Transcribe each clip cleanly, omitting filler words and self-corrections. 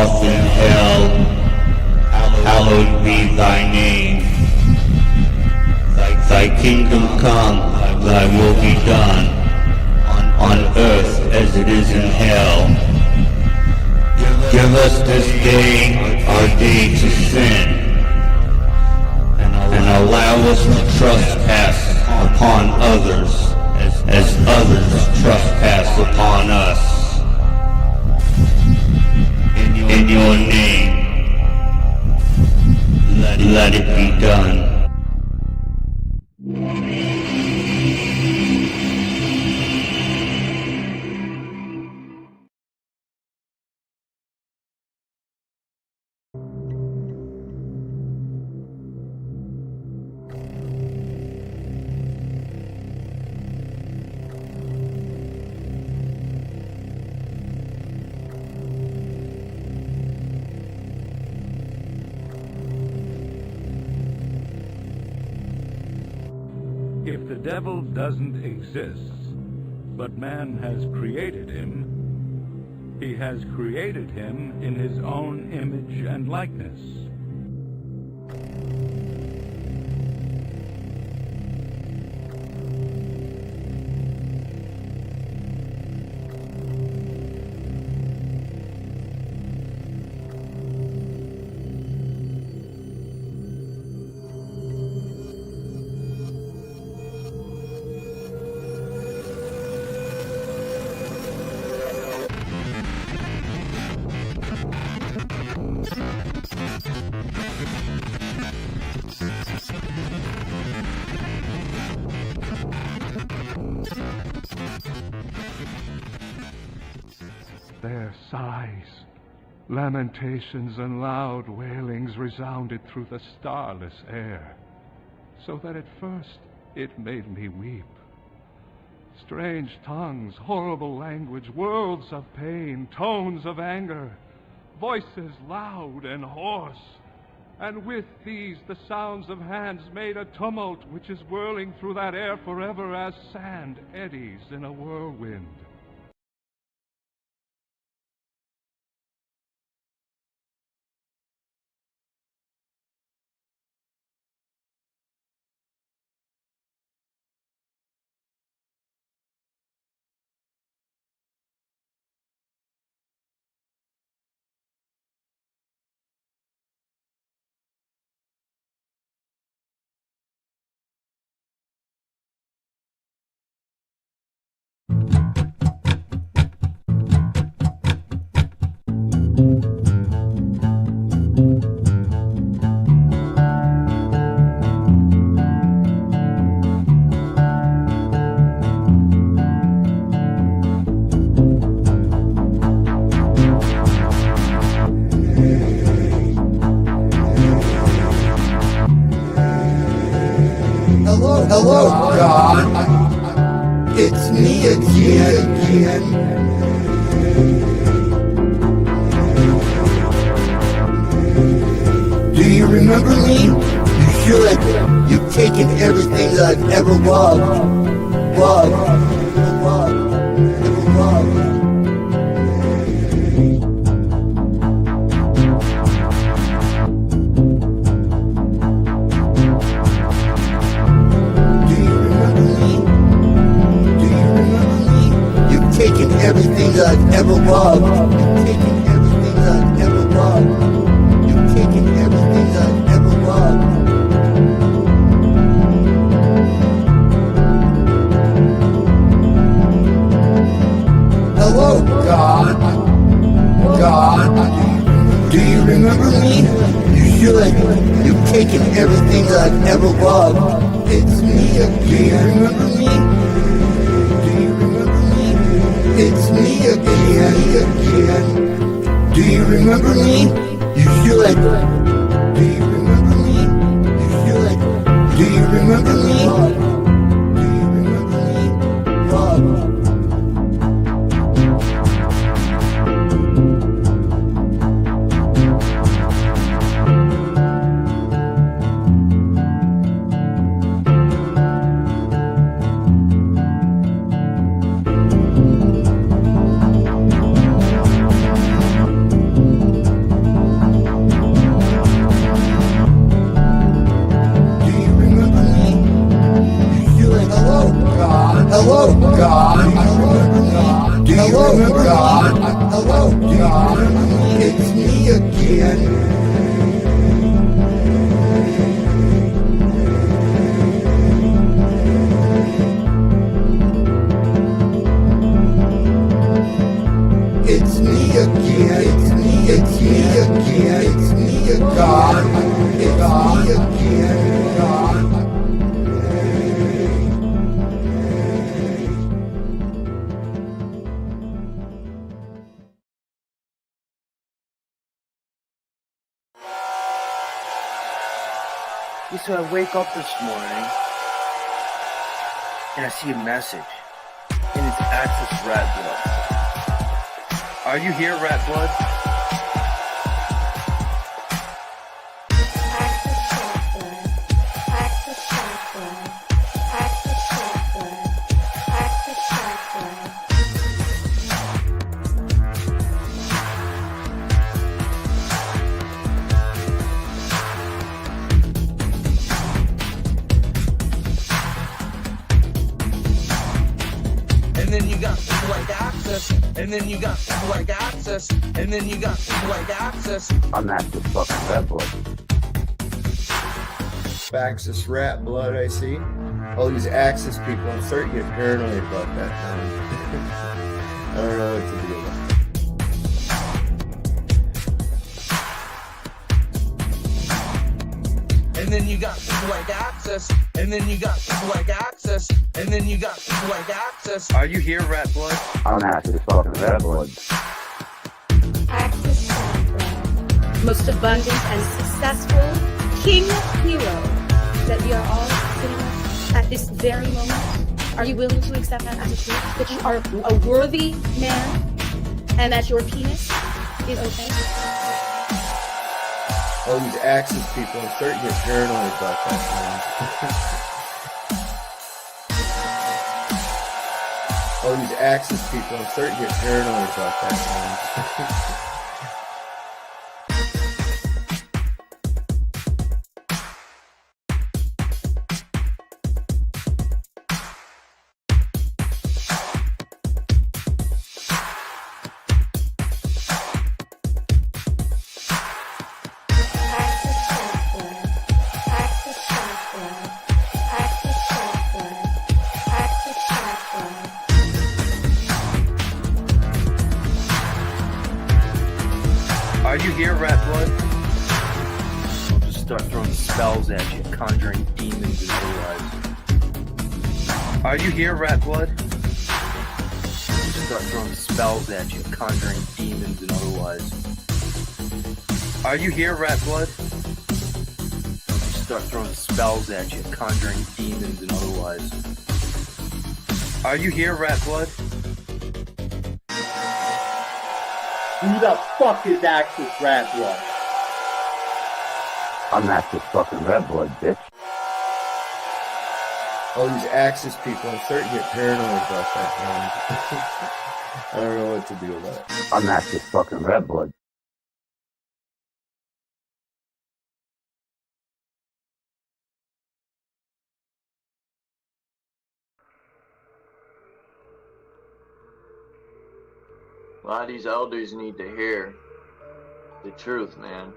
art in hell, hallowed be thy name. Thy kingdom come, thy will be done, on earth as it is in hell. Give us this day our day to sin, and allow us to trespass upon others as others trespass upon us. In your name, let it be done. If the devil doesn't exist, but man has created him, he has created him in his own image and likeness. Their sighs, lamentations, and loud wailings resounded through the starless air, so that at first it made me weep. Strange tongues, horrible language, worlds of pain, tones of anger, voices loud and hoarse, and with these the sounds of hands made a tumult which is whirling through that air forever as sand eddies in a whirlwind. Hello, God. It's me again. Do you remember me? You should. You've taken everything that I've ever loved. Everything that I've ever loved. You've taken everything that I've ever loved. You've taken everything that I've ever loved. Hello, God. Do you remember me? You should. You've taken everything that I've ever loved. It's me again. Do you remember me? It's me again. Do you remember me? You should. Do you remember me? You should. Do you remember me? Do you remember me? Love. again. It's me again, it's me again, it's me again, God, it's me again, God. Yeah, so I wake up this morning and I see a message, and it's Axis Rat Blood. Are you here, Rat Blood? Axis Software. Axis Software. Axis Software. Axis Software. And then you got people like Access, and then you got people like Access, and then you got people like Access. I'm Axis fucking Red Blood. Axis Rat Blood, I see. All these Axis people, I'm starting to get paranoid about that now. I don't know what to do about it. And then you got people like Access, and then you got people like Access, and then you got people like Access. Are you here, Rat Blood? I'm Axis fucking Red Blood. Axis Software. Most abundant and successful king hero that we are all sitting with at this very moment. Are you willing to accept that as a truth? That you are a worthy man and that your penis is okay? All these Axis people, I'm starting to get paranoid about that now. All these Axis people, I'm starting to get paranoid about that now. Axis Software. Axis Software. Axis Software. Axis Software. Are you here, Rat Blood? I'll just start throwing spells at you, conjuring demons and otherwise. Are you here, Rat Blood? I'll just start throwing spells at you, conjuring demons and otherwise. Are you here, Rat Blood? I'll just start throwing spells at you, conjuring demons and otherwise. Are you here, Rat Blood? Who the fuck is Axis Rat Blood? I'm Axis fucking Red Blood, bitch. All these Axis people, I'm starting to get paranoid about that now. I don't know what to do about it. I'm Axis fucking Red Blood. A lot of these elders need to hear the truth, man.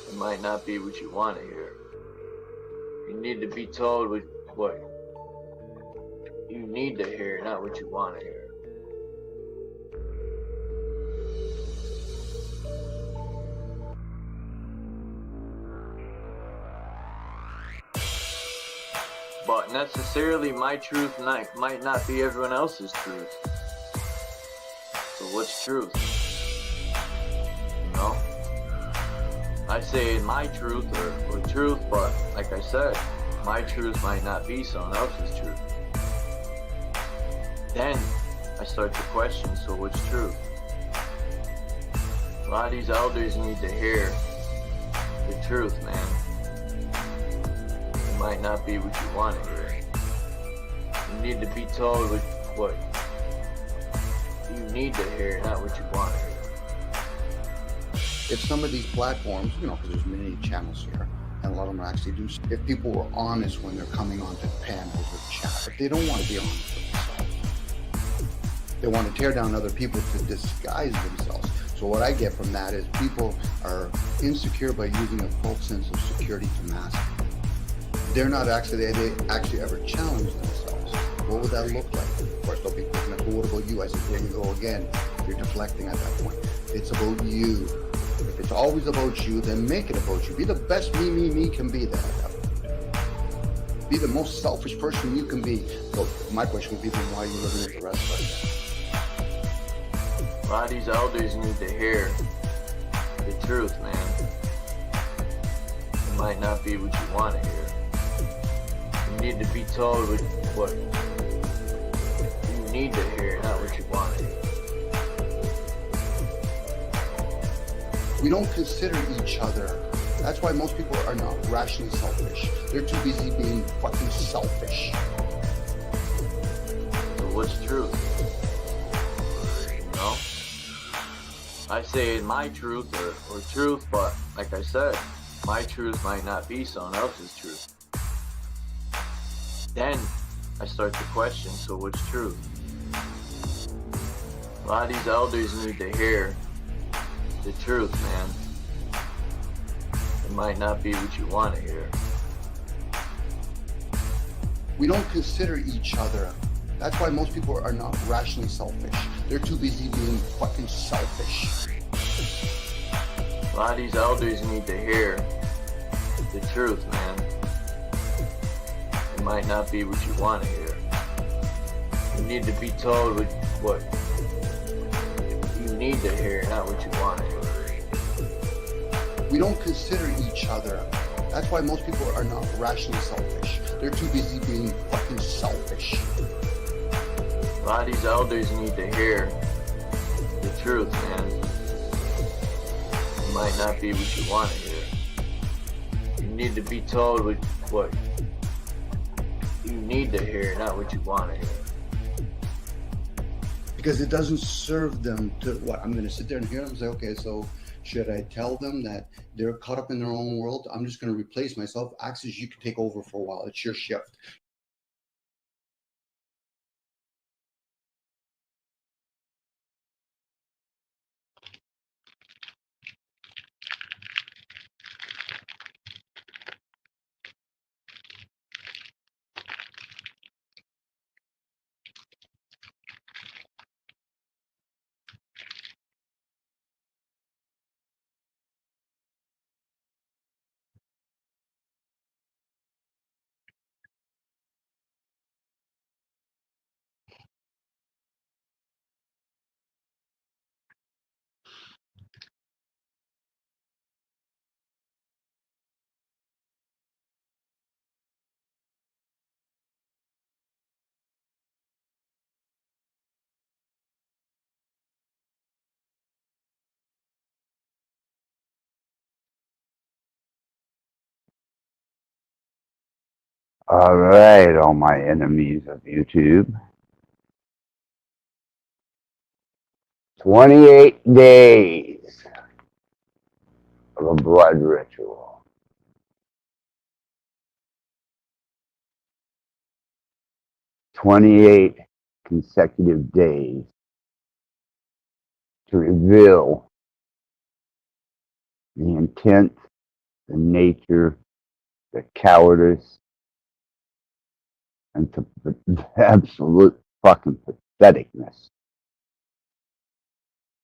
It might not be what you want to hear. You need to be told what you need to hear, not what you want to hear. But necessarily my truth might not be everyone else's truth. So what's truth? You know? I say my truth or truth, but like I said, my truth might not be someone else's truth. Then I start to question, so what's truth? A lot of these elders need to hear the truth, man. It might not be what you want to hear. You need to be told what you need to hear, not what you want to hear. If some of these platforms, because there's many channels here, and a lot of them actually do, if people were honest when they're coming onto panels or chat, if they don't want to be honest with themselves, they want to tear down other people to disguise themselves. So what I get from that is people are insecure by using a false sense of security to mask it. They're not actually, they actually ever challenge themselves. What would that look like? Of course, they'll be thinking, but what about you? I said, there you go again. You're deflecting at that point. It's about you. If it's always about you, then make it about you. Be the best me can be there. Be the most selfish person you can be. So my question would be, then why are you living with the rest like that? A lot of these elders need to hear the truth, man. It might not be what you want to hear. You need to be told what you need to hear, not what you want to hear. We don't consider each other. That's why most people are not rationally selfish. They're too busy being fucking selfish. So what's truth? You know? I say my truth or truth, but like I said, my truth might not be someone else's truth. Then I start to question, so what's truth? A lot of these elders need to hear the truth, man. It might not be what you want to hear. We don't consider each other. That's why most people are not rationally selfish. They're too busy being fucking selfish. A lot of these elders need to hear the truth, man. It might not be what you want to hear. You need to be told what you need to hear, not what you want to hear. We don't consider each other. That's why most people are not rationally selfish. They're too busy being fucking selfish. A lot of these elders need to hear the truth, man. It might not be what you want to hear. You need to be told what you need to hear, not what you want to hear. Because it doesn't serve them to, what, I'm going to sit there and hear them and say, okay, so should I tell them that they're caught up in their own world? I'm just going to replace myself. Axis, you can take over for a while. It's your shift. All right, all my enemies of YouTube. 28 days of a blood ritual. 28 consecutive days to reveal the intent, the nature, the cowardice, and the absolute fucking patheticness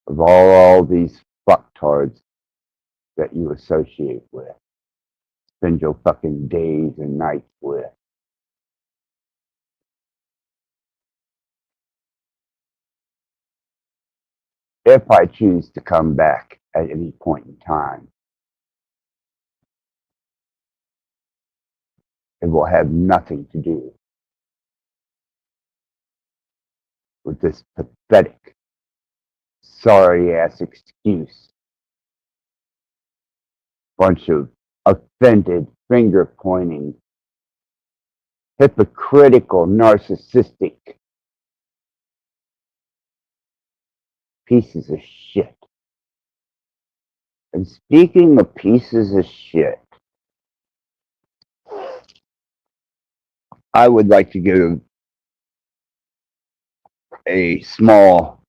of all these fucktards that you associate with, spend your fucking days and nights with. If I choose to come back at any point in time, it will have nothing to do with this pathetic, sorry-ass excuse. Bunch of offended, finger-pointing, hypocritical, narcissistic pieces of shit. And speaking of pieces of shit, I would like to give a small,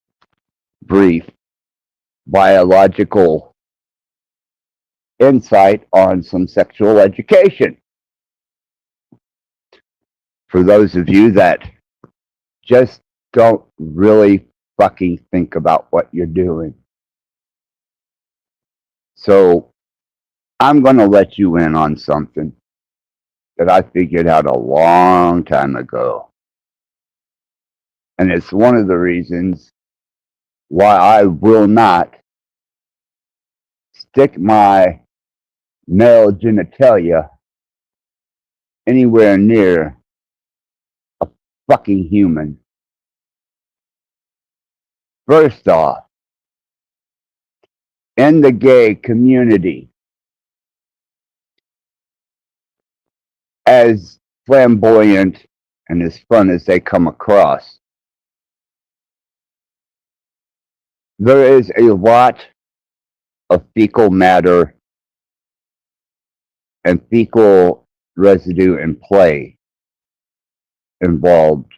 brief biological insight on some sexual education. For those of you that just don't really fucking think about what you're doing. So I'm going to let you in on something that I figured out a long time ago. And it's one of the reasons why I will not stick my male genitalia anywhere near a fucking human. First off, in the gay community, as flamboyant and as fun as they come across, there is a lot of fecal matter and fecal residue and play involved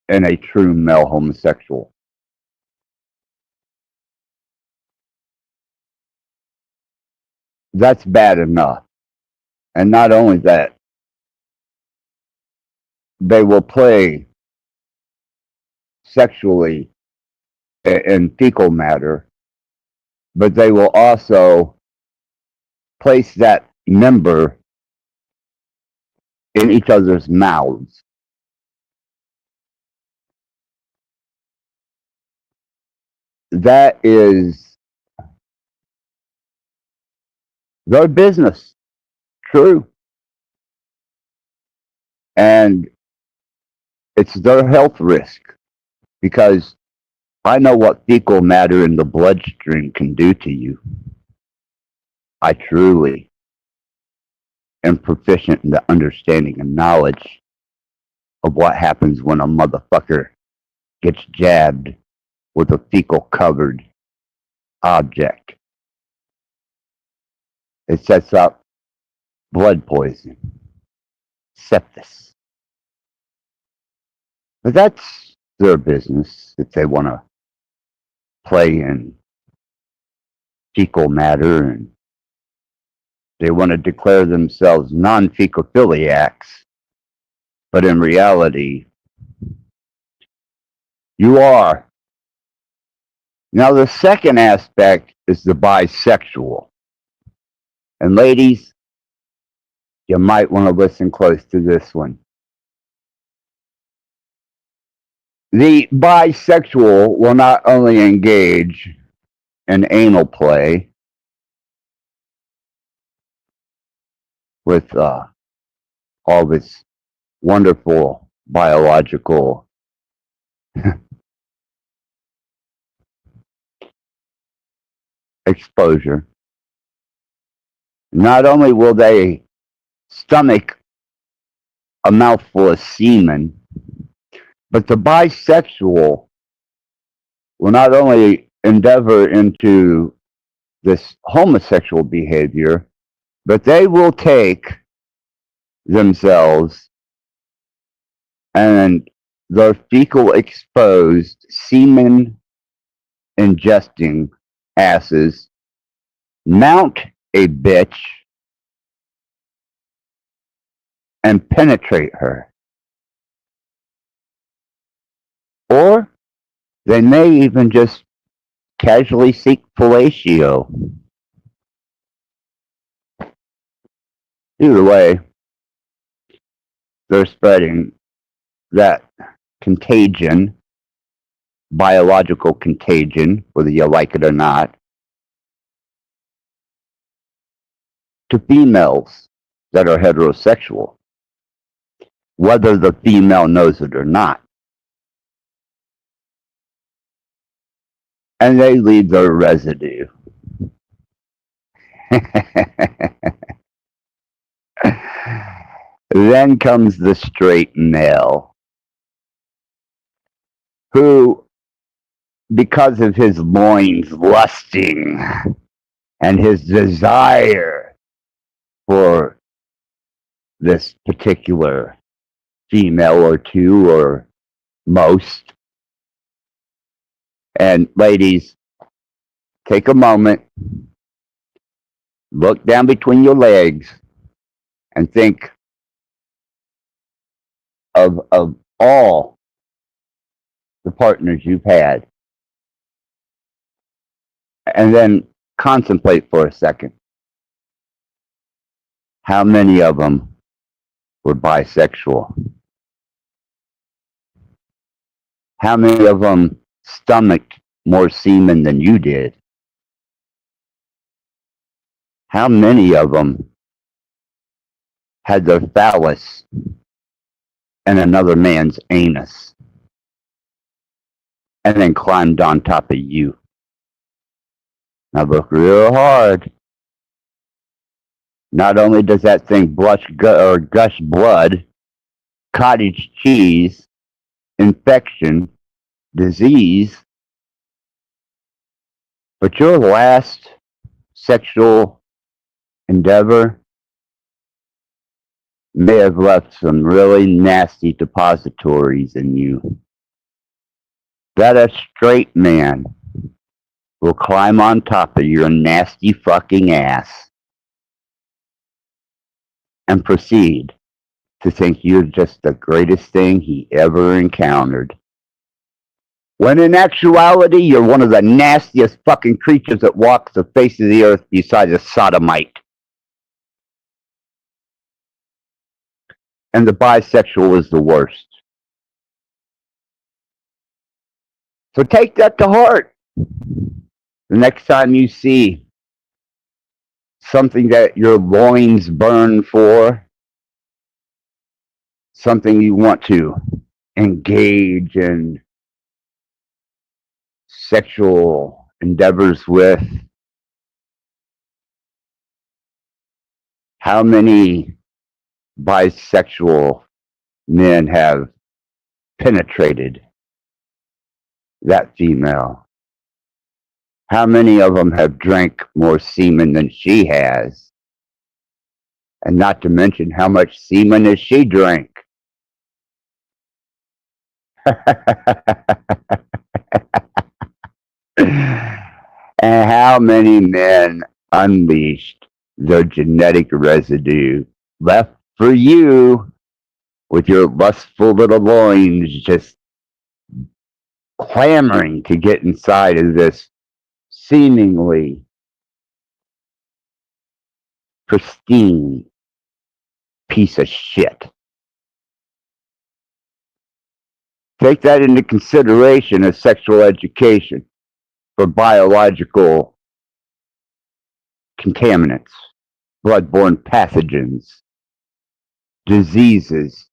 in a true male homosexual. That's bad enough. And not only that, they will play sexually in fecal matter, but they will also place that member in each other's mouths. That is their business. True. And it's their health risk, because I know what fecal matter in the bloodstream can do to you. I truly am proficient in the understanding and knowledge of what happens when a motherfucker gets jabbed with a fecal covered object. It sets up blood poison, sepsis. But that's their business if they want to play in fecal matter and they want to declare themselves non-fecophiliacs. But in reality, you are. Now, the second aspect is the bisexual. And ladies, you might want to listen close to this one. The bisexual will not only engage in anal play with all of its wonderful biological exposure. Not only will they stomach a mouthful of semen, but the bisexual will not only endeavor into this homosexual behavior, but they will take themselves and their fecal exposed semen ingesting asses, mount a bitch, and penetrate her. Or they may even just casually seek fellatio. Either way, they're spreading that contagion, biological contagion, whether you like it or not, to females that are heterosexual, whether the female knows it or not. And they leave their residue. Then comes the straight male, who, because of his loins lusting and his desire for this particular female or two or most, and ladies, take a moment, look down between your legs, and think of all the partners you've had. And then contemplate for a second. How many of them were bisexual? How many of them stomached more semen than you did? How many of them had their phallus in another man's anus and then climbed on top of you? Now look real hard. Not only does that thing gush blood, cottage cheese, infection, disease, but your last sexual endeavor may have left some really nasty depositories in you. That a straight man will climb on top of your nasty fucking ass and proceed to think you're just the greatest thing he ever encountered. When in actuality, you're one of the nastiest fucking creatures that walks the face of the earth besides a sodomite. And the bisexual is the worst. So take that to heart. The next time you see something that your loins burn for, something you want to engage in sexual endeavors with, how many bisexual men have penetrated that female? How many of them have drank more semen than she has? And not to mention how much semen has she drank? And how many men unleashed their genetic residue left for you with your lustful little loins just clamoring to get inside of this seemingly pristine piece of shit. Take that into consideration as sexual education for biological contaminants, bloodborne pathogens, diseases,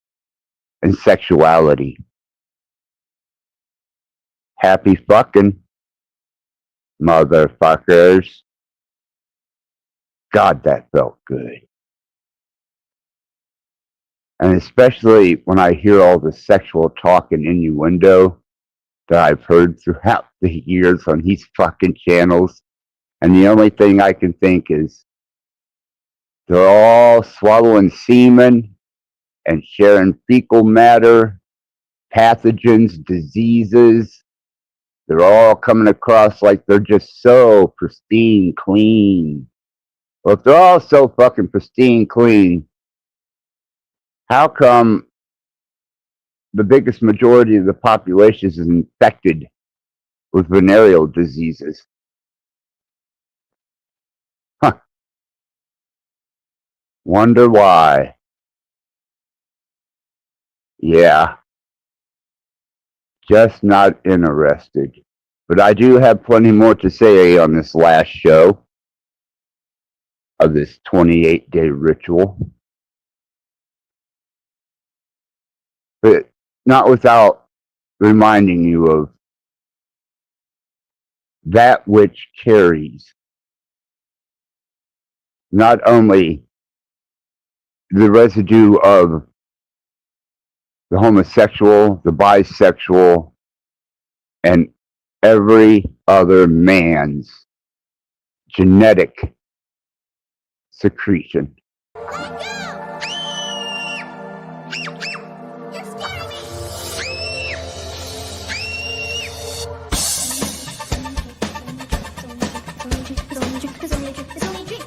and sexuality. Happy fucking, motherfuckers. God, that felt good. And especially when I hear all the sexual talk and innuendo that I've heard throughout the years on these fucking channels. And the only thing I can think is they're all swallowing semen and sharing fecal matter, pathogens, diseases. They're all coming across like they're just so pristine clean. Well, if they're all so fucking pristine clean, how come the biggest majority of the population is infected with venereal diseases? Huh. Wonder why. Yeah. Just not interested. But I do have plenty more to say on this last show of this 28-day ritual. But not without reminding you of that which carries not only the residue of the homosexual, the bisexual, and every other man's genetic secretion. It's only a drink. It's only a drink.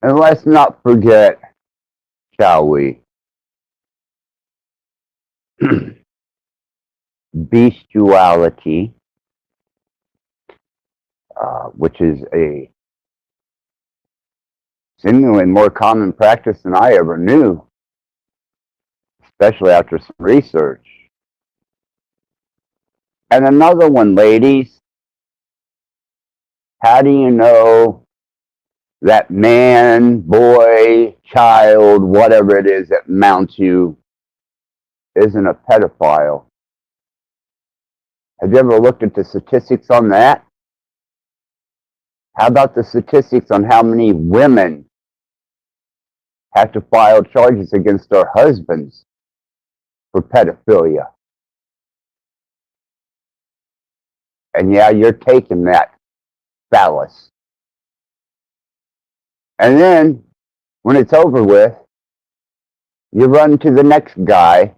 And let's not forget, shall we, bestiality, which is a seemingly more common practice than I ever knew, especially after some research. And another one, ladies, how do you know that man, boy, child, whatever it is that mounts you isn't a pedophile? Have you ever looked at the statistics on that? How about the statistics on how many women have to file charges against their husbands for pedophilia? And yeah, you're taking that phallus. And then, when it's over with, you run to the next guy.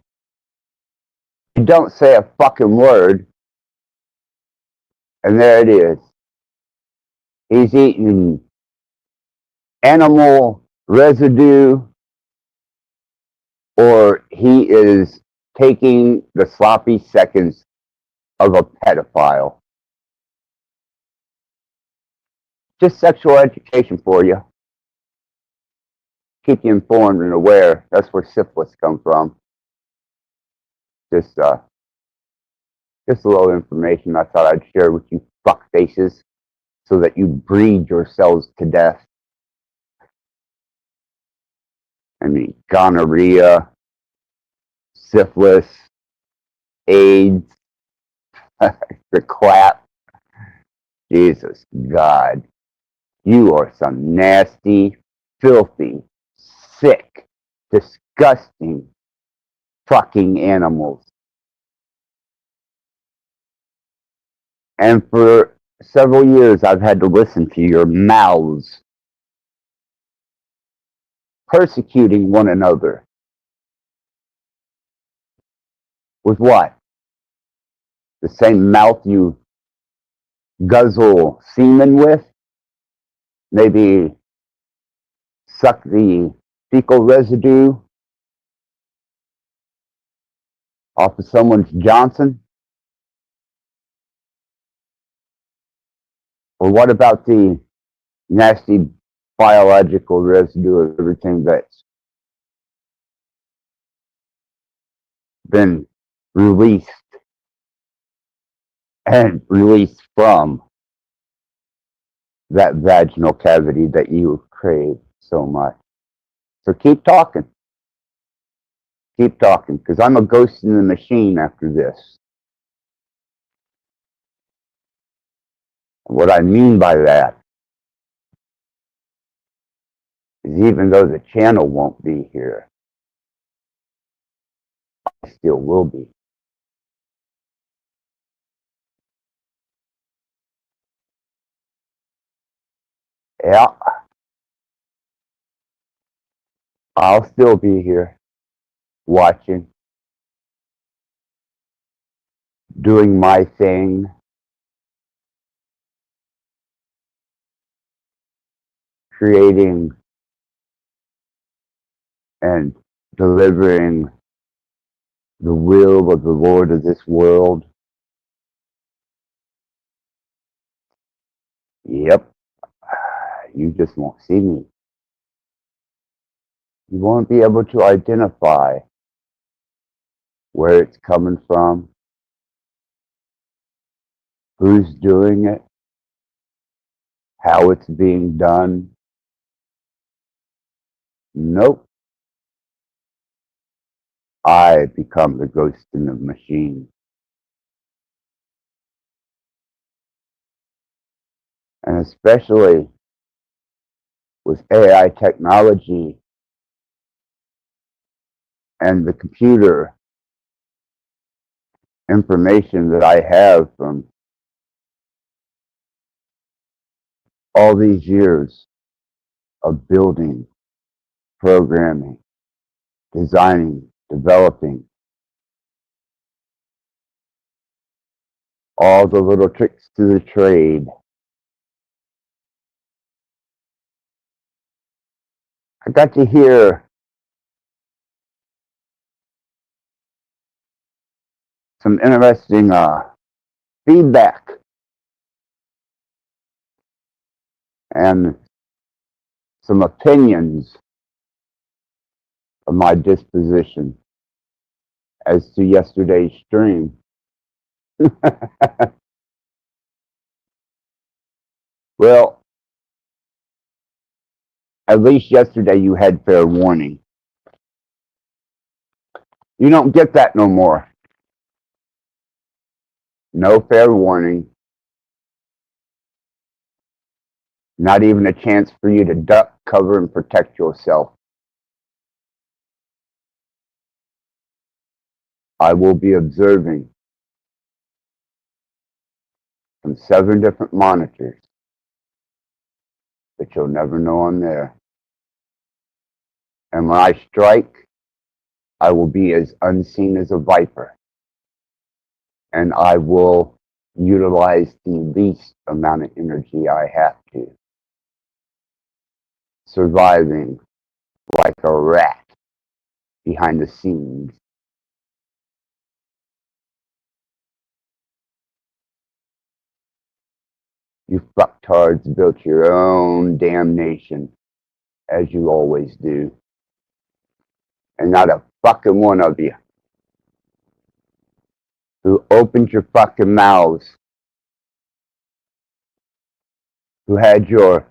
You don't say a fucking word. And there it is. He's eating animal residue, or he is taking the sloppy seconds of a pedophile. Just sexual education for you. Keep you informed and aware. That's where syphilis comes from. Just a little information I thought I'd share with you fuck faces. so that you breed yourselves to death. I mean, gonorrhea, syphilis, AIDS, the clap. Jesus, God, you are some nasty, filthy, sick, disgusting fucking animals. And for several years, I've had to listen to your mouths persecuting one another. With what? The same mouth you guzzle semen with? Maybe suck the fecal residue off of someone's Johnson? Or what about the nasty biological residue of everything that's been released and released from that vaginal cavity that you crave so much? So keep talking. Keep talking, because I'm a ghost in the machine after this. What I mean by that is even though the channel won't be here, I still will be. Yeah, I'll still be here, watching, doing my thing, creating and delivering the will of the Lord of this world. Yep, you just won't see me. You won't be able to identify where it's coming from, who's doing it, how it's being done. Nope. I become the ghost in the machine. And especially with AI technology and the computer information that I have from all these years of building, programming, designing, developing, all the little tricks to the trade. I got to hear some interesting feedback and some opinions of my disposition as to yesterday's stream. Well, at least yesterday you had fair warning. You don't get that no more. No fair warning. Not even a chance for you to duck, cover, and protect yourself. I will be observing from 7 different monitors, but you'll never know I'm there. And when I strike, I will be as unseen as a viper. And I will utilize the least amount of energy I have to. Surviving like a rat behind the scenes. You fucktards built your own damnation, as you always do. And not a fucking one of you who opened your fucking mouths who had your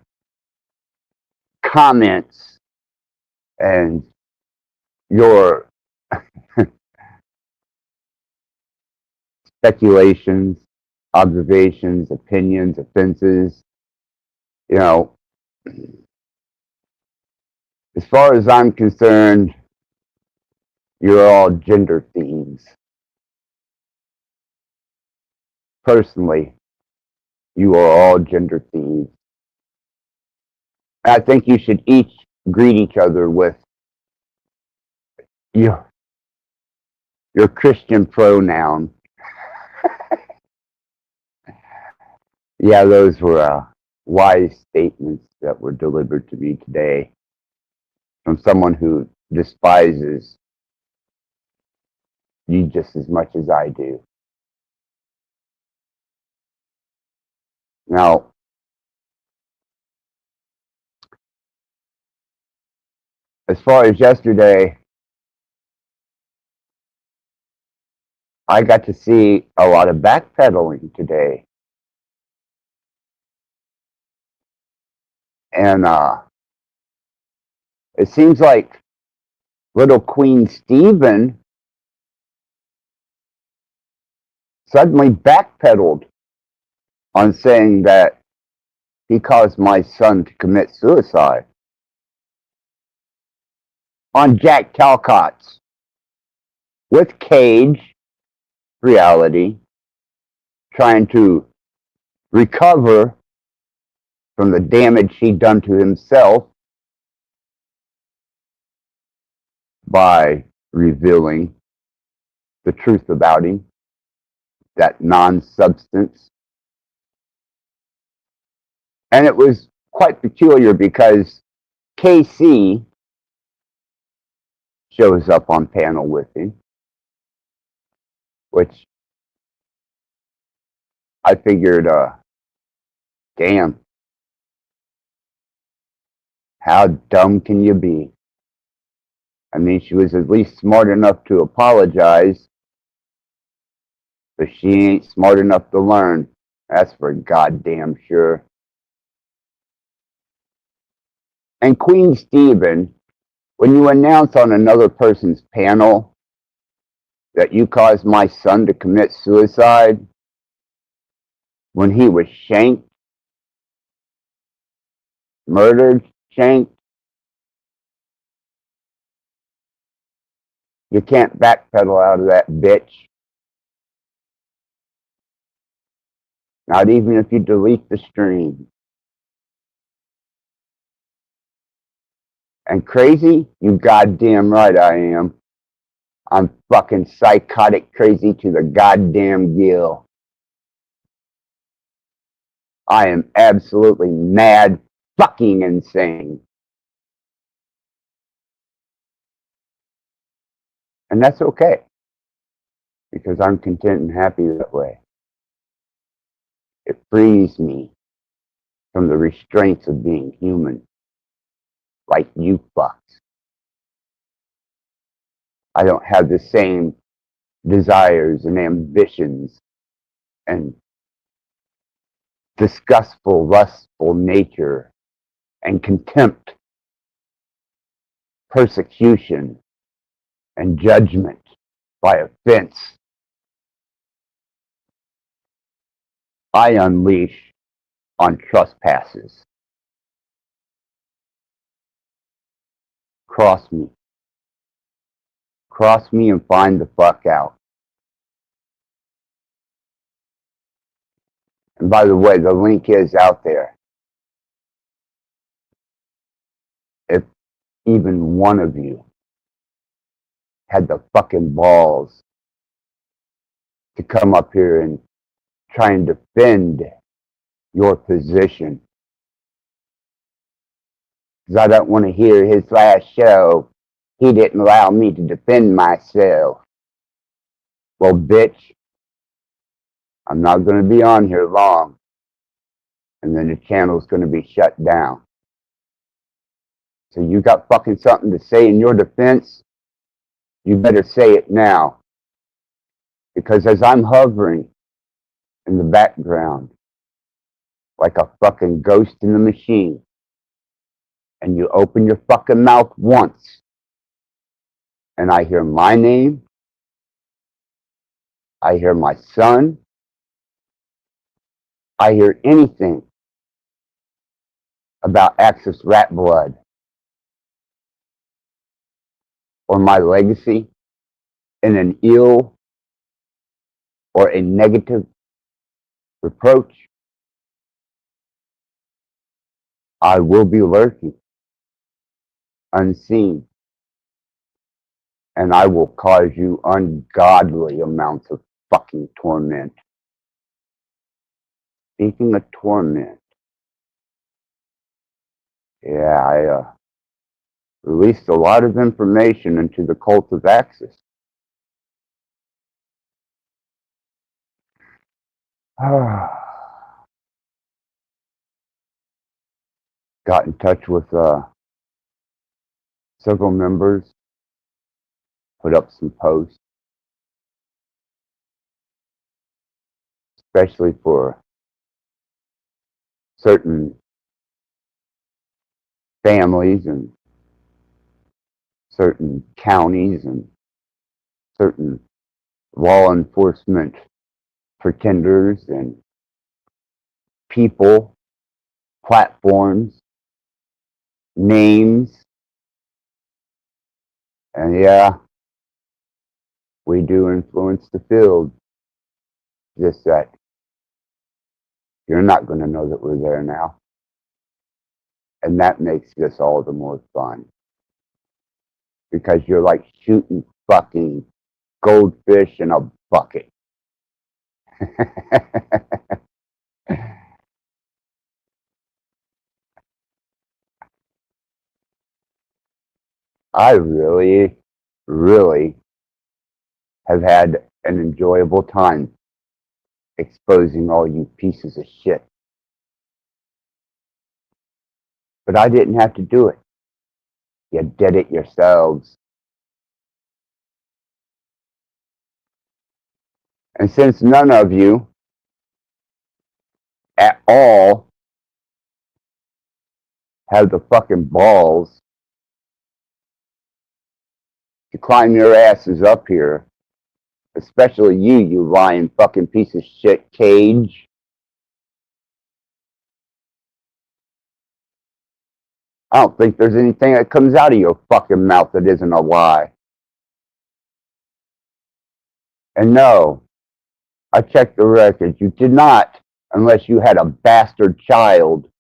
comments and your speculations, observations, opinions, offenses, you know, as far as I'm concerned, you're all gender thieves. Personally, you are all gender thieves. I think you should each greet each other with your Christian pronoun. Yeah, those were wise statements that were delivered to me today from someone who despises you just as much as I do. Now, as far as yesterday, I got to see a lot of backpedaling today. And it seems like little Queen Stephen suddenly backpedaled on saying that he caused my son to commit suicide. On Jack Calcott's with Cage reality, trying to recover from the damage he'd done to himself by revealing the truth about him, that non-substance. And it was quite peculiar because KC shows up on panel with him, which I figured, damn, how dumb can you be? I mean, she was at least smart enough to apologize, but she ain't smart enough to learn. That's for goddamn sure. And Queen Stephen, when you announce on another person's panel that you caused my son to commit suicide when he was shanked, murdered, shanked, you can't backpedal out of that bitch. Not even if you delete the stream. And crazy? You goddamn right I am. I'm fucking psychotic crazy to the goddamn gill. I am absolutely mad fucking insane. And that's okay, because I'm content and happy that way. It frees me from the restraints of being human, like you fucks. I don't have the same desires and ambitions and disgustful, lustful nature and contempt, persecution, and judgment by offense. I unleash on trespasses. Cross me. Cross me and find the fuck out. And by the way, the link is out there. If even one of you had the fucking balls to come up here and try and defend your position. Because I don't want to hear his last show. He didn't allow me to defend myself. Well, bitch, I'm not going to be on here long. And then the channel's going to be shut down. So you got fucking something to say in your defense? You better say it now. Because as I'm hovering in the background, like a fucking ghost in the machine. And you open your fucking mouth once, and I hear my name, I hear my son, I hear anything about Axis rat blood or my legacy in an ill or a negative reproach, I will be lurking unseen, and I will cause you ungodly amounts of fucking torment. Speaking of torment, yeah, I released a lot of information into the cult of Axis. Got in touch with several members, put up some posts, especially for certain families and certain counties and certain law enforcement pretenders and people, platforms, names. And yeah, we do influence the field. Just that you're not going to know that we're there now. And that makes this all the more fun. Because you're like shooting fucking goldfish in a bucket. I really, really have had an enjoyable time exposing all you pieces of shit. But I didn't have to do it. You did it yourselves. And since none of you at all have the fucking balls to climb your asses up here, especially you lying fucking piece of shit Cage. I don't think there's anything that comes out of your fucking mouth that isn't a lie. And no, I checked the records. You did not, unless you had a bastard child,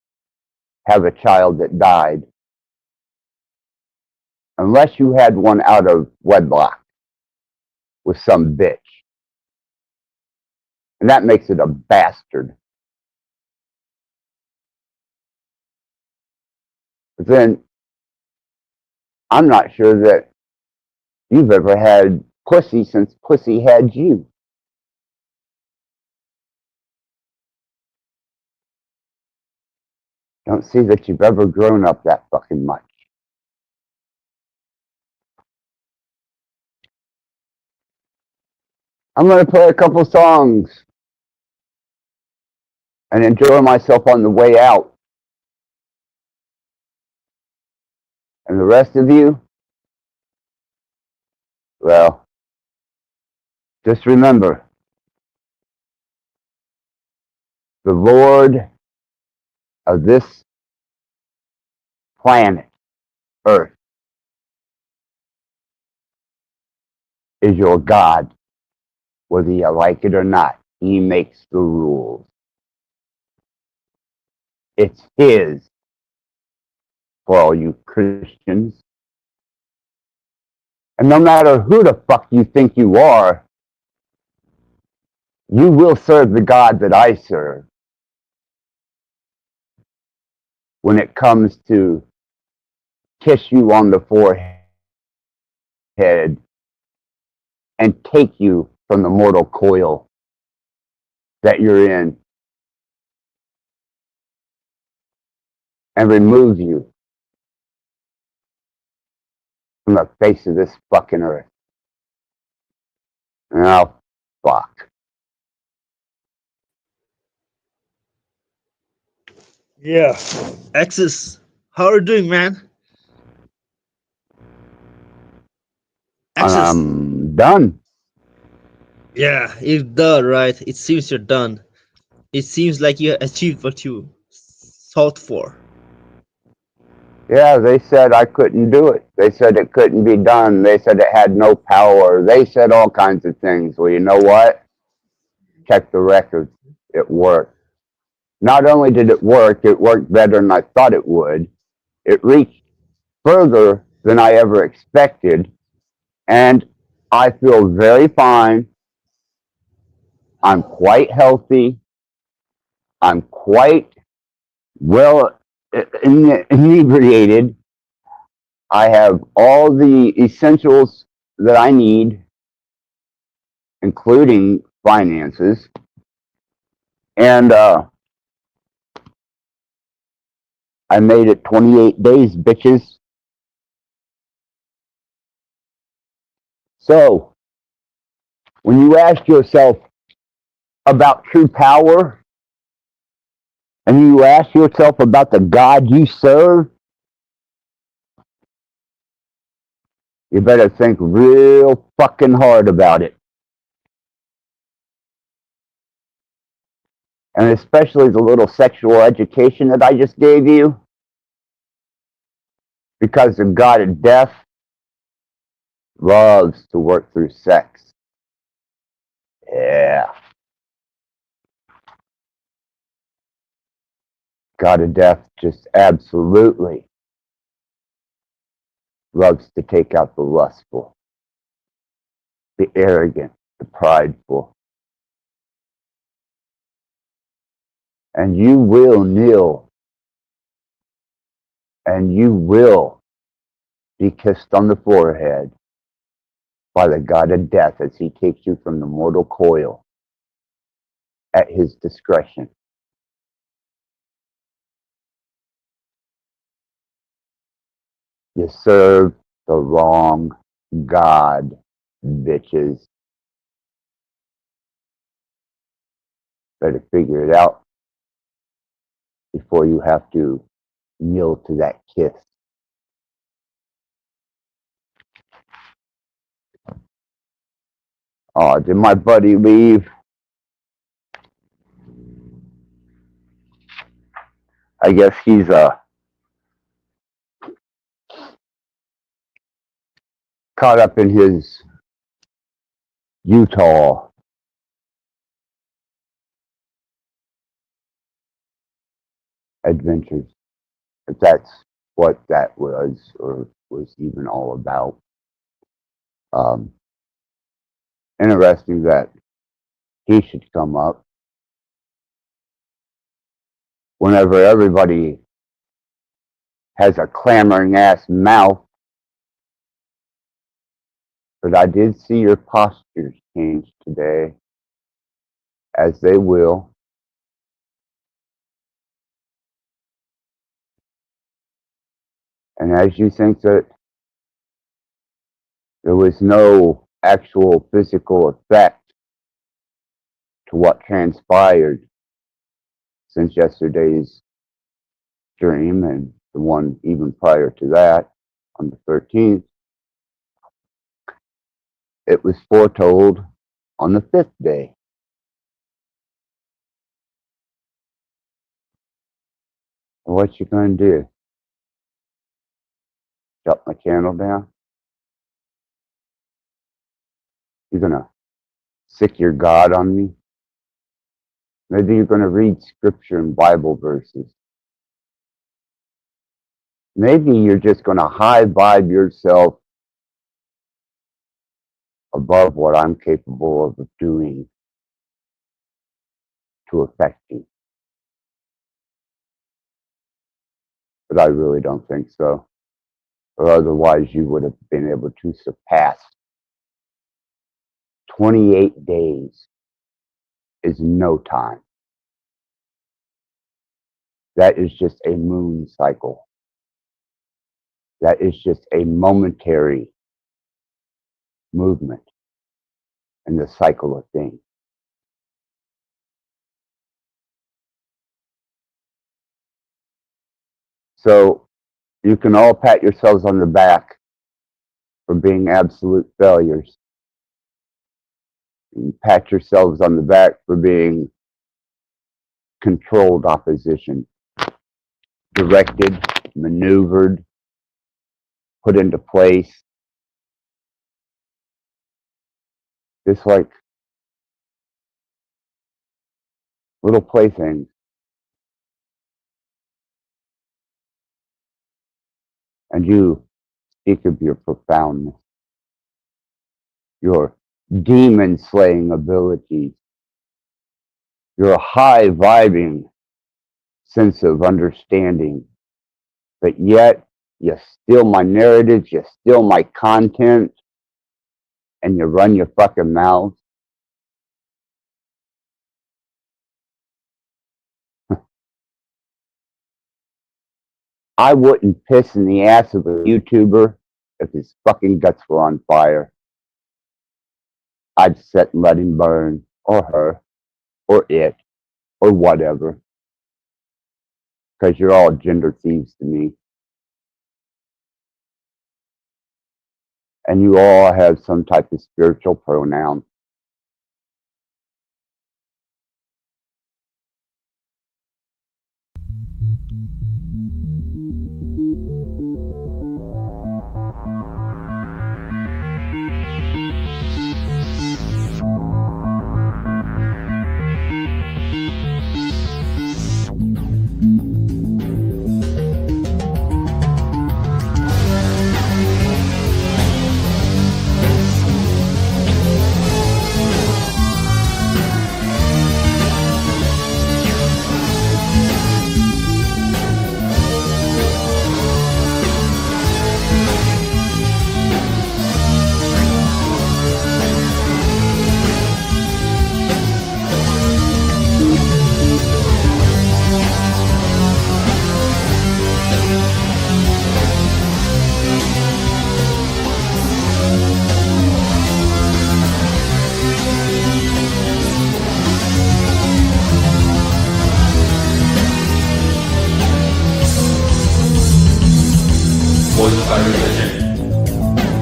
have a child that died. Unless you had one out of wedlock with some bitch. And that makes it a bastard. But then, I'm not sure that you've ever had pussy since pussy had you. Don't see that you've ever grown up that fucking much. I'm going to play a couple songs and enjoy myself on the way out. And the rest of you, well, just remember, the Lord of this planet, Earth, is your God, whether you like it or not. He makes the rules. It's His for all you Christians. And no matter who the fuck you think you are, you will serve the God that I serve. When it comes to kiss you on the forehead and take you from the mortal coil that you're in and remove you from the face of this fucking earth. Oh, fuck. Yeah. Axis, how are you doing, man? Axis. I'm done. Yeah, you're done, right? It seems you're done. It seems like you achieved what you sought for. Yeah, they said I couldn't do it. They said it couldn't be done. They said it had no power. They said all kinds of things. Well, you know what? Check the records. It worked. Not only did it worked better than I thought it would. It reached further than I ever expected. And I feel very fine. I'm quite healthy. I'm quite well inebriated. I have all the essentials that I need, including finances. And I made it 28 days, bitches. So, when you ask yourself about true power, and you ask yourself about the God you serve, you better think real fucking hard about it. And especially the little sexual education that I just gave you, because the God of death loves to work through sex. Yeah. God of death just absolutely loves to take out the lustful, the arrogant, the prideful. And you will kneel and you will be kissed on the forehead by the God of death as he takes you from the mortal coil at his discretion. You serve the wrong God, bitches. Better figure it out before you have to kneel to that kiss. Oh, did my buddy leave? I guess he's caught up in his Utah adventures. If that's what that was or was even all about. Interesting that he should come up whenever everybody has a clamoring ass mouth. But I did see your postures change today, as they will. And as you think that there was no actual physical effect to what transpired since yesterday's dream and the one even prior to that on the 13th, it was foretold on the 5th day. What you gonna do? Shut my channel down? You're gonna sick your God on me? Maybe you're gonna read scripture and Bible verses. Maybe you're just gonna high vibe yourself above what I'm capable of doing to affect you. But I really don't think so. Or otherwise you would have been able to surpass 28 days is no time. That is just a moon cycle. That is just a momentary movement in the cycle of things. So you can all pat yourselves on the back for being absolute failures. You pat yourselves on the back for being controlled opposition, directed, maneuvered, put into place. Just like little playthings. And you speak of your profoundness, your demon-slaying abilities, your high vibing sense of understanding, but yet you steal my narratives, you steal my content, and you run your fucking mouth. I wouldn't piss in the ass of a YouTuber if his fucking guts were on fire. I'd sit and let him burn, or her, or it, or whatever. Because you're all gender thieves to me. And you all have some type of spiritual pronoun. Poisoned by religion.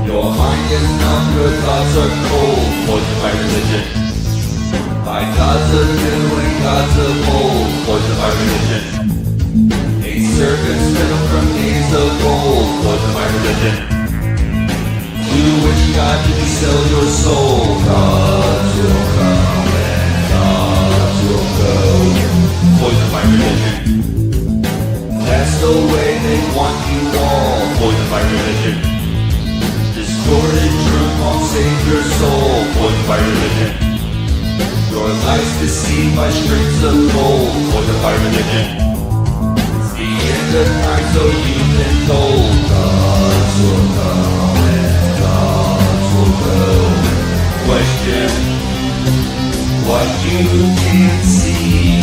Your mind is numb, your thoughts are cold. Poisoned by religion. My gods are new and gods of old. Poisoned by religion. A serpent spittle from days of old. Poisoned by religion. To which God did you sell your soul? Gods will come and gods will go. Poisoned by religion. That's the way they want you all. Poisoned by religion. Distorted truth won't save your soul. Poisoned by religion. Your life's deceived by strings of gold. Poisoned by religion. It's the end of time, so you've been told. Gods will come and gods will go. Question what you can't see.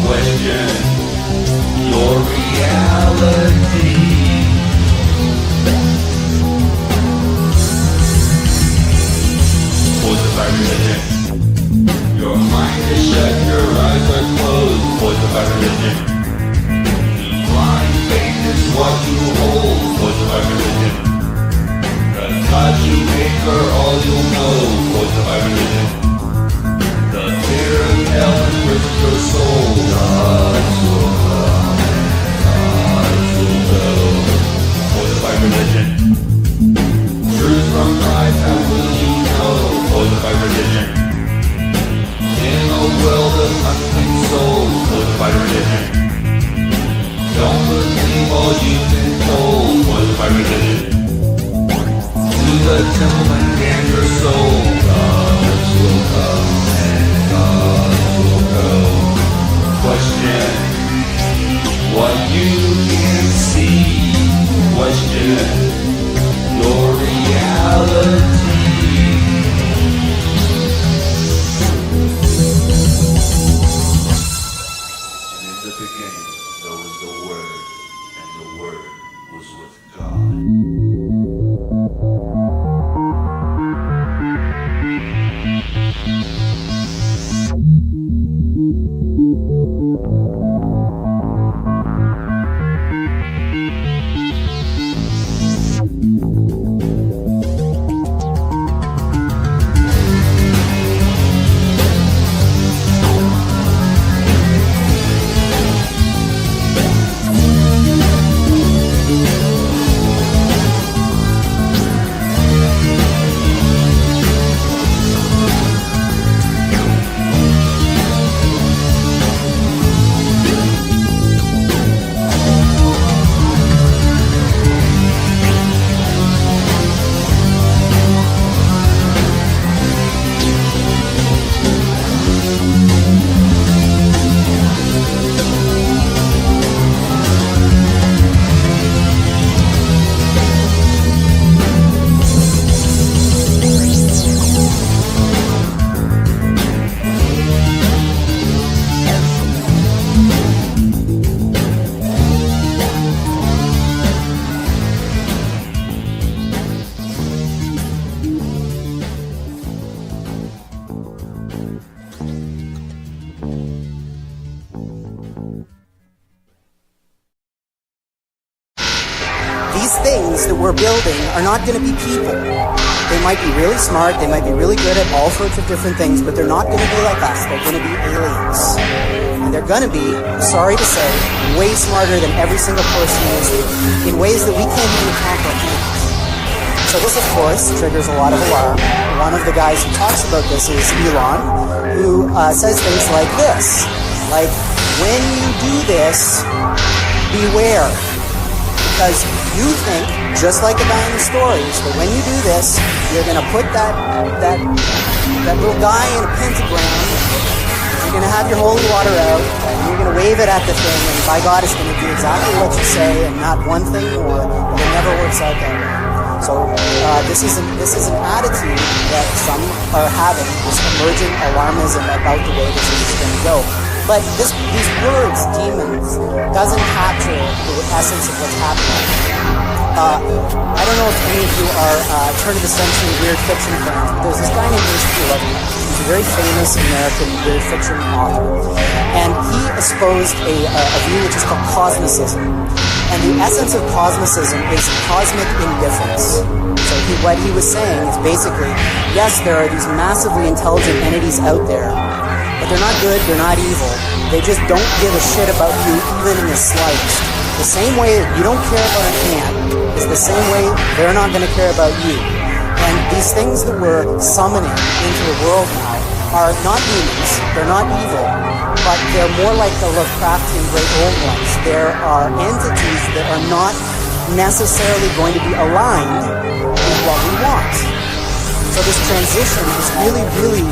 Question your reality. Poisoned by religion. Your mind is shut, your eyes are closed. Poisoned by religion. Blind faith is what you hold. Poisoned by religion. The God you make are all you'll know. Poisoned by religion. The fear of hell enriches your soul. Gods will come and gods will go. Poisoned by religion. Truth from life, how will you know? Poisoned by religion. In a world of unclean souls. Poisoned by religion. Don't believe all you've been told. Poisoned by religion. To the temple and damn your soul. Gods will come and gods will go. Question what you can see. Question your reality. And in the beginning there was the Word, and the Word was with God. these things that we're building are not going to be people. They might be really smart, they might be really good at all sorts of different things, but they're not going to be like us. They're going to be aliens. And they're going to be, sorry to say, way smarter than every single person is in ways that we can't even comprehend. So this, of course, triggers a lot of alarm. One of the guys who talks about this is Elon, who says things like this. Like, when you do this, beware. Because you think, just like the guy in the stories, that when you do this, you're going to put that little guy in a pentagram, you're going to have your holy water out, and you're going to wave it at the thing, and by God, it's going to do exactly what you say, and not one thing more, but it never works out that way. So this is an attitude that some are having, this emergent alarmism about the way this is going to go. But these words, demons, doesn't capture the essence of what's happening. I don't know if any of you are turn-of-the-century weird fiction fans, but there's this guy named H.P. Lovecraft. He's a very famous American weird fiction author. And he espoused a view which is called cosmicism. And the essence of cosmicism is cosmic indifference. So what he was saying is basically, yes, there are these massively intelligent entities out there, but they're not good, they're not evil. They just don't give a shit about you even in the slightest. The same way that you don't care about an ant is the same way they're not going to care about you. And these things that we're summoning into the world now are not demons, they're not evil, but they're more like the Lovecraftian great old ones. There are entities that are not necessarily going to be aligned with what we want. So this transition is really, really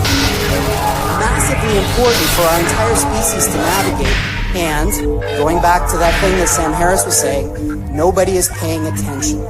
massively important for our entire species to navigate. And going back to that thing that Sam Harris was saying, nobody is paying attention.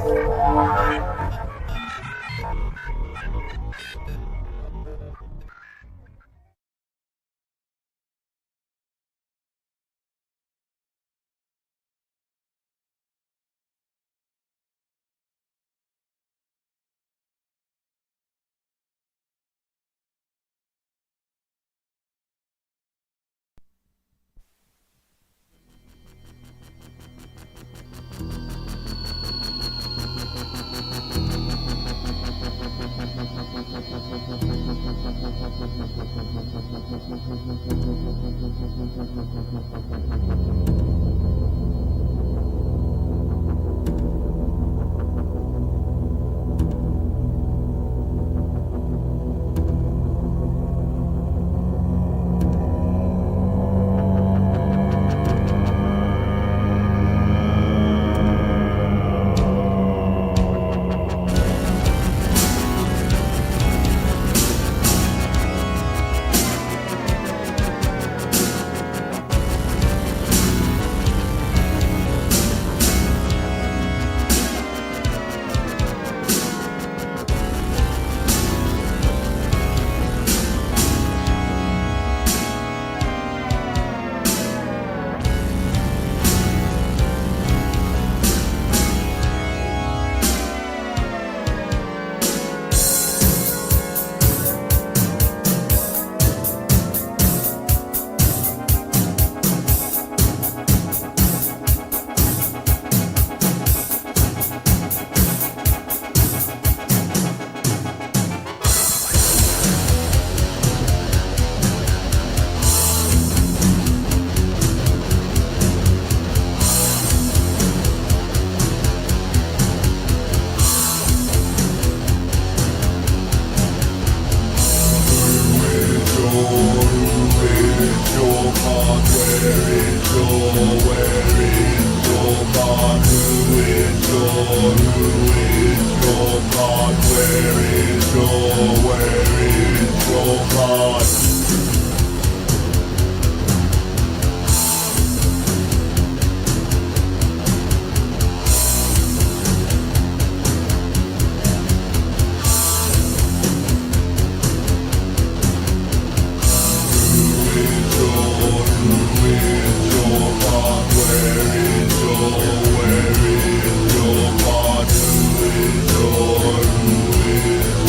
Where is your God? Who is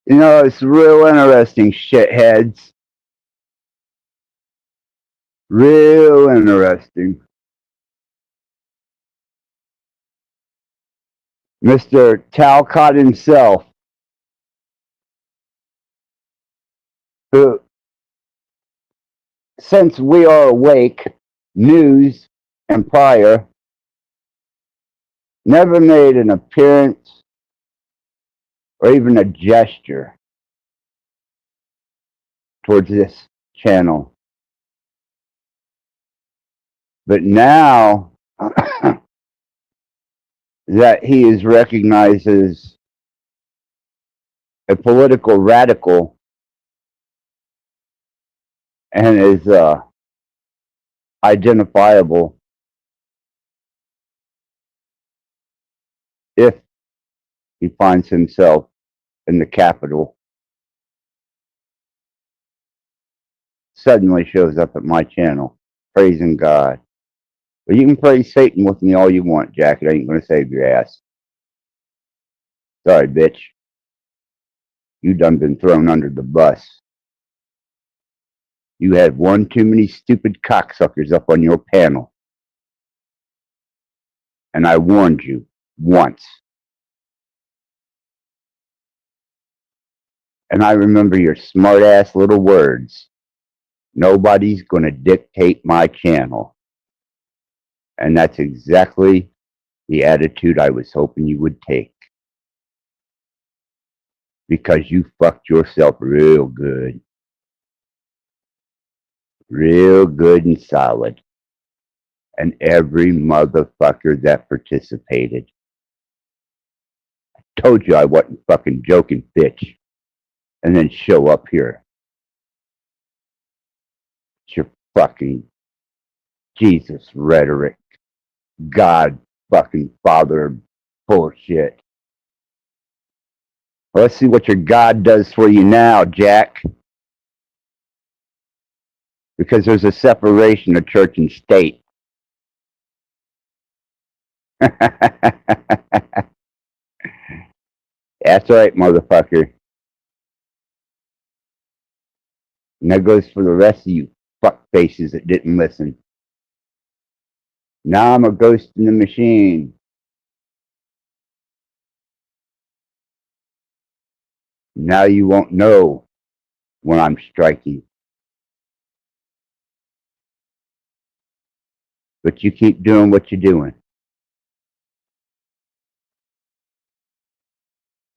You know, it's real interesting, shitheads. Real interesting. Mr. Talcott himself, who, since we are awake, news and prior, never made an appearance or even a gesture towards this channel. But now that he is recognized as a political radical and is identifiable if he finds himself in the Capitol, suddenly shows up at my channel, praising God. But you can praise Satan with me all you want, Jack. It ain't going to save your ass. Sorry, bitch. You done been thrown under the bus. You had one too many stupid cocksuckers up on your panel. And I warned you once. And I remember your smart-ass little words. Nobody's going to dictate my channel. And that's exactly the attitude I was hoping you would take. Because you fucked yourself real good. Real good and solid. And every motherfucker that participated. I told you I wasn't fucking joking, bitch. And then show up here. It's your fucking Jesus rhetoric. God fucking Father bullshit. Well, let's see what your God does for you now, Jack. Because there's a separation of church and state. That's right, motherfucker. And that goes for the rest of you fuckfaces that didn't listen. Now I'm a ghost in the machine. Now you won't know when I'm striking. But you keep doing what you're doing.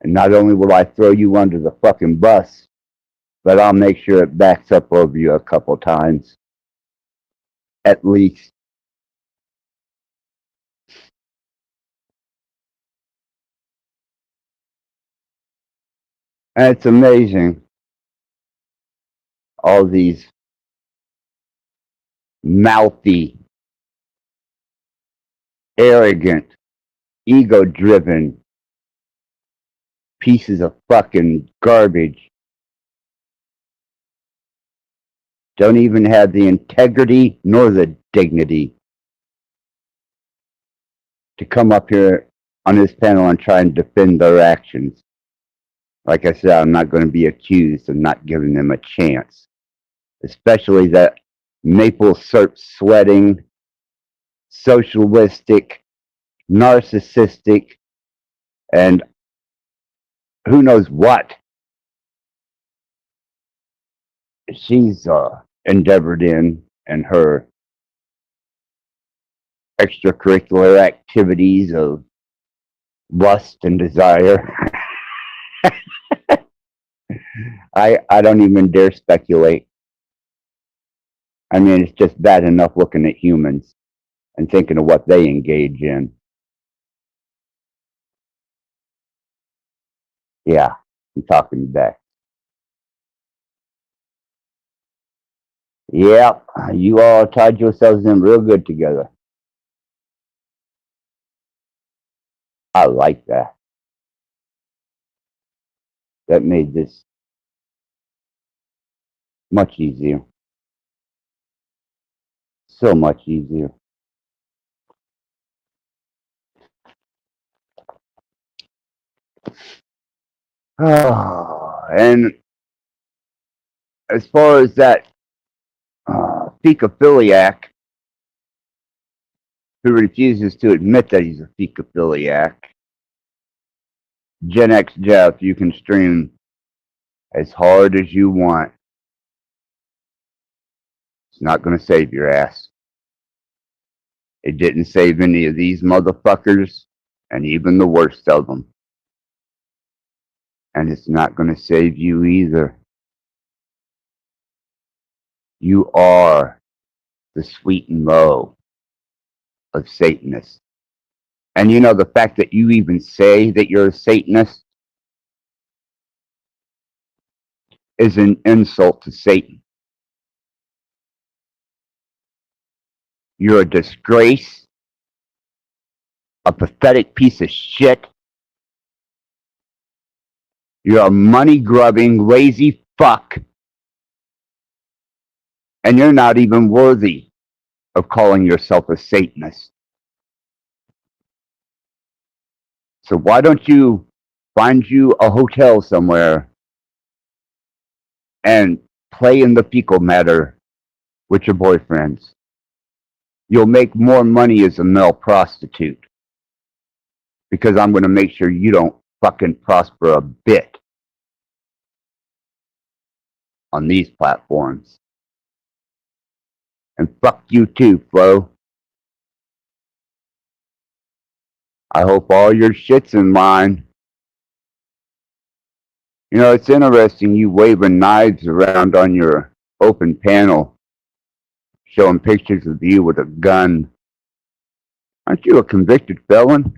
And not only will I throw you under the fucking bus, but I'll make sure it backs up over you a couple times. At least. And it's amazing. All these mouthy, arrogant, ego-driven pieces of fucking garbage don't even have the integrity nor the dignity to come up here on this panel and try and defend their actions. Like I said, I'm not going to be accused of not giving them a chance. Especially that maple syrup sweating, socialistic, narcissistic, and who knows what she's endeavored in her extracurricular activities of lust and desire. I don't even dare speculate. I mean, it's just bad enough looking at humans and thinking of what they engage in. Yeah, I'm talking back. Yep, you all tied yourselves in real good together. I like that. That made this much easier. So much easier. Oh, And as far as that fecophiliac who refuses to admit that he's a fecophiliac, Gen X Jeff, you can stream as hard as you want. It's not going to save your ass. It didn't save any of these motherfuckers, and even the worst of them. And it's not going to save you either. You are the sweet and low of Satanists. And you know, the fact that you even say that you're a Satanist is an insult to Satan. You're a disgrace, a pathetic piece of shit. You're a money-grubbing, lazy fuck. And you're not even worthy of calling yourself a Satanist. So why don't you find you a hotel somewhere and play in the fecal matter with your boyfriends? You'll make more money as a male prostitute. Because I'm going to make sure you don't fucking prosper a bit on these platforms. And fuck you too, Flo. I hope all your shit's in line. You know, it's interesting you waving knives around on your open panel, showing pictures of you with a gun. Aren't you a convicted felon?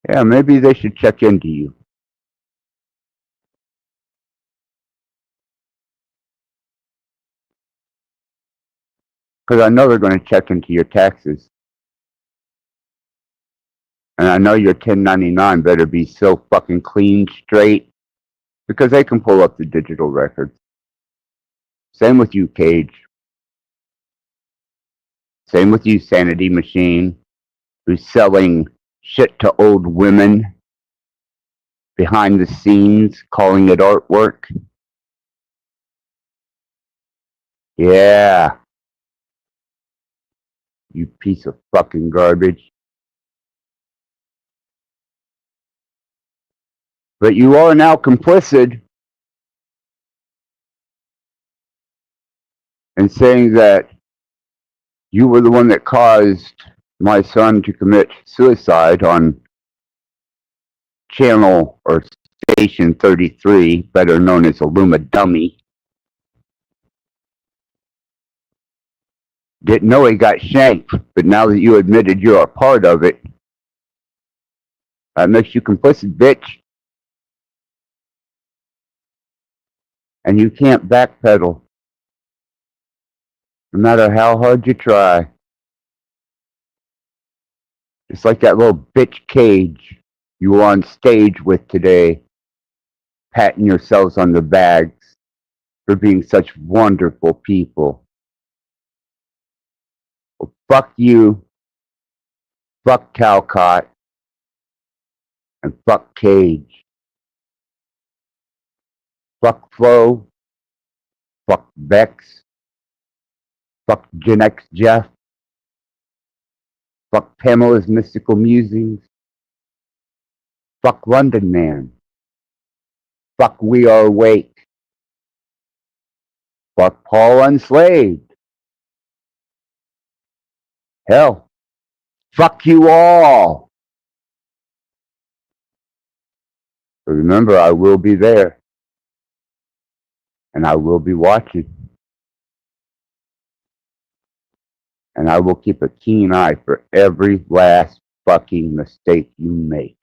Yeah, maybe they should check into you. Because I know they're going to check into your taxes. And I know your 1099 better be so fucking clean, straight, because they can pull up the digital records. Same with you, Cage. Same with you, Sanity Machine, who's selling shit to old women behind the scenes, calling it artwork. Yeah. You piece of fucking garbage. But you are now complicit in saying that you were the one that caused my son to commit suicide on channel or station 33, better known as Illuma Dummy. Didn't know he got shanked, but now that you admitted you're a part of it, that makes you complicit, bitch. And you can't backpedal, no matter how hard you try. Just like that little bitch Cage you were on stage with today, patting yourselves on the bags for being such wonderful people. Well, fuck you, fuck Calcott, and fuck Cage. Fuck Flo, fuck Bex, fuck Gen X Jeff, fuck Pamela's Mystical Musings, fuck London Man, fuck We Are Awake, fuck Paul Unslaved. Hell, fuck you all. But remember, I will be there. And I will be watching. And I will keep a keen eye for every last fucking mistake you make.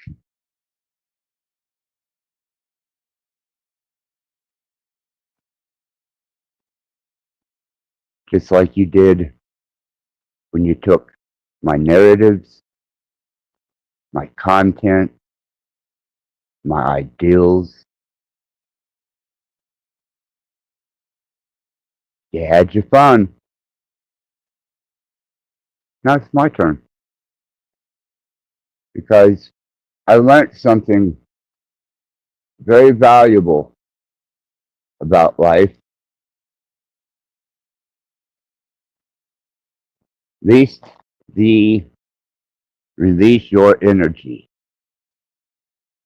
Just like you did when you took my narratives, my content, my ideals. You had your fun. Now it's my turn. because I learned something very valuable about life. Release your energy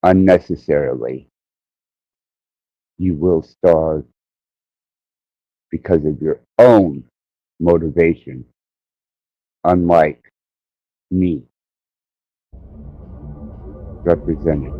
unnecessarily. You will starve because of your own motivation, unlike me, represented.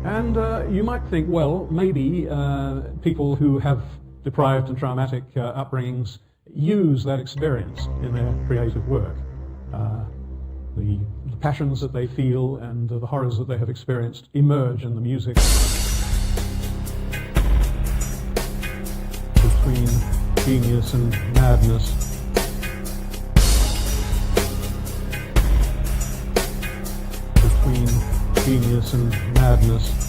And you might think, well, maybe people who have deprived and traumatic upbringings use that experience in their creative work. The passions that they feel and the horrors that they have experienced emerge in the music. Between genius and madness. Between genius and madness.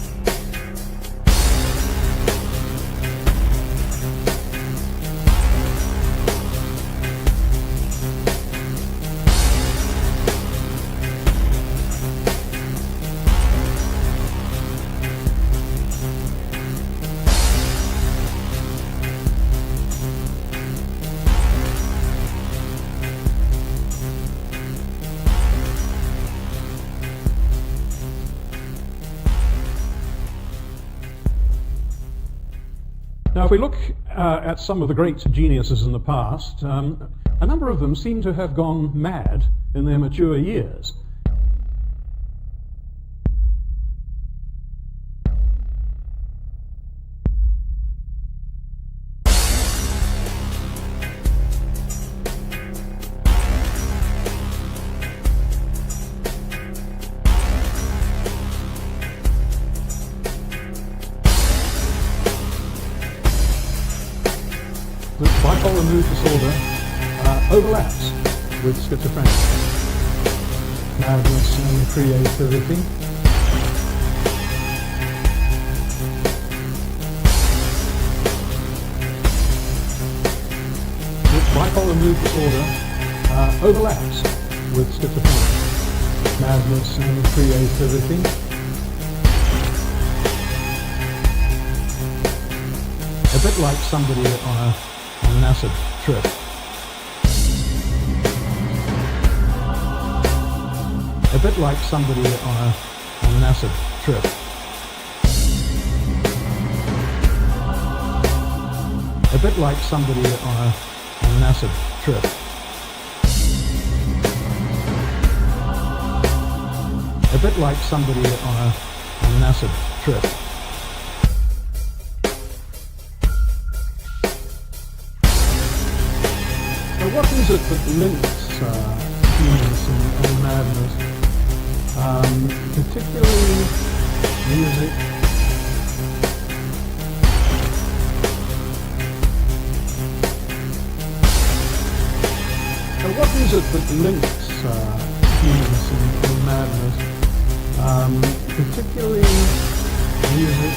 Now, if we look at some of the great geniuses in the past, a number of them seem to have gone mad in their mature years. The bipolar mood disorder overlaps with schizophrenia. Madness and creativity. The bipolar mood disorder overlaps with schizophrenia. Madness and creativity. A bit like somebody on an acid trip. A bit like somebody on an acid trip. A bit like somebody on an acid trip. A bit like somebody on an acid trip. What is it that links genius and madness? Particularly music. What is it that links genius and madness? Particularly music.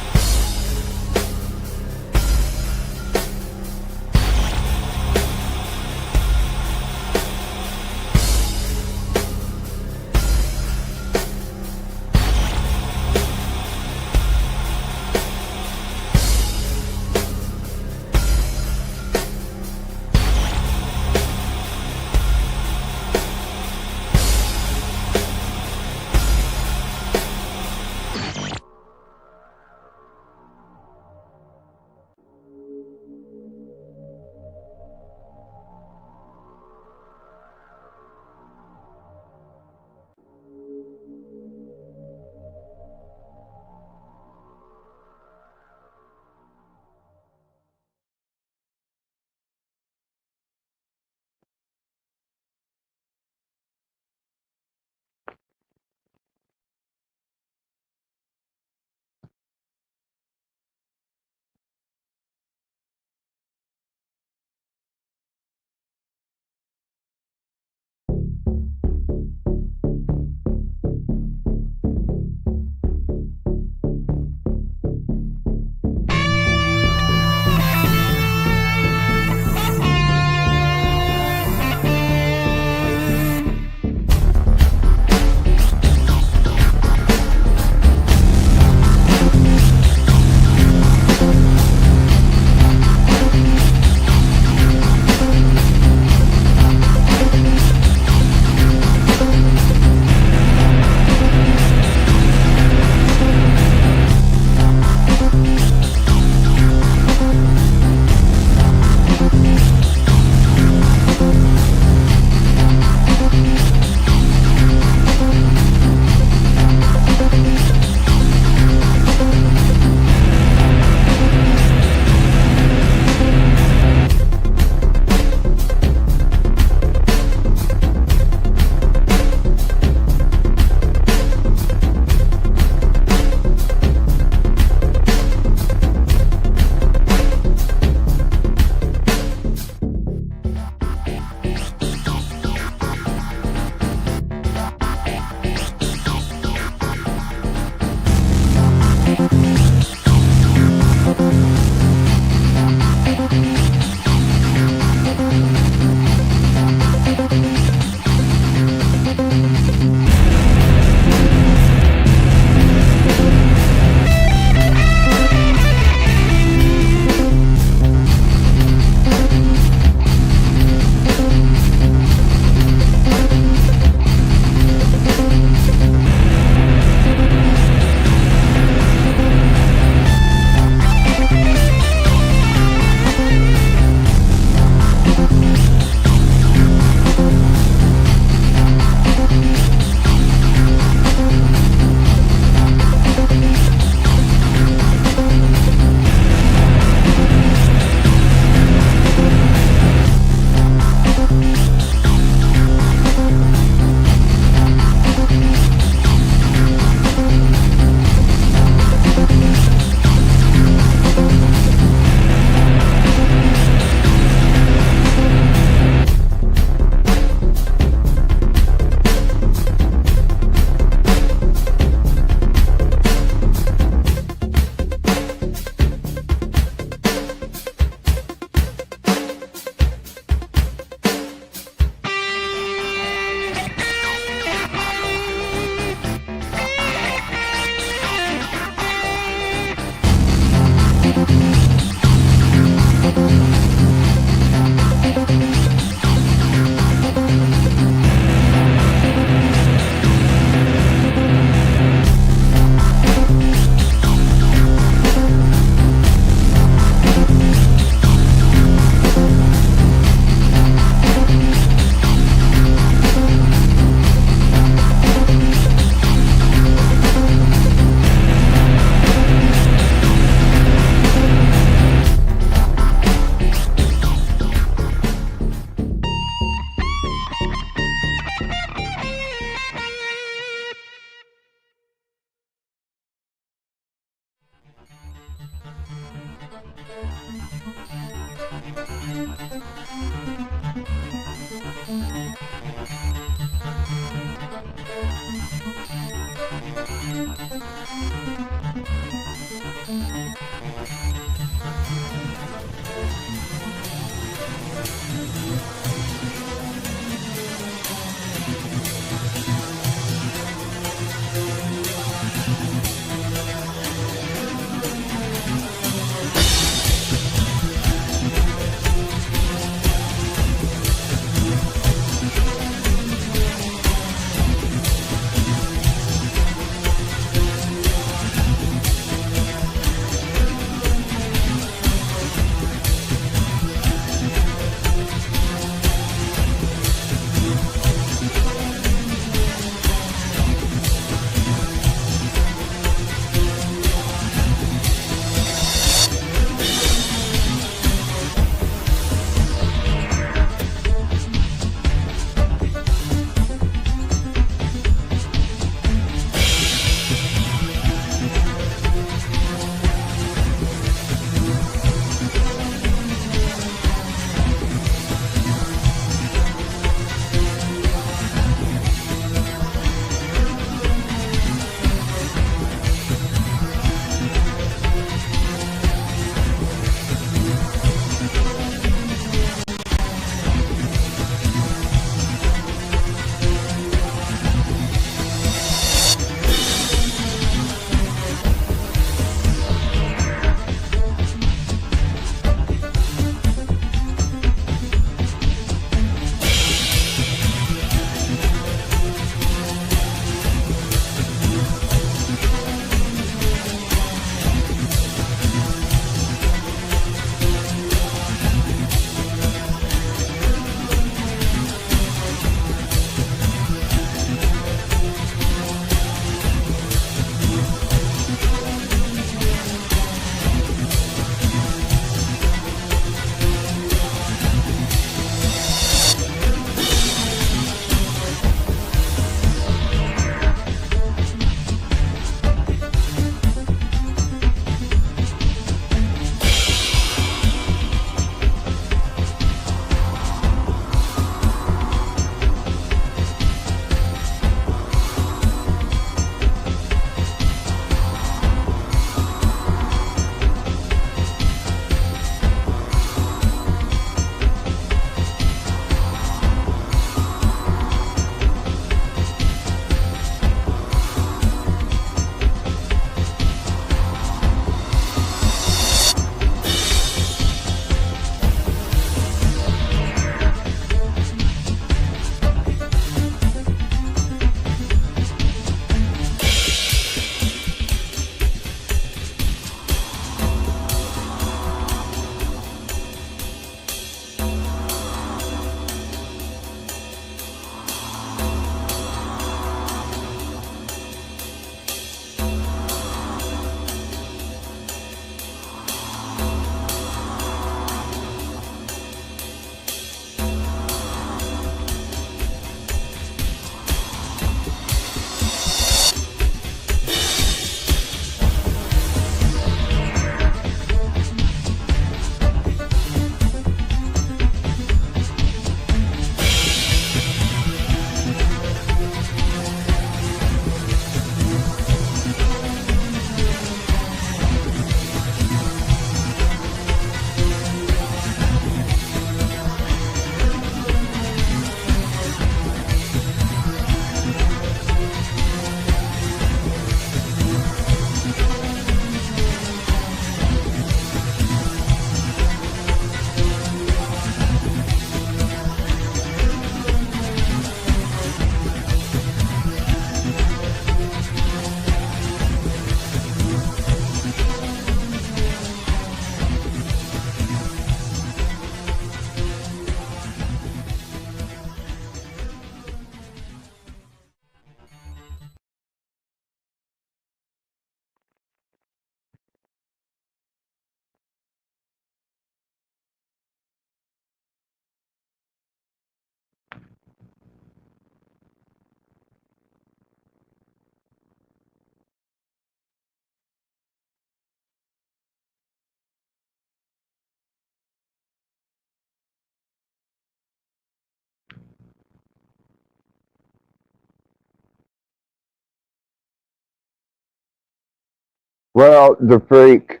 Well, the freak,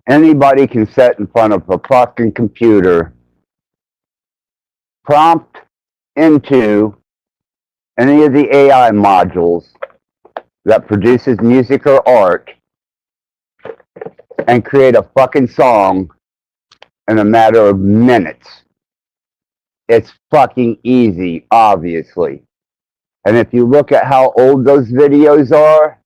anybody can sit in front of a fucking computer, prompt into any of the AI modules that produces music or art, and create a fucking song in a matter of minutes. It's fucking easy, obviously. And if you look at how old those videos are,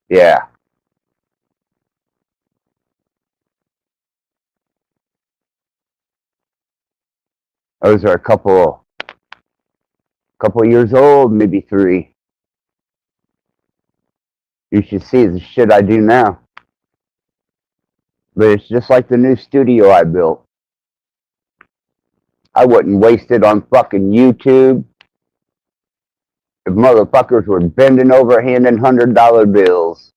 yeah. Those are a couple years old, maybe 3. You should see the shit I do now. But it's just like the new studio I built. I wouldn't waste it on fucking YouTube if motherfuckers were bending over handing $100 bills.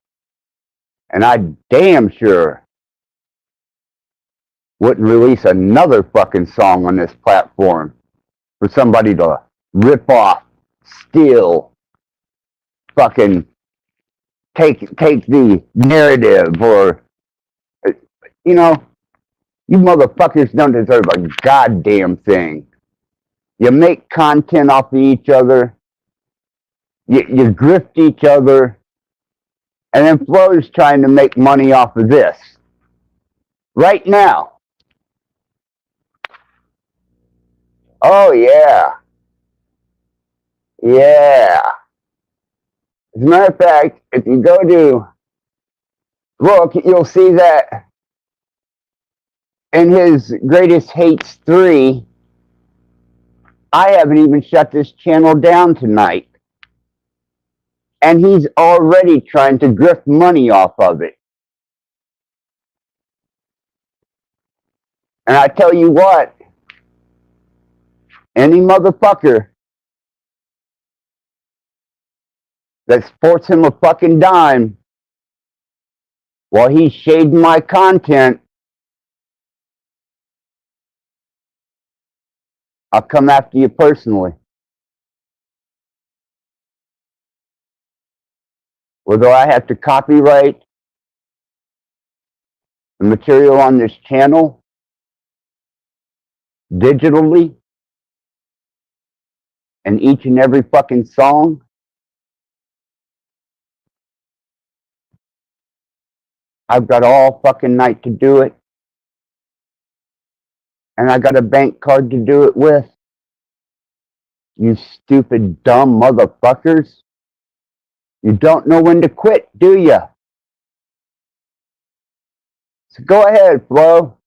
And I damn sure wouldn't release another fucking song on this platform for somebody to rip off, steal, fucking take the narrative, or, you know, you motherfuckers don't deserve a goddamn thing. You make content off of each other, you grift each other, and then Flo's trying to make money off of this. Right now. Oh, yeah. Yeah. As a matter of fact, if you go to look, you'll see that in his Greatest Hates 3, I haven't even shut this channel down tonight. And he's already trying to grift money off of it. And I tell you what, any motherfucker that sports him a fucking dime while he's shading my content, I'll come after you personally. Whether I have to copyright the material on this channel digitally and each and every fucking song, I've got all fucking night to do it. And I got a bank card to do it with. You stupid, dumb motherfuckers. You don't know when to quit, do ya? So go ahead, Flo.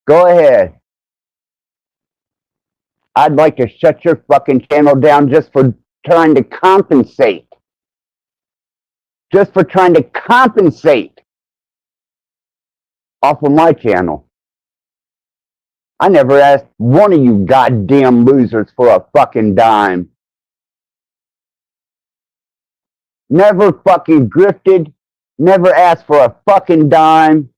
Go ahead. I'd like to shut your fucking channel down just for trying to compensate. Just for trying to compensate off of my channel. I never asked one of you goddamn losers for a fucking dime. Never fucking grifted. Never asked for a fucking dime.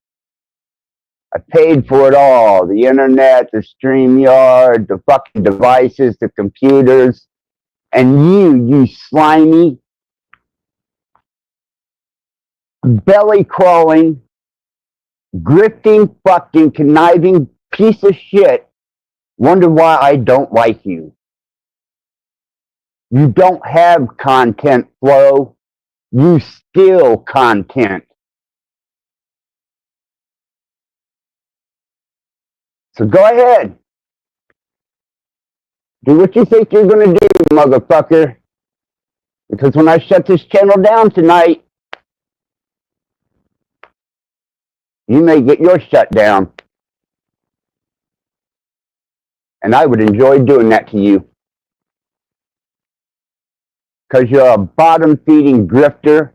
I paid for it all. The internet, the StreamYard, the fucking devices, the computers. And you slimy, belly crawling, grifting, fucking conniving piece of shit, wonder why I don't like you. You don't have content, Flo. You steal content. So go ahead. Do what you think you're going to do, motherfucker. Because when I shut this channel down tonight, you may get yours shut down. And I would enjoy doing that to you. Because you're a bottom-feeding grifter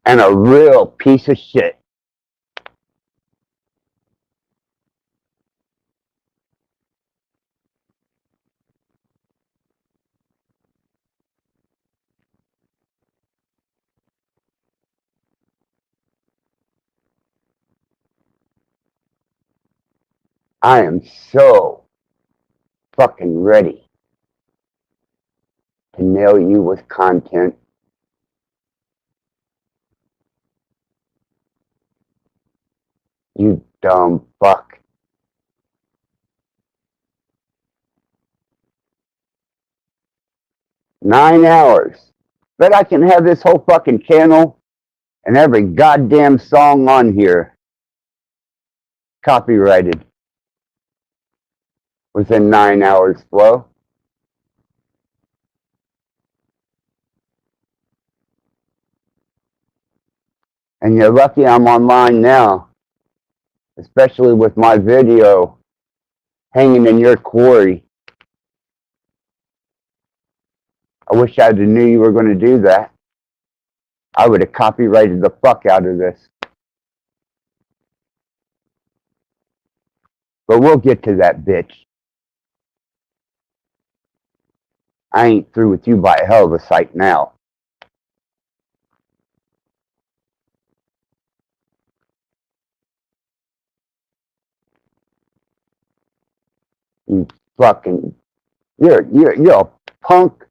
and a real piece of shit. I am so fucking ready to nail you with content. You dumb fuck. "9 hours. Bet I can have this whole fucking channel and every goddamn song on here copyrighted within 9 hours, Flo. And you're lucky I'm online now, especially with my video hanging in your quarry. I wish I knew you were going to do that. I would have copyrighted the fuck out of this. But we'll get to that, bitch. I ain't through with you by a hell of a sight now. You fucking, you're a punk,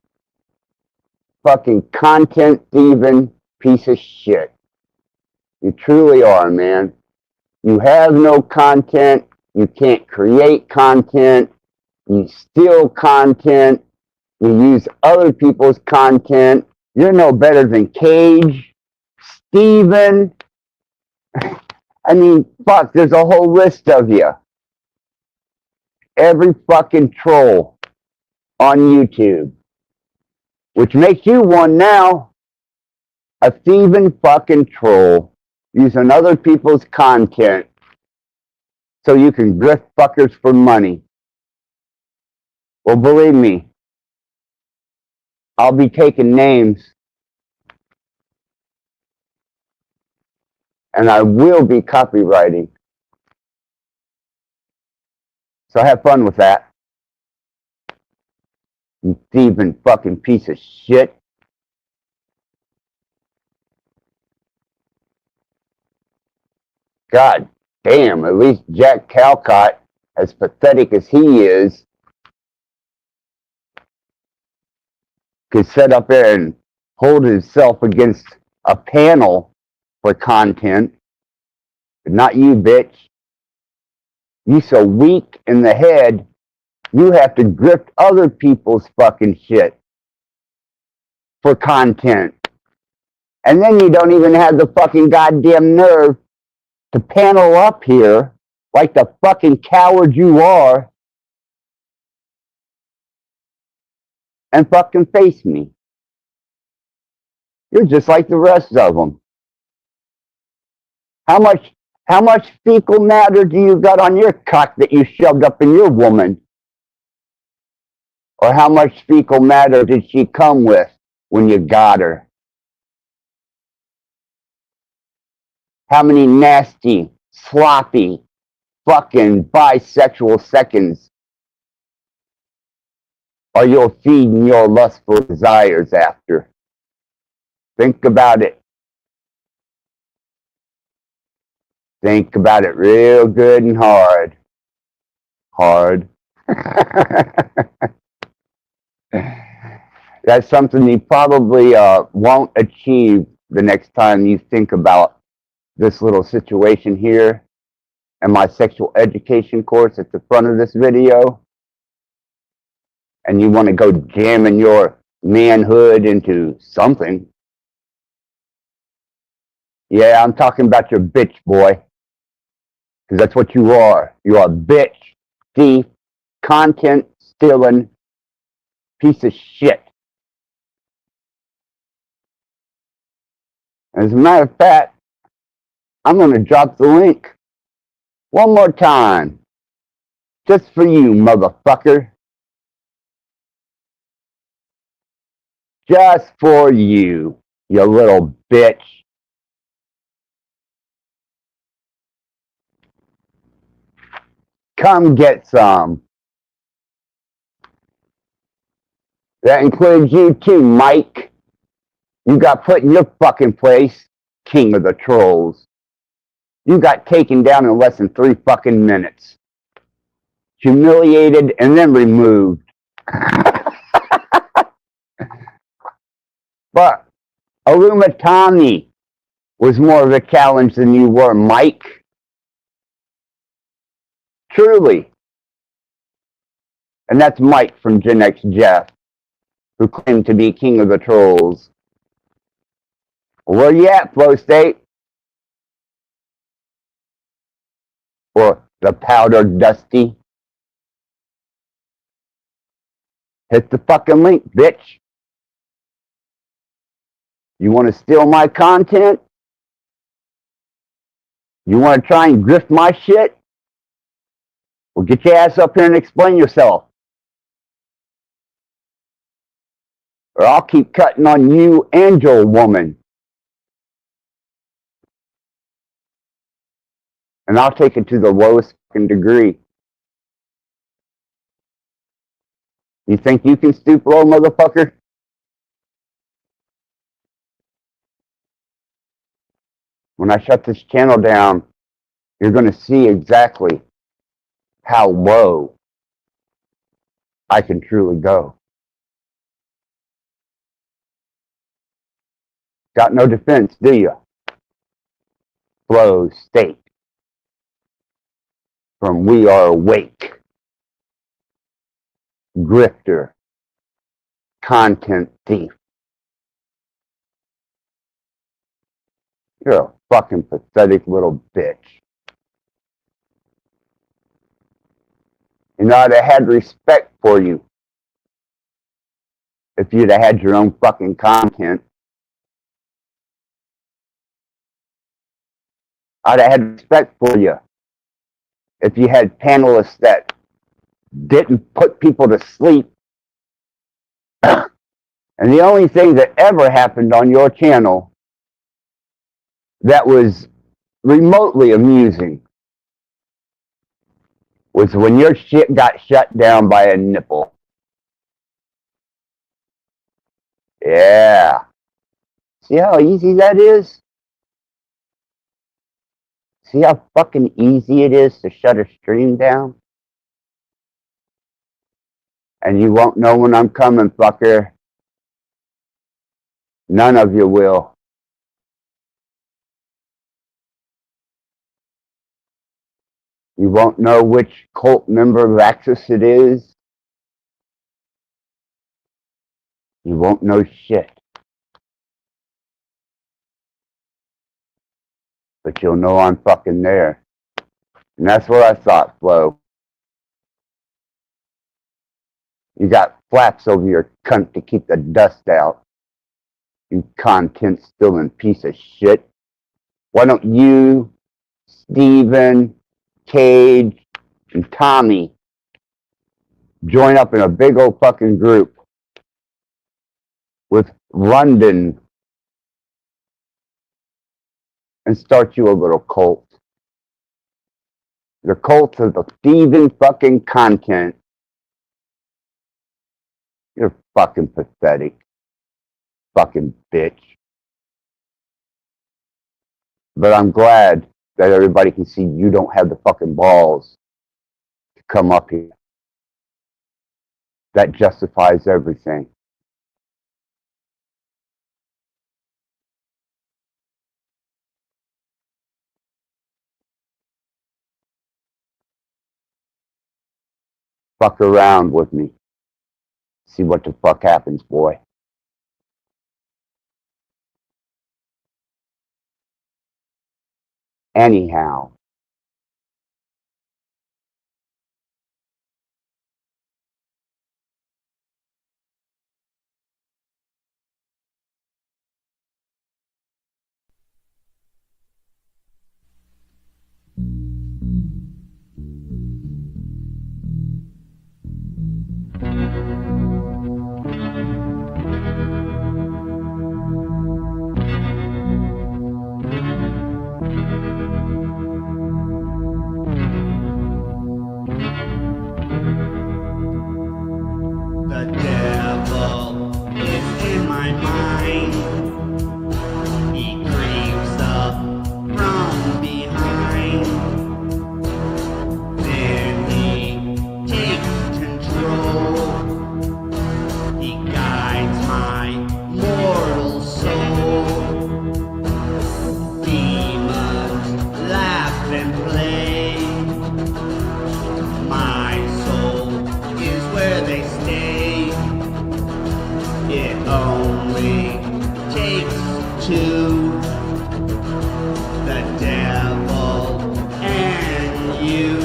fucking content thieving piece of shit. You truly are, man. You have no content. You can't create content. You steal content. You use other people's content. You're no better than Cage, Steven. I mean, fuck, there's a whole list of you. Every fucking troll on YouTube. Which makes you one now. A thieving fucking troll. Using other people's content. So you can grift fuckers for money. Well, believe me. I'll be taking names. And I will be copywriting. So have fun with that. You thieving fucking piece of shit. God damn, at least Jack Calcott, as pathetic as he is, could sit up there and hold himself against a panel for content. But not you, bitch. You so weak in the head, you have to grift other people's fucking shit for content. And then you don't even have the fucking goddamn nerve to panel up here like the fucking coward you are and fucking face me. You're just like the rest of them. How much fecal matter do you got on your cock that you shoved up in your woman? Or how much fecal matter did she come with when you got her? How many nasty, sloppy, fucking bisexual seconds are you feeding your lustful desires after? Think about it. Think about it real good and hard. Hard. That's something you probably won't achieve the next time you think about this little situation here and my sexual education course at the front of this video. And you want to go jamming your manhood into something. Yeah, I'm talking about your bitch, boy. Because that's what you are. You're a bitch, thief, content stealing piece of shit. As a matter of fact, I'm going to drop the link one more time. Just for you, motherfucker. Just for you, you little bitch. Come get some. That includes you too, Mike. You got put in your fucking place, king of the trolls. You got taken down in less than 3 fucking minutes. humiliated, and then removed. But Aluma Tommy was more of a challenge than you were, Mike. Truly. And that's Mike from Gen X Jeff, who claimed to be king of the trolls. Where you at, Flow State? Or the Powder Dusty? Hit the fucking link, bitch. You want to steal my content? You want to try and grift my shit? Well, get your ass up here and explain yourself. Or I'll keep cutting on you and your woman. And I'll take it to the lowest fucking degree. You think you can stoop low, motherfucker? When I shut this channel down, you're going to see exactly how low I can truly go. Got no defense, do you? Flow State. From We Are Awake. Grifter. Content thief. You're a fucking pathetic little bitch. You know, I'd have had respect for you if you'd have had your own fucking content. I'd have had respect for you if you had panelists that didn't put people to sleep. And the only thing that ever happened on your channel that was remotely amusing was when your shit got shut down by a nipple. Yeah. See how easy that is? See how fucking easy it is to shut a stream down? And you won't know when I'm coming, fucker. None of you will. You won't know which cult member of Axis it is. You won't know shit. But you'll know I'm fucking there. And that's what I thought, Flo. You got flaps over your cunt to keep the dust out. You content-stealing piece of shit. Why don't you, Steven, Cage, and Tommy join up in a big old fucking group with London and start you a little cult. The cult of the thieving fucking content. You're fucking pathetic. Fucking bitch. But I'm glad that everybody can see you don't have the fucking balls to come up here. That justifies everything. Fuck around with me. See what the fuck happens, boy. Anyhow. the devil and you.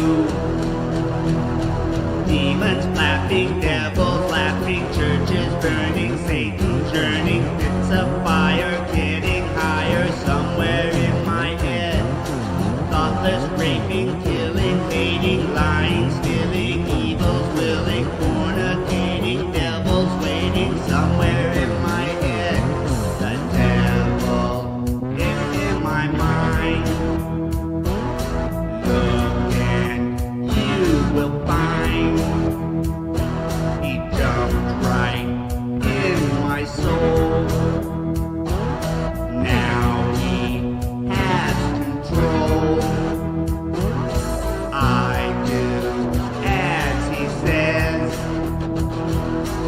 Demons flapping, devils laughing, churches burning, Satan churning, bits of fire getting higher somewhere in my head. Thoughtless raping, killing, hating, lying, stealing, evils willing, fornicating, devils waiting somewhere in my head. The devil is in my mind. Look and you will find he jumped right in my soul. Now he has control. I do as he says.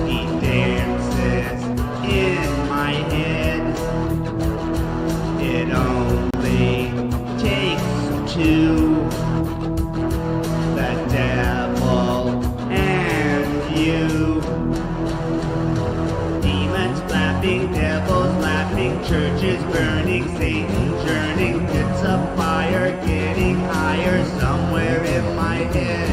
He dances in my head. It only takes two. The devil and you. Demons flapping, devils laughing, churches burning, Satan churning, bits of fire getting higher somewhere in my head.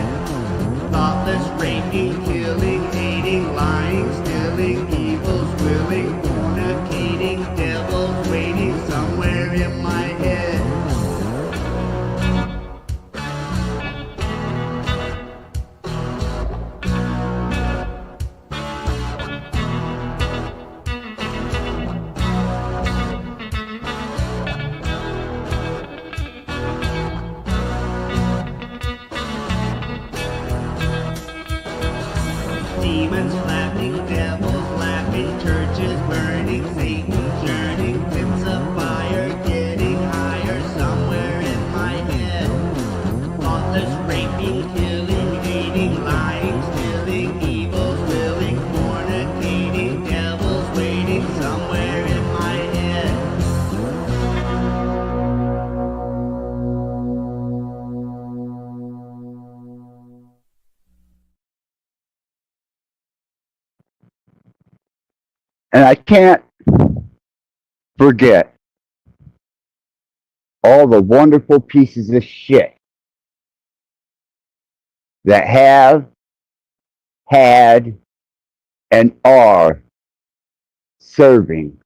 Thoughtless raping, killing, hating, lying, stealing, evils willing, fornicating, devils waiting somewhere in my head. Demons flapping, devils laughing, churches burning, Satan churning, bits of fire getting higher somewhere in my head. Thoughtless raping, killing, hating, lying, stealing, evils willing, fornicating, devils waiting somewhere in my head. And I can't forget all the wonderful pieces of shit that have, had, and are serving.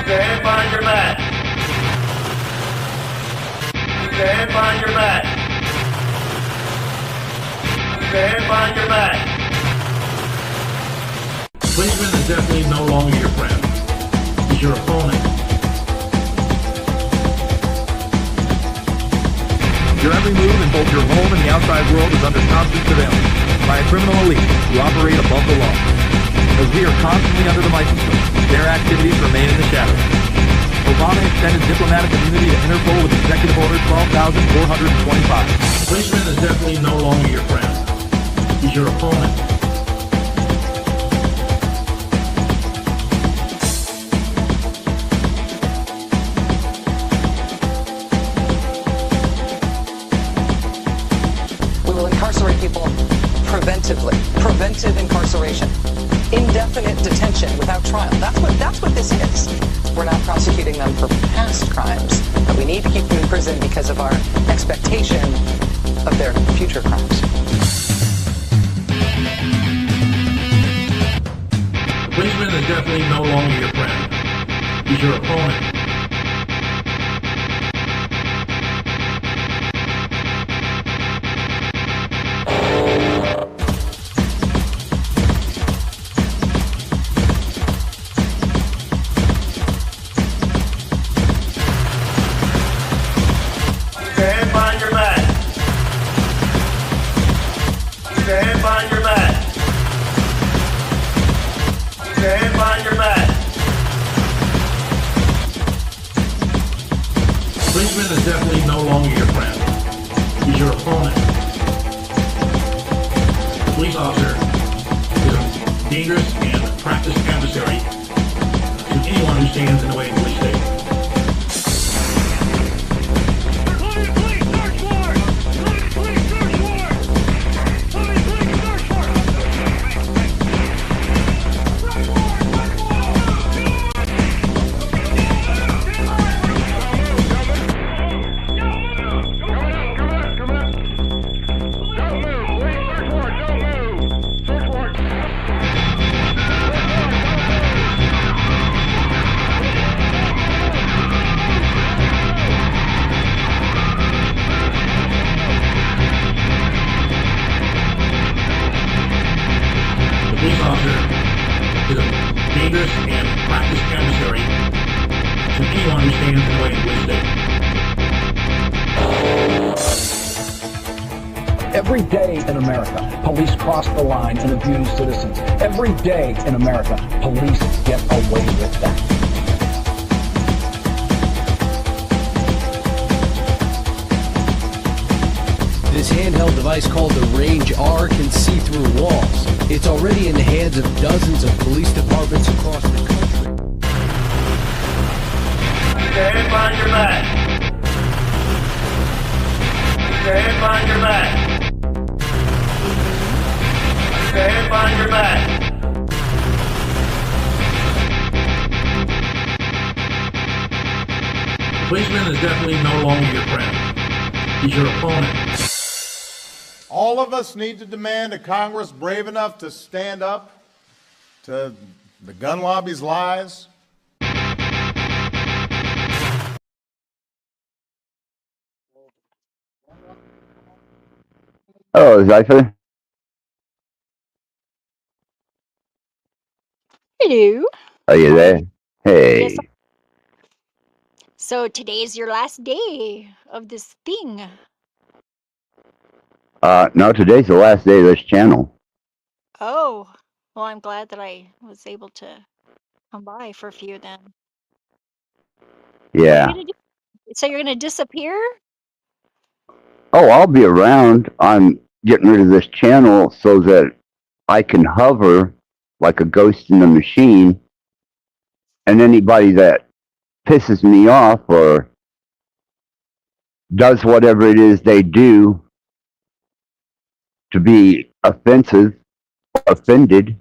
Stand by your back. Stand by your back. Stand by your back. Policeman is definitely no longer your friend. He's your opponent. Your every move in both your home and the outside world is under constant surveillance by a criminal elite who operate above the law. As we are constantly under the microscope, their activities remain in the shadows. Obama extended diplomatic immunity to Interpol with Executive Order 12,425. Policeman is definitely no longer your friend. He's your opponent. We will incarcerate people preventively. Preventive incarceration. Indefinite detention without trial. That's what this is. We're not prosecuting them for past crimes, but we need to keep them in prison because of our expectation of their future crimes. The policeman is definitely no longer your friend. He's your opponent. Stand by your back. Stand by your back. Stand by your back. Policeman is definitely no longer your friend. He's your opponent. The police officer is a dangerous and practiced adversary to anyone who stands in the way of police state. dangerous and practiced emissary to anyone who stands in the way of police state. Every day in America, police cross the line and abuse citizens. Every day in America, police get away with that. This handheld device called the Range R can see through walls. It's already in the hands of dozens of police departments across the country. Keep your head behind your back. Keep your head behind your back. Keep your head behind your back. The policeman is definitely no longer your friend. He's your opponent. All of us need to demand a Congress brave enough to stand up to the gun lobby's lies. Oh, Zypher? Hello. Are you there? Hey. Yes. So today's your last day of this thing. No, today's the last day of this channel. Oh, well, I'm glad that I was able to come by for a few then. Yeah. So you're gonna disappear? Oh, I'll be around. I'm getting rid of this channel so that I can hover like a ghost in the machine, and anybody that pisses me off or does whatever it is they do to be offensive, offended,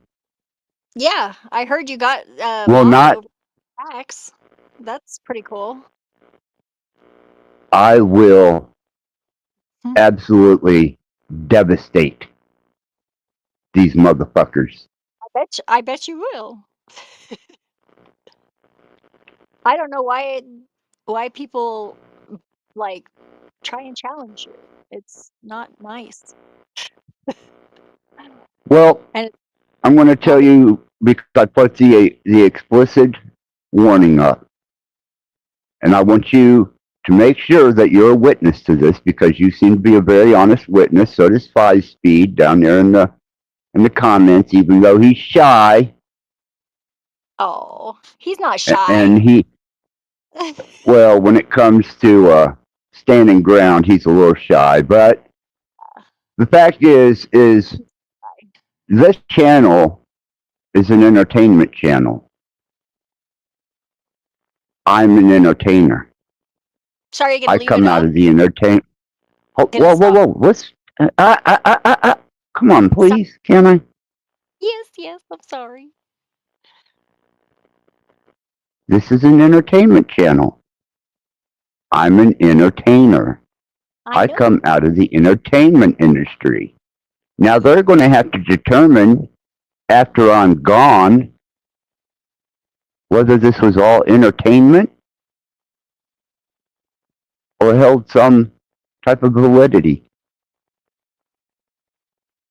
Yeah, I heard you got will mobbed not, over Axe. That's pretty cool. I will absolutely devastate these motherfuckers. I bet you will. I don't know why people like try and challenge you. It's not nice. Well, And I'm going to tell you because I put the explicit warning up. And I want you to make sure that you're a witness to this because you seem to be a very honest witness. So does Five Speed down there in the comments, even though he's shy. oh, he's not shy. And he, well, when it comes to standing ground, he's a little shy. But the fact is this channel is an entertainment channel. I'm an entertainer. So are you gonna I leave come it out up? of the entertainment. Oh, Gonna whoa! What's? Come on, please. Can I? Yes, I'm sorry. This is an entertainment channel. I'm an entertainer. I come out of the entertainment industry. Now they're going to have to determine after I'm gone whether this was all entertainment or held some type of validity.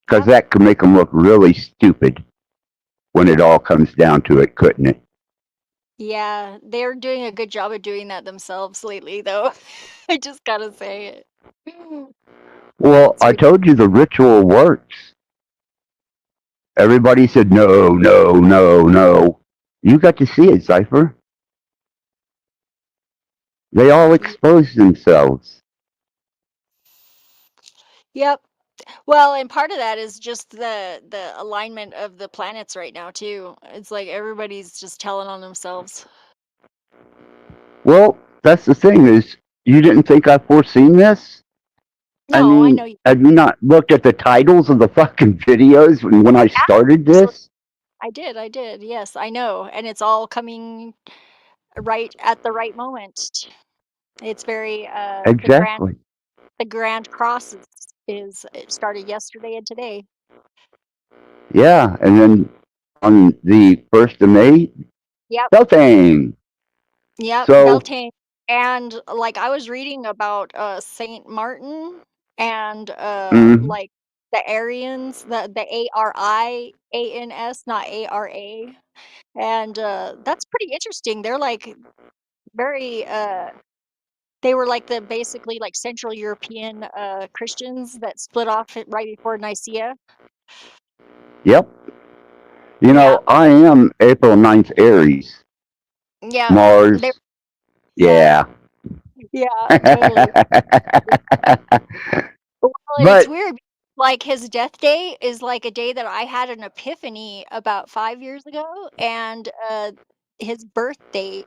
Because that could make them look really stupid when it all comes down to it, couldn't it? Yeah, they're doing a good job of doing that themselves lately, though. I just gotta say it. Well, I told you the ritual works. Everybody said, no, no, no, no. You got to see it, Cypher. They all exposed themselves. Yep. Well, and part of that is just the alignment of the planets right now too. It's like everybody's just telling on themselves. Well, that's the thing is, you didn't think I foreseen this? No, I mean, know you. have you not looked at the titles of the fucking videos when I started this? I did. Yes, I know. And it's all coming right at the right moment. It's very Exactly. the Grand Cross it started yesterday and today. Yeah, and then on the 1st of May, Yep. Beltane. Yep, So- Beltane. And like I was reading about Saint Martin and Mhm. like the Aryans, the ARI ANS, not ARA. And that's pretty interesting. They're like very they were like the basically like Central European Christians that split off right before Nicaea. Yep. You know, I am April 9th Aries. Yeah. Mars. Yeah. Yeah. Yeah, totally. Well, and But- it's weird. Like his death day is like a day that I had an epiphany about 5 years ago, and his birth date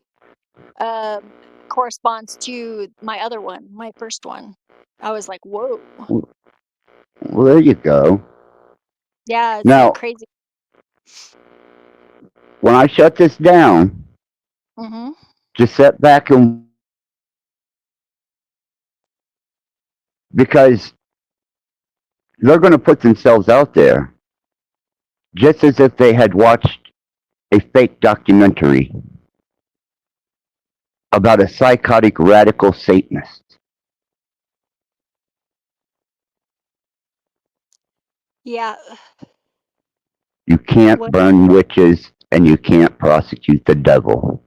corresponds to my other one, my first one. I was like, whoa. Well, there you go. Yeah, it's Now- like crazy. When I shut this down, Mm-hmm. just sit back and because they're going to put themselves out there just as if they had watched a fake documentary about a psychotic radical Satanist. Yeah. You can't What? burn witches and you can't prosecute the devil.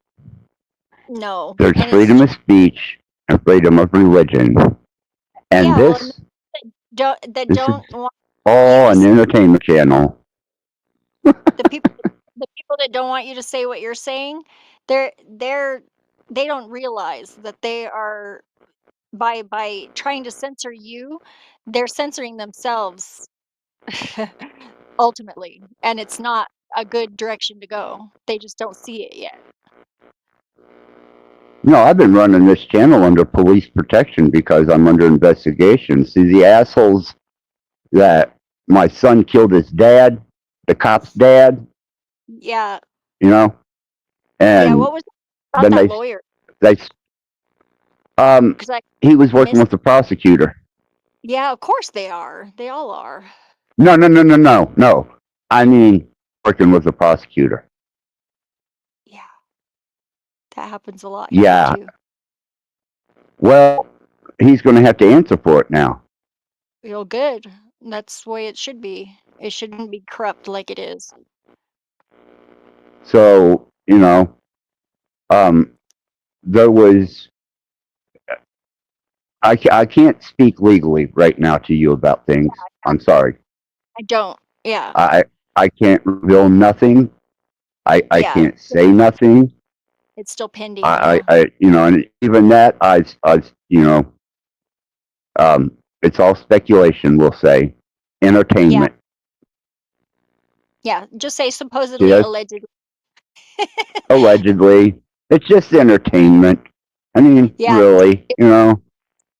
No. There's And freedom of speech and freedom of religion. And Yeah, well, this that This is- don't want all an entertainment channel. the people that don't want you to say what you're saying, they don't realize that they are by trying to censor you, they're censoring themselves ultimately, and it's not a good direction to go. They just don't see it yet. No, I've been running this channel under police protection because I'm under investigation. See, the assholes that my son killed his dad, the cop's dad, Yeah. you know, and Yeah, what was about then that they, lawyer? they, 'Cause I he was working missed- with the prosecutor. Yeah, of course they are. They all are. No. I mean, working with the prosecutor. That happens a lot. here, Yeah. too. Well, he's going to have to answer for it now. Real good. That's the way it should be. It shouldn't be corrupt like it is. So, you know, there was, I can't speak legally right now to you about things. I'm sorry. I don't. Yeah. I can't reveal nothing. I Yeah. can't say nothing. It's still pending. You know, and even that, you know, it's all speculation, we'll say. Entertainment. Yeah. Just say supposedly, Yes. allegedly. Allegedly. It's just entertainment. I mean, Yeah. really, you know.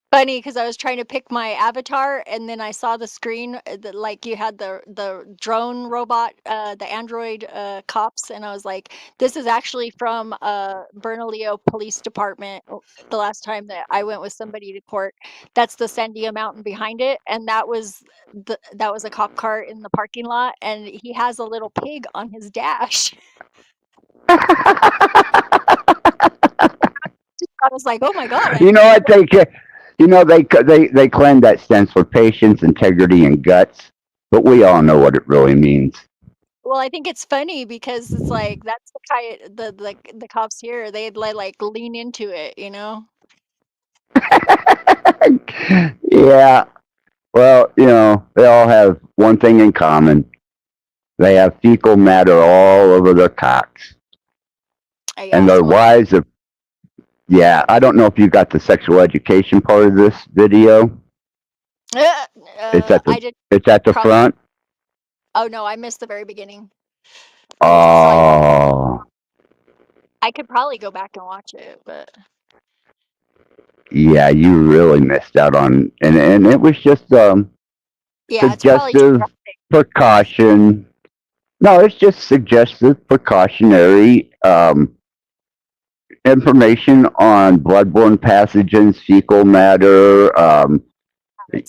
Funny because I was trying to pick my avatar and then I saw the screen that like you had the drone robot, the android cops, and I was like, this is actually from Bernalillo Police Department. The last time that I went with somebody to court, that's the Sandia Mountain behind it, and that was a cop car in the parking lot, and he has a little pig on his dash. I was like, oh my god. You know what they claim that stands for patience, integrity, and guts, but we all know what it really means. Well, I think it's funny because it's like that's the kind the cops here, they'd like lean into it, you know? Yeah. Well, you know, they all have one thing in common. They have fecal matter all over their cocks. And their wives are, yeah, I don't know if you got the sexual education part of this video. It's at the probably- front. Oh no, I missed the very beginning. Oh, I could probably go back and watch it, but yeah, you really missed out on, and it was just yeah, it's probably too suggestive precaution. No, it's just suggestive precautionary information on bloodborne pathogens, fecal matter,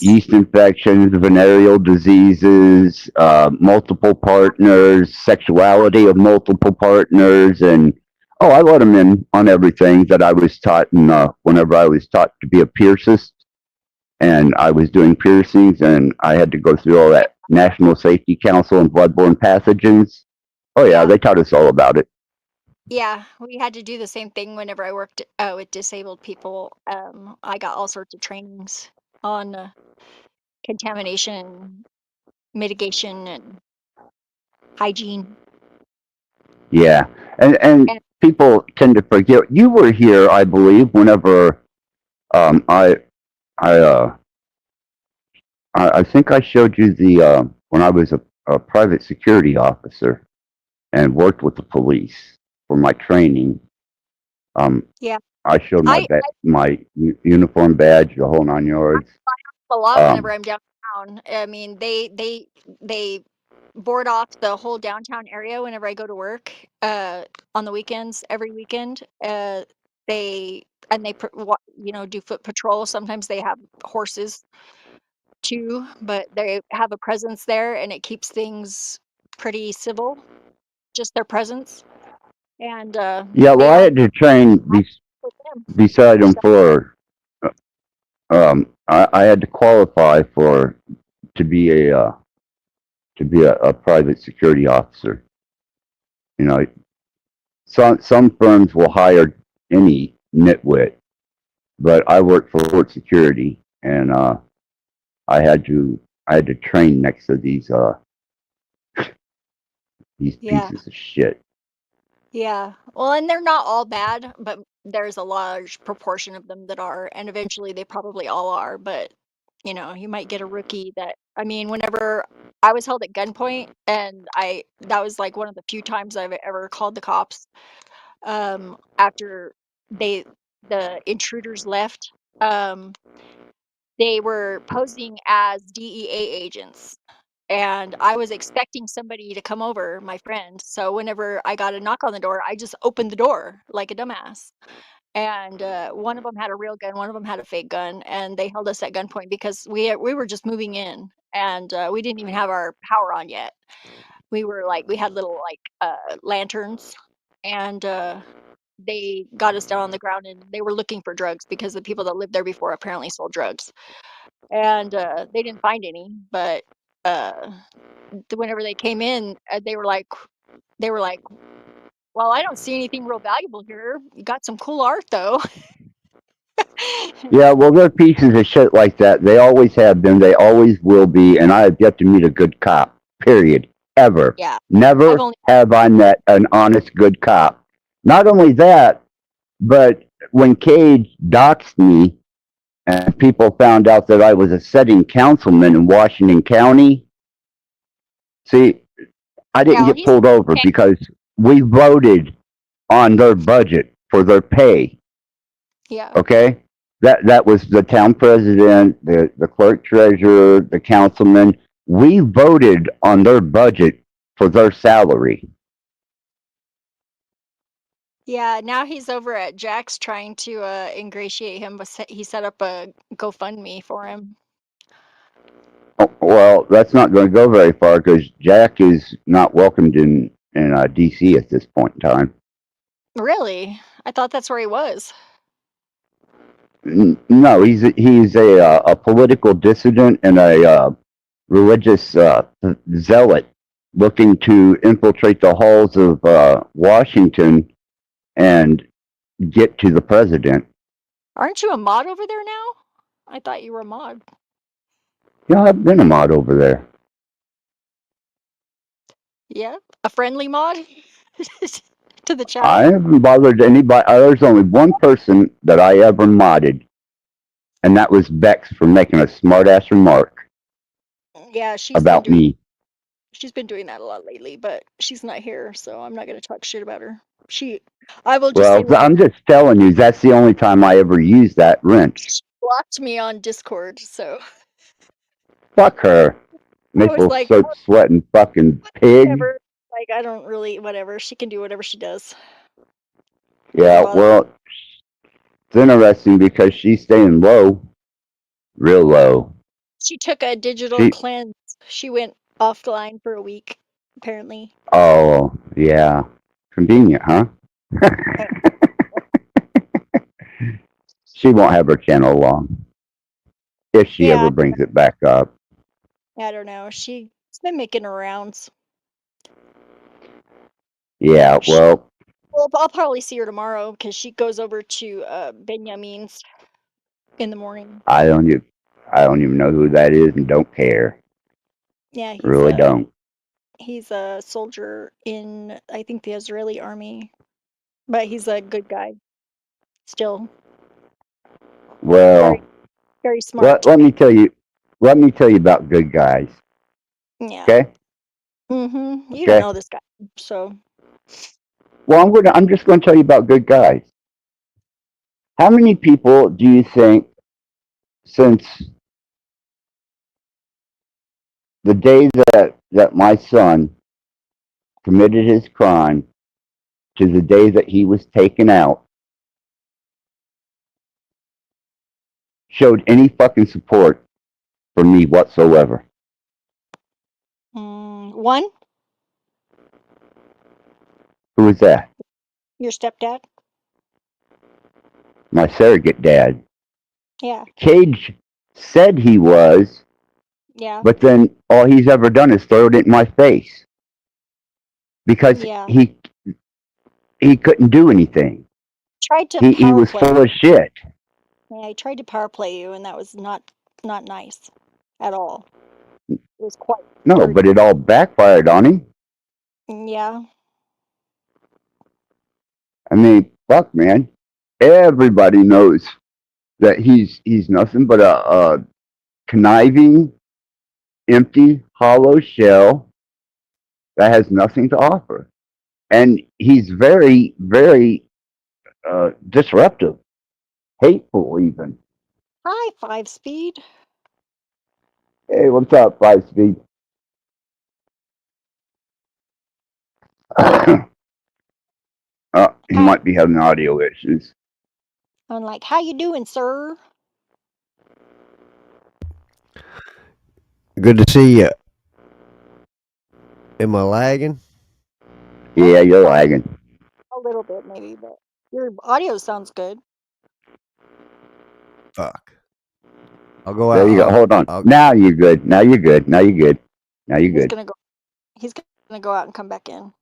yeast infections, venereal diseases, multiple partners, sexuality of multiple partners, and I let them in on everything that I was taught. And whenever I was taught to be a piercist, and I was doing piercings, and I had to go through all that National Safety Council and bloodborne pathogens. Oh yeah, they taught us all about it. Yeah, we had to do the same thing whenever I worked with disabled people. I got all sorts of trainings on contamination, mitigation, and hygiene. Yeah, and people tend to forget. You were here, I believe, whenever I think I showed you the when I was a private security officer and worked with the police for my training. Yeah, I showed my my uniform badge, the whole 9 yards. a lot whenever I'm downtown. I mean, they board off the whole downtown area whenever I go to work on the weekends. Every weekend, they do foot patrol. Sometimes they have horses too, but they have a presence there, and it keeps things pretty civil. Just their presence, and Yeah, well, I had to train beside them for. I had to qualify to be a private security officer. You know, some firms will hire any nitwit, but I worked for Fort Security, and I had to train next to these pieces of shit. Yeah. Well, and they're not all bad, but there's a large proportion of them that are, and eventually they probably all are. But you might get a rookie that. I mean, whenever I was held at gunpoint, and that was like one of the few times I've ever called the cops. After the intruders left, they were posing as DEA agents. And I was expecting somebody to come over, my friend. So whenever I got a knock on the door, I just opened the door like a dumbass. And one of them had a real gun, one of them had a fake gun, and they held us at gunpoint because we were just moving in, and we didn't even have our power on yet. We had little lanterns, and they got us down on the ground, and they were looking for drugs because the people that lived there before apparently sold drugs, and they didn't find any, but. Whenever they came in, they were like, well, I don't see anything real valuable here. You got some cool art though. Yeah, well, they're pieces of shit like that. They always have been. They always will be. And I have yet to meet a good cop. Period. Ever. Yeah. Never have I met an honest, good cop. Not only that, but when Cage doxed me, and people found out that I was a sitting councilman in Washington County. See, I didn't get pulled over because we voted on their budget for their pay. Yeah. Okay? That was the town president, the clerk treasurer, the councilman. We voted on their budget for their salary. Yeah, now he's over at Jack's trying to ingratiate him, but he set up a GoFundMe for him. Oh, well, that's not going to go very far because Jack is not welcomed in D.C. at this point in time. Really? I thought that's where he was. No, he's a political dissident and a religious zealot looking to infiltrate the halls of Washington and get to the president. Aren't you a mod over there now? I thought you were a mod. Yeah, I've been a mod over there. Yeah, a friendly mod to the chat. I haven't bothered anybody. There's only one person that I ever modded, and that was Bex for making a smart-ass remark Yeah, about me. She's been doing that a lot lately, but she's not here, so I'm not going to talk shit about her. I will just say I'm just telling you, that's the only time I ever used that wrench. she blocked me on Discord, so Fuck her. Maple like, soap sweating fucking pig. whatever. Like, I don't really, whatever. She can do whatever she does. Yeah, well, it's interesting because she's staying low. Real low. She took a digital cleanse. She went offline for a week, apparently. Oh, yeah. Convenient, huh? She won't have her channel long. If she ever brings it back up. I don't know. She She's been making her rounds. Yeah, well, Well, I'll probably see her tomorrow because she goes over to Benjamin's in the morning. I don't even know who that is and don't care. Yeah, he's Really don't. he's a soldier in, I think, the Israeli army, but he's a good guy still. Well, Very smart. let me tell you about good guys. Yeah. Okay? Mm-hmm. You Okay. don't know this guy, so Well, I'm just going to tell you about good guys. How many people do you think since the day that my son committed his crime to the day that he was taken out showed any fucking support for me whatsoever? one, Who was that? your stepdad. My surrogate dad. Yeah. Cage said he was, Yeah. but then all he's ever done is throw it in my face. Because Yeah. he couldn't do anything. Tried to He power was play. full of shit. Yeah, he tried to power play you, and that was not nice at all. It was quite. No, but it all backfired on him. Yeah. I mean, fuck, man. Everybody knows that he's nothing but a conniving, empty, hollow shell that has nothing to offer. And he's very, very disruptive, hateful even. Hi, 5-Speed. Hey, what's up, 5-Speed? He might be having audio issues. I'm like, how you doing, sir? Good to see you. Am I lagging? Yeah, you're lagging. A little bit, maybe, but your audio sounds good. Fuck. I'll go out. There you go. Hold on. Now you're good. Now you're good. Now you're good. Now you're He's good. gonna go. He's gonna go out and come back in.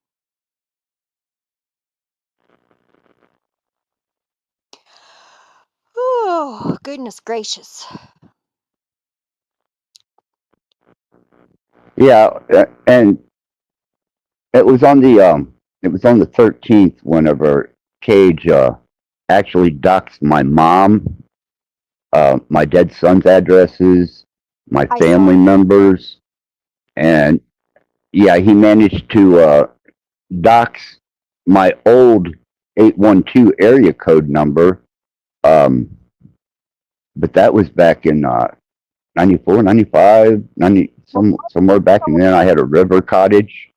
Oh, goodness gracious. Yeah, and it was on the 13th whenever Cage actually doxed my mom, my dead son's addresses, my family members, and yeah, he managed to dox my old 812 area code number, but that was back in 94, 95, 90, somewhere back in then. I had a river cottage.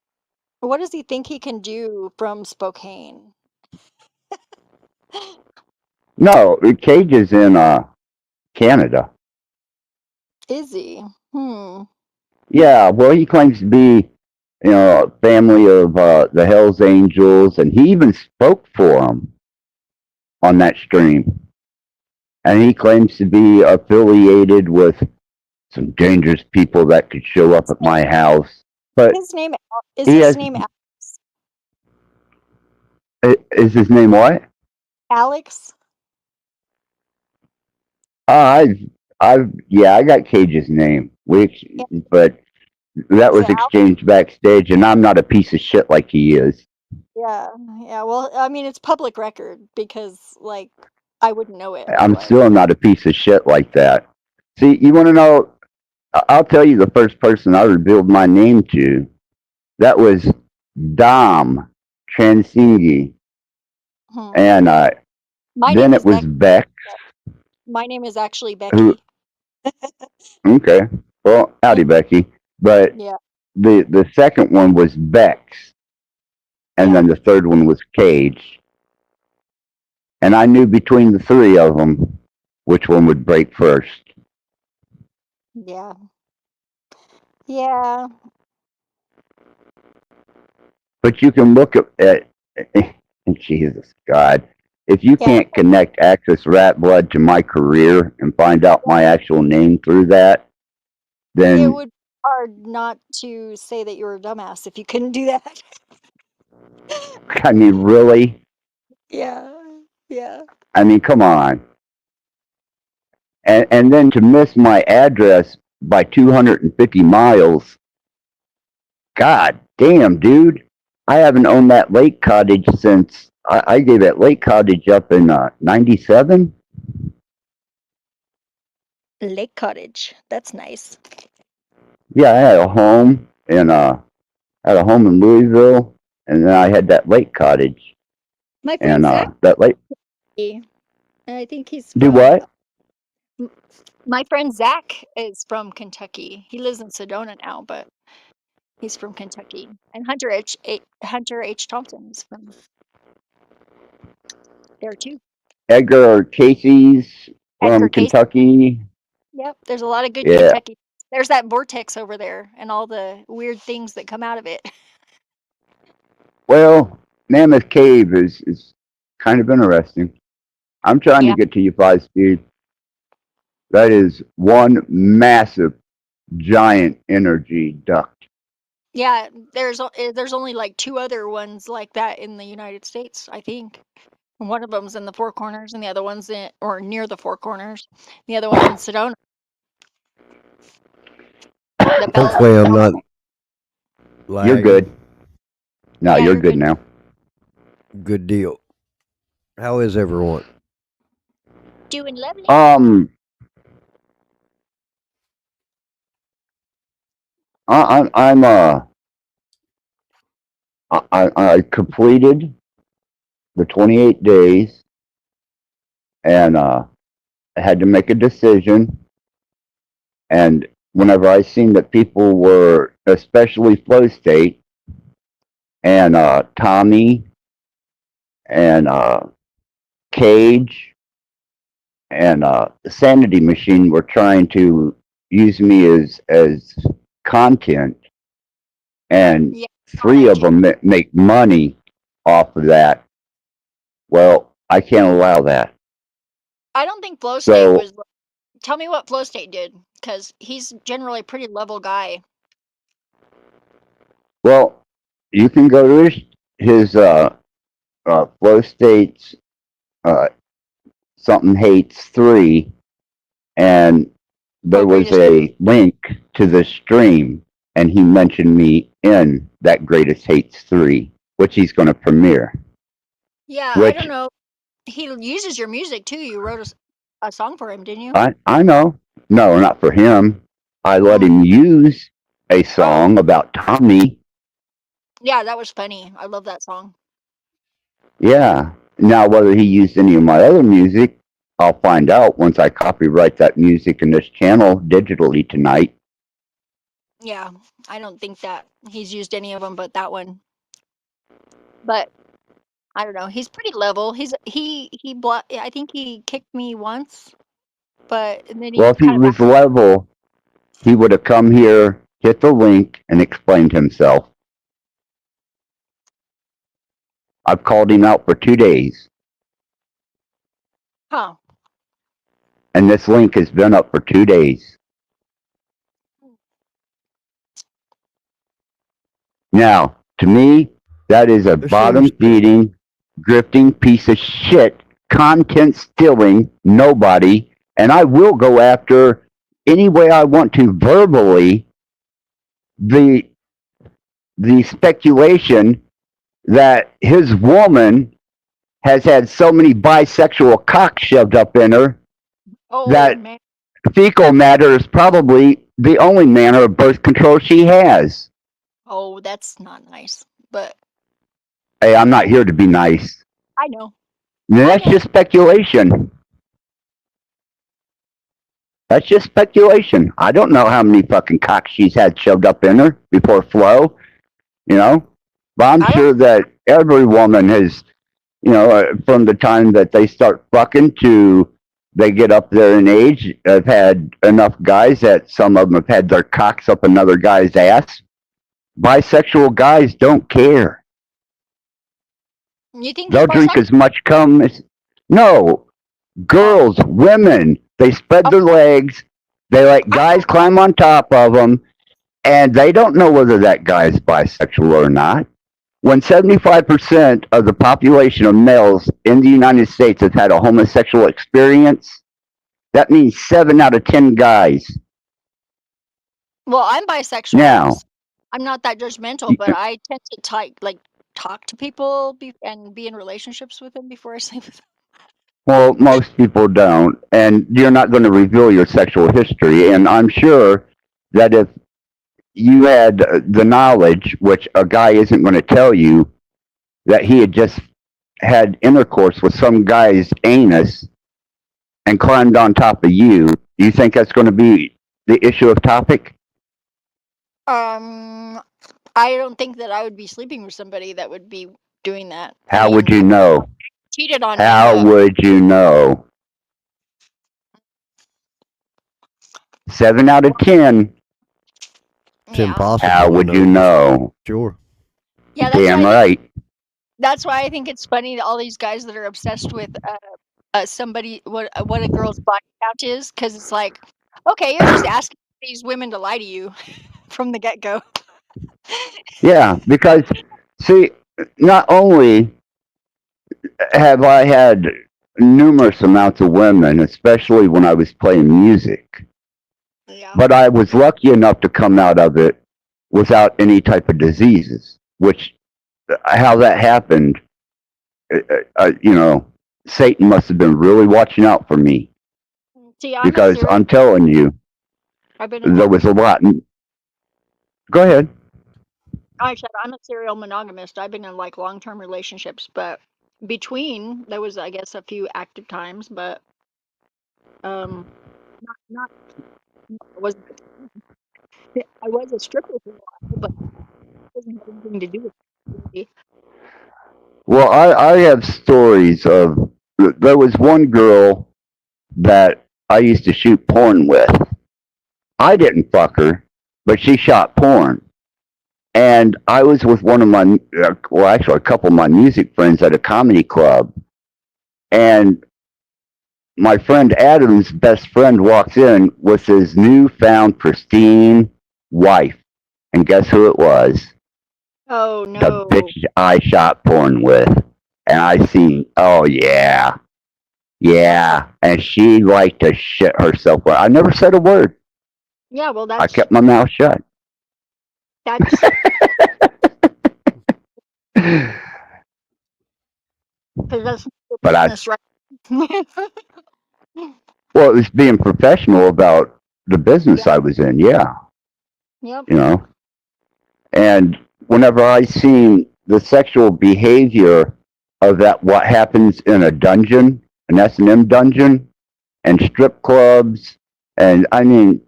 What does he think he can do from Spokane? No, Cage is in Canada. Is he? Yeah, well, he claims to be, a family of the Hells Angels, and he even spoke for them on that stream. And he claims to be affiliated with some dangerous people that could show up at my house. But his name is he his has- name Is his name what? Alex? I got Cage's name, but that was Is it Alex? exchanged backstage, and I'm not a piece of shit like he is. Yeah. Well, I mean, it's public record because, like, I wouldn't know it. I'm still not a piece of shit like that. See, you want to know? I'll tell you the first person I revealed my name to. That was Dom Transingi, and My then name it is was Beck. My name is actually Becky. Who? Okay, well, howdy, Becky. But Yeah. the second one was Bex, and then the third one was Cage. And I knew between the three of them which one would break first. Yeah. Yeah. But you can look at Jesus God. If you can't connect Axis Rat Blood to my career and find out my actual name through that, then hard not to say that you're a dumbass if you couldn't do that. I mean, really? Yeah, yeah. I mean, come on. And then to miss my address by 250 miles. God damn, dude. I haven't owned that lake cottage since I gave that lake cottage up in 97. Lake Cottage. That's nice. Yeah, I had a home in Louisville, and then I had that lake cottage. My friend And Zach, that lake. and I think he's Do from, what? my friend Zach is from Kentucky. He lives in Sedona now, but he's from Kentucky. And Hunter H. Thompson is from there too. Edgar Casey's Edgar from Case. Kentucky. Yep, there's a lot of good Yeah. Kentucky. There's that vortex over there and all the weird things that come out of it. Well, Mammoth Cave is kind of interesting. I'm trying Yeah. to get to you 5-speed. That is one massive, giant energy duct. Yeah, there's only like 2 other ones like that in the United States, I think. And one of them's in the Four Corners, and the other one's or near the Four Corners. The other one's in Sedona. The Bell. Hopefully, I'm not. You're lagging. good. No, Yeah, you're you're good good. now. Good deal. How is everyone? Doing lovely. I completed the 28 days, and I had to make a decision. And whenever I seen that people were, especially Flow State and Tommy and Cage and the Sanity Machine were trying to use me as content, and Yeah. 3 of them make money off of that. Well, I can't allow that. I don't think Flow State So, was. Tell me what Flow State did, because he's generally a pretty level guy. well, you can go to his Flow State's something hates 3, and there was a link to the stream, and he mentioned me in that Greatest Hates 3, which he's going to premiere. Yeah, I Which don't know. He uses your music too. You wrote a song for him, didn't you? I know. No, not for him. I let him use a song about Tommy. Yeah, that was funny. I love that song. Yeah. Now, whether he used any of my other music, I'll find out once I copyright that music in this channel digitally tonight. Yeah, I don't think that he's used any of them but that one. But I don't know. He's pretty level. I think he kicked me once, but then he Well, if he kind of was level, he would have come here, hit the link, and explained himself. I've called him out for 2 days, Huh. and this link has been up for 2 days. Now, to me, that is a bottom-feeding, grifting piece of shit, content-stealing nobody, and I will go after any way I want to verbally the speculation that his woman has had so many bisexual cocks shoved up in her that fecal matter is probably the only manner of birth control she has. Oh, that's not nice. But Hey, I'm not here to be nice. I know. That's just speculation. That's just speculation. I don't know how many fucking cocks she's had shoved up in her before Flow, you know? But I'm sure that every woman has, you know, from the time that they start fucking to they get up there in age, have had enough guys that some of them have had their cocks up another guy's ass. Bisexual guys don't care. You think They'll drink as much cum as... No. Girls, women, they spread their legs. They let guys climb on top of them. And they don't know whether that guy is bisexual or not. When 75% of the population of males in the United States has had a homosexual experience, that means 7 out of 10 guys. Well, I'm bisexual. Now, I'm not that judgmental, but I tend to talk to people and be in relationships with them before I sleep with them. well, most people don't, and you're not going to reveal your sexual history. And I'm sure that if you had the knowledge, which a guy isn't going to tell you, that he had just had intercourse with some guy's anus and climbed on top of you, do you think that's going to be the issue of topic? I don't think that I would be sleeping with somebody that would be doing that. How would you know? Cheated on How me. would you know? 7 out of 10. It's impossible. How to would you know? Sure. Yeah, that's Damn why, right. that's why I think it's funny that all these guys that are obsessed with somebody what a girl's body count is, because it's like, okay, you're just asking these women to lie to you from the get-go. Yeah, because, see, not only have I had numerous amounts of women, especially when I was playing music, but I was lucky enough to come out of it without any type of diseases, which, how that happened, you know, Satan must have been really watching out for me. See, Because I'm telling you, I've been there was a lot. Go ahead. I said I'm a serial monogamist. I've been in like long-term relationships, but between there was, I guess, a few active times, but not I wasn't. I was a stripper for a while, but it doesn't have anything to do with it. Well, I have stories of, there was one girl that I used to shoot porn with. I didn't fuck her, but she shot porn. And I was with one of my, well, actually a couple of my music friends at a comedy club. And my friend Adam's best friend walks in with his newfound pristine wife. And guess who it was? Oh, no. The bitch I shot porn with. And I seen, oh yeah. Yeah. And she liked to shit herself. I never said a word. Yeah, well, I that's kept my mouth shut. that's because that's your But I, business, right? well, it was being professional about the business I was in. Yeah. Yep. You know, and whenever I seen the sexual behavior of that, what happens in a dungeon, an S&M dungeon, and strip clubs, and I mean,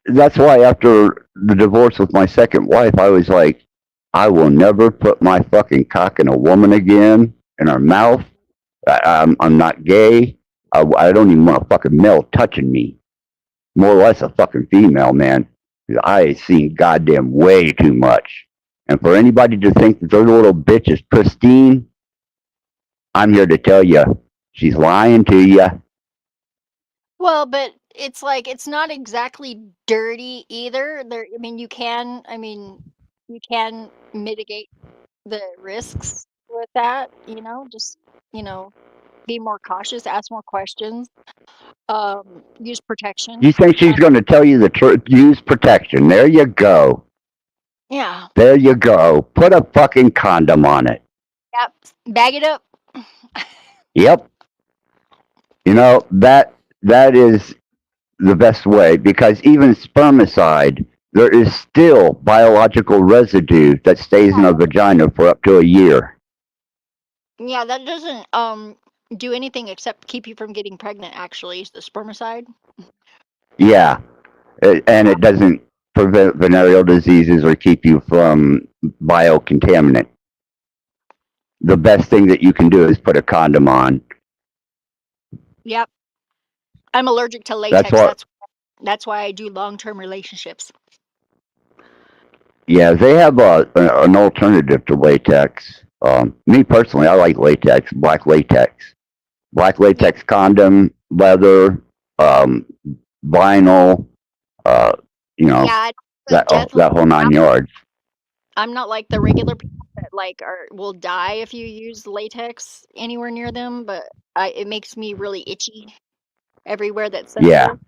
that's why after the divorce with my second wife, I was like, I will never put my fucking cock in a woman again, in her mouth. I'm not gay. I don't even want a fucking male touching me. More or less a fucking female, man. I seen goddamn way too much. And for anybody to think that their little bitch is pristine, I'm here to tell you, she's lying to you. Well, but it's like it's not exactly dirty either. There, I mean, you can mitigate the risks with that, just, be more cautious, ask more questions, use protection. You think she's going to tell you the truth? Use protection. There you go. Yeah. There you go. Put a fucking condom on it. Yep. Bag it up. Yep. You know, that is the best way, because even spermicide, there is still biological residue that stays in a vagina for up to a year. Yeah, that doesn't do anything except keep you from getting pregnant, actually, the spermicide. Yeah. And it doesn't prevent venereal diseases or keep you from biocontaminant. The best thing that you can do is put a condom on. Yep. I'm allergic to latex. What- That's why I do long-term relationships. Yeah, they have an alternative to latex. Me personally, I like latex, black latex. Black latex condom, leather, vinyl, you know, Yeah, that definitely. whole 9 yards. I'm not like the regular people that like will die if you use latex anywhere near them, but it makes me really itchy everywhere that's sensitive.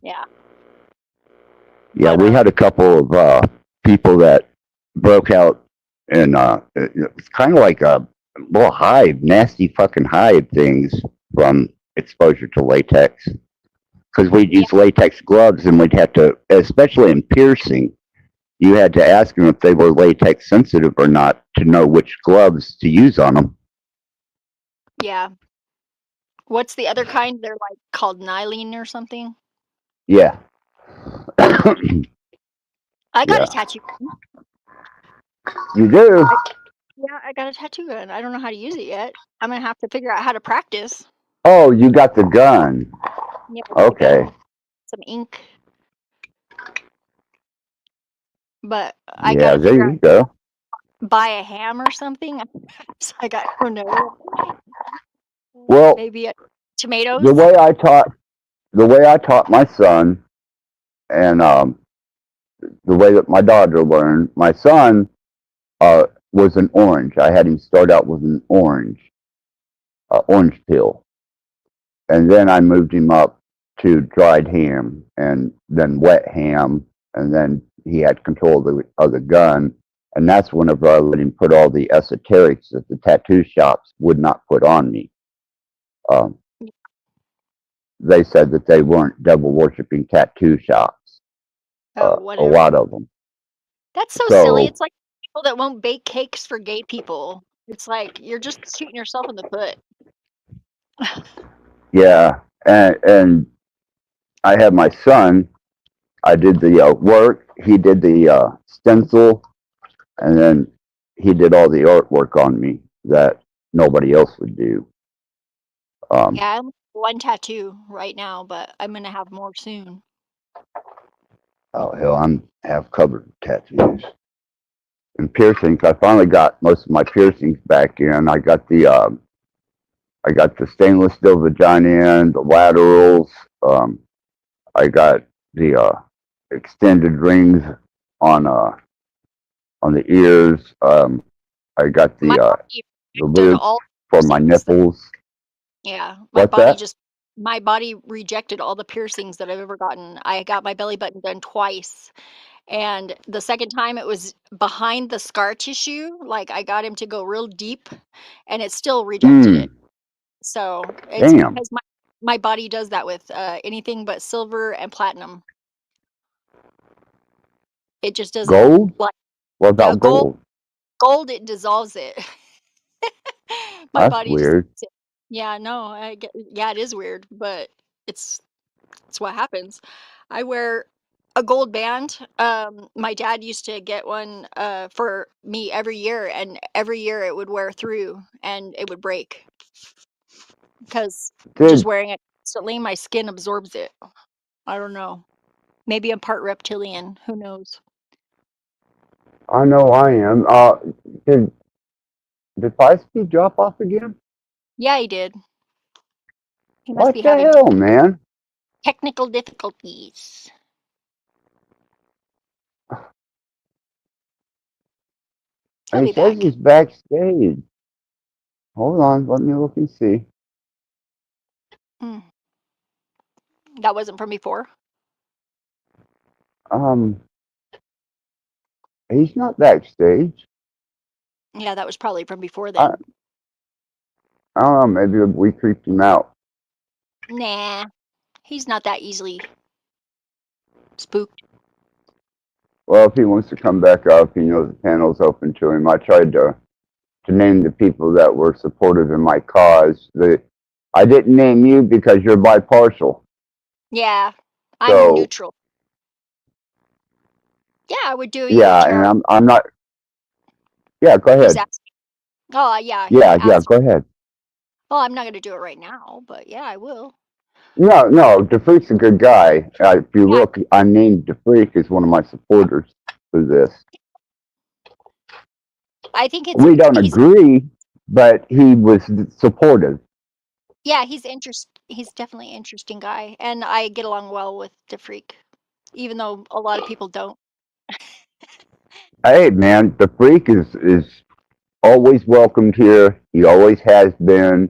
Yeah. Yeah. We had a couple of people that broke out, and it's kind of like a little hive, nasty fucking hive things from exposure to latex. Because we'd use latex gloves, and we'd have to, especially in piercing, you had to ask them if they were latex sensitive or not to know which gloves to use on them. Yeah. What's the other kind? They're like called nylene or something. Yeah. I got a tattoo gun. You do? Yeah, I got a tattoo gun. I don't know how to use it yet. I'm gonna have to figure out how to practice. Oh, you got the gun. Yeah, Okay. some ink. But I Yeah, gotta there figure you out go. buy a ham or something. So I don't know. Well, Maybe tomatoes. the way I taught my son, and the way that my daughter learned, my son was an orange. I had him start out with an orange peel, and then I moved him up to dried ham, and then wet ham, and then he had control of the gun. And that's whenever I let him put all the esoterics that the tattoo shops would not put on me. They said that they weren't devil worshipping tattoo shops. A lot of them. That's so silly. It's like people that won't bake cakes for gay people. It's like you're just shooting yourself in the foot. Yeah, and I had my son. I did the work. He did the stencil, and then he did all the artwork on me that nobody else would do. Yeah, I'm one tattoo right now, but I'm gonna have more soon. Oh hell, I have covered tattoos and piercings. I finally got most of my piercings back in. I got the stainless steel vagina in, the laterals. I got the extended rings on the ears. I got the loops for my nipples. Yeah, my body rejected all the piercings that I've ever gotten. I got my belly button done twice. And the second time it was behind the scar tissue. Like I got him to go real deep and it still rejected it. So it's because my body does that with anything but silver and platinum. It just doesn't. Gold? Like, What about gold? Gold, it dissolves it. That's body weird. just. Yeah, no, yeah, it is weird, but it's what happens. I wear a gold band. My dad used to get one for me every year, and every year it would wear through and it would break because just wearing it constantly, my skin absorbs it. I don't know. Maybe I'm part reptilian. Who knows? I know I am. Did 5-speed drop off again? Yeah, he did. He must What be the having hell, man? technical difficulties. He says he's backstage. Hold on, let me look and see. That wasn't from before? He's not backstage. Yeah, that was probably from before then. I don't know, maybe we creeped him out. Nah, he's not that easily spooked. Well, if he wants to come back up, he knows the panel's open to him. I tried to name the people that were supportive in my cause. I didn't name you because you're bipartial. Yeah, I'm neutral. Yeah, I would do. Yeah, and I'm not. Yeah, go ahead. Oh, yeah. Yeah, go ahead. Oh, I'm not going to do it right now, but yeah, I will. No, DeFreak's a good guy. If you look, I named DeFreak as one of my supporters for this. I think we don't agree, but he was supportive. Yeah, he's definitely an interesting guy, and I get along well with DeFreak. even though a lot of people don't. Hey, man, the freak is always welcomed here. He always has been.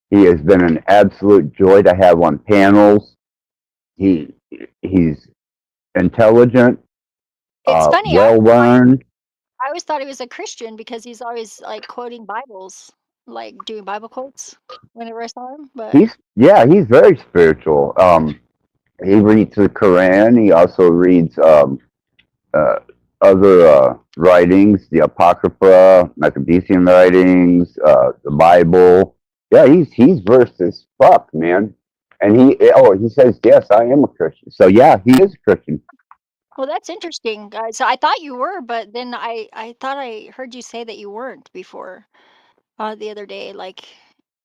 He has been an absolute joy to have on panels. He's intelligent, It's funny. well learned. I always thought he was a Christian because he's always like quoting Bibles, like doing Bible quotes whenever I saw him. But He's very spiritual. He reads the Quran. He also reads other writings, the Apocrypha, Maccabean writings, the Bible. Yeah, he's versed as fuck, man. And he says, yes, I am a Christian. So yeah, he is a Christian. well, that's interesting. So I thought you were, but then I thought I heard you say that you weren't before the other day. Like,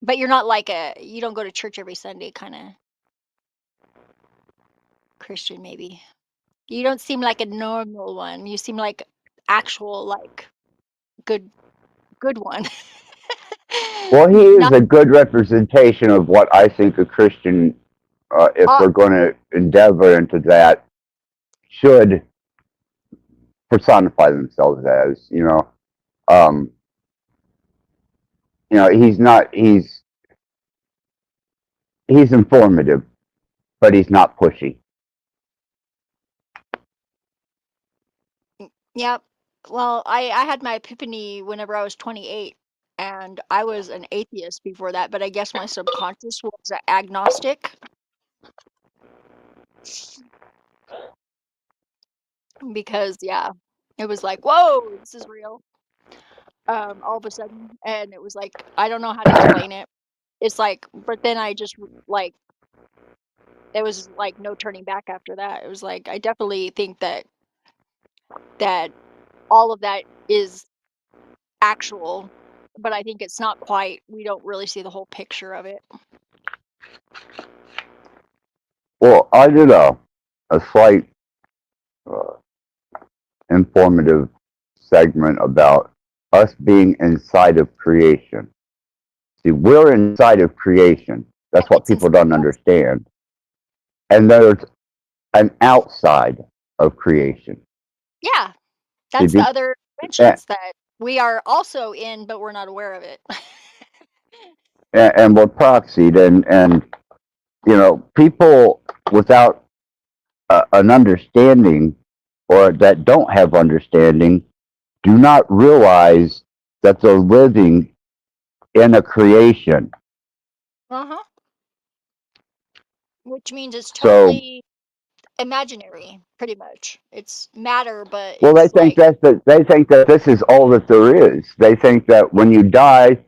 but you're not like you don't go to church every Sunday kind of Christian, maybe. You don't seem like a normal one. You seem like actual like good one. Well, he is Not a good representation of what I think a Christian, if we're going to endeavor into that, should personify themselves as. He's informative, but he's not pushy. Yep. Well, I had my epiphany whenever I was 28, and I was an atheist before that, but I guess my subconscious was agnostic. Because yeah, it was like, whoa, this is real. All of a sudden, and it was like, I don't know how to explain it. It's like, but then I just like, it was like no turning back after that. It was like, I definitely think that all of that is actual, but I think it's not quite, we don't really see the whole picture of it. Well, I did a slight informative segment about us being inside of creation. See, we're inside of creation. That's what people don't understand. And there's an outside of creation. Yeah, that's the other dimensions that we are also in, but we're not aware of it. And we're proxied, and people without an understanding, or that don't have understanding, do not realize that they're living in a creation. Uh-huh. Which means it's totally imaginary, pretty much. It's matter, but Well, they it's think like, they think that this is all that there is. They think that when you die